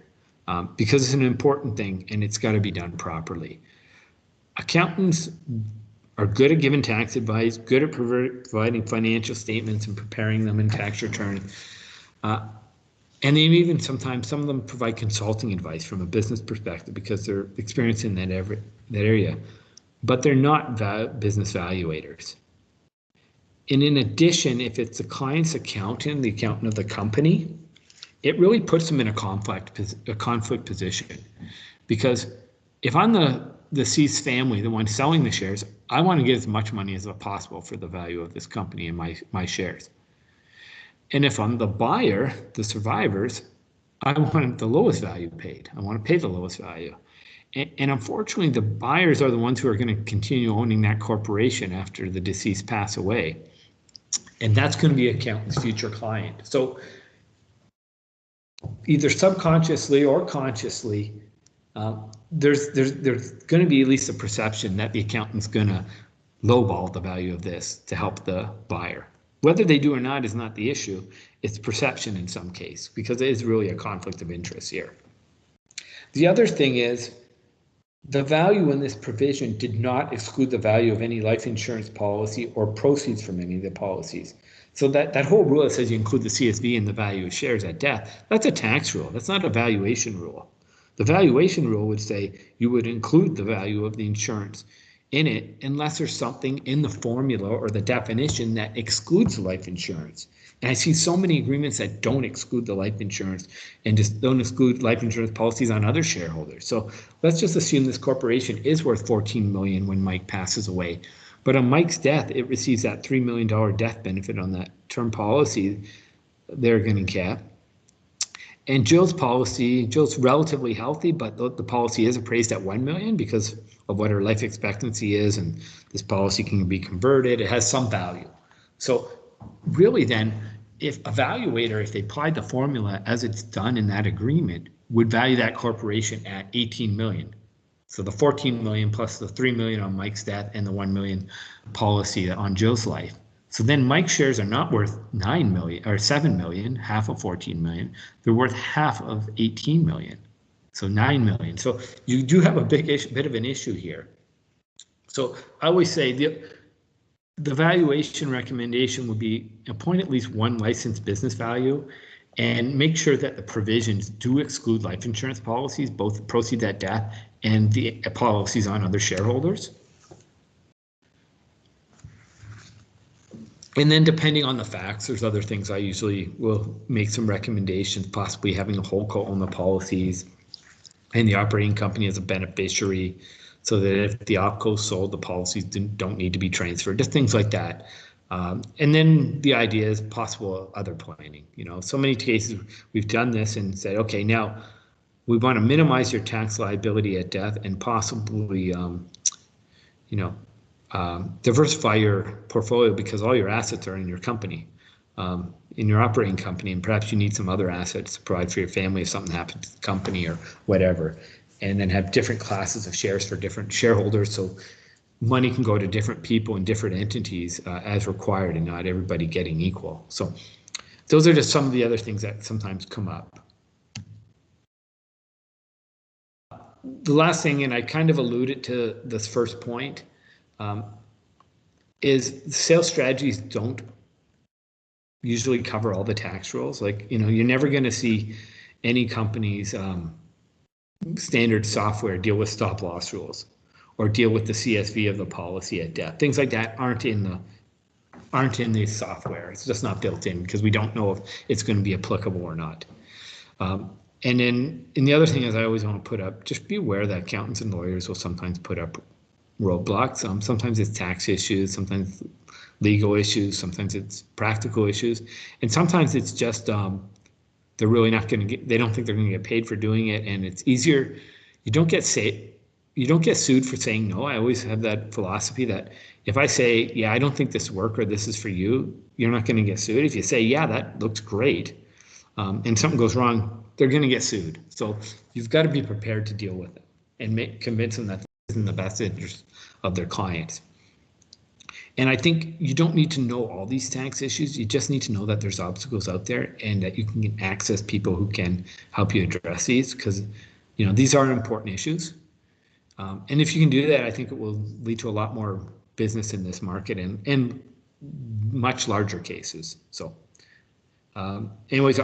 because it's an important thing and it's got to be done properly. Accountants are good at giving tax advice, good at providing financial statements and preparing them in tax return. And then even sometimes some of them provide consulting advice from a business perspective because they're experienced in that area, but they're not business valuators. And in addition, if it's the client's accountant, the accountant of the company, it really puts them in a conflict position, because if I'm the deceased family, the one selling the shares, I want to get as much money as possible for the value of this company and my shares. And if I'm the buyer, the survivors, I want the lowest value paid. I want to pay the lowest value. And unfortunately, the buyers are the ones who are going to continue owning that corporation after the deceased pass away. And that's going to be accountant's future client. So either subconsciously or consciously, there's going to be at least a perception that the accountant's going to lowball the value of this to help the buyer. Whether they do or not is not the issue. It's perception in some case, because it is really a conflict of interest here. The other thing is, the value in this provision did not exclude the value of any life insurance policy or proceeds from any of the policies. So that whole rule that says you include the CSV in the value of shares at death, that's a tax rule. That's not a valuation rule. The valuation rule would say you would include the value of the insurance in it unless there's something in the formula or the definition that excludes life insurance. And I see so many agreements that don't exclude the life insurance and just don't exclude life insurance policies on other shareholders. So let's just assume this corporation is worth $14 million when Mike passes away. But on Mike's death, it receives that $3 million death benefit on that term policy they're going to get. And Jill's relatively healthy, but the policy is appraised at $1 million because of what her life expectancy is, and this policy can be converted. It has some value. So really then, if a valuator, if they applied the formula as it's done in that agreement, would value that corporation at $18 million. So the $14 million plus the $3 million on Mike's death and the $1 million policy on Jill's life. So then Mike's shares are not worth $9 million or $7 million, half of $14 million. They're worth half of $18 million. So $9 million. So you do have a bit of an issue here. So I always say the valuation recommendation would be appoint at least one licensed business value and make sure that the provisions do exclude life insurance policies, both proceeds at death and the policies on other shareholders. And then depending on the facts, there's other things I usually will make some recommendations, possibly having a holdco own the policies and the operating company as a beneficiary, so that if the opco sold, the policies don't need to be transferred, just things like that. And then the idea is possible other planning. You know, so many cases we've done this and said, okay, now we want to minimize your tax liability at death and possibly, diversify your portfolio because all your assets are in your company, in your operating company, and perhaps you need some other assets to provide for your family if something happens to the company or whatever, and then have different classes of shares for different shareholders. So money can go to different people and different entities as required and not everybody getting equal. So those are just some of the other things that sometimes come up. The last thing, and I kind of alluded to this first point, is sales strategies don't usually cover all the tax rules. Like, you're never going to see any company's standard software deal with stop loss rules or deal with the CSV of the policy at death. Things like that aren't in the software. It's just not built in because we don't know if it's going to be applicable or not. And the other thing is I always want to put up, just be aware that accountants and lawyers will sometimes put up roadblocks. Sometimes it's tax issues, sometimes legal issues, sometimes it's practical issues, and sometimes it's just they're really not going to get, they don't think they're going to get paid for doing it, and it's easier. You don't get sued for saying no. I always have that philosophy that if I say, yeah, I don't think this work or this is for you, you're not going to get sued. If you say, yeah, that looks great, and something goes wrong, they're going to get sued. So you've got to be prepared to deal with it and convince them that this is in the best interest of their clients. And I think you don't need to know all these tax issues. You just need to know that there's obstacles out there and that you can access people who can help you address these, because these are important issues. And if you can do that, I think it will lead to a lot more business in this market and much larger cases. So anyways,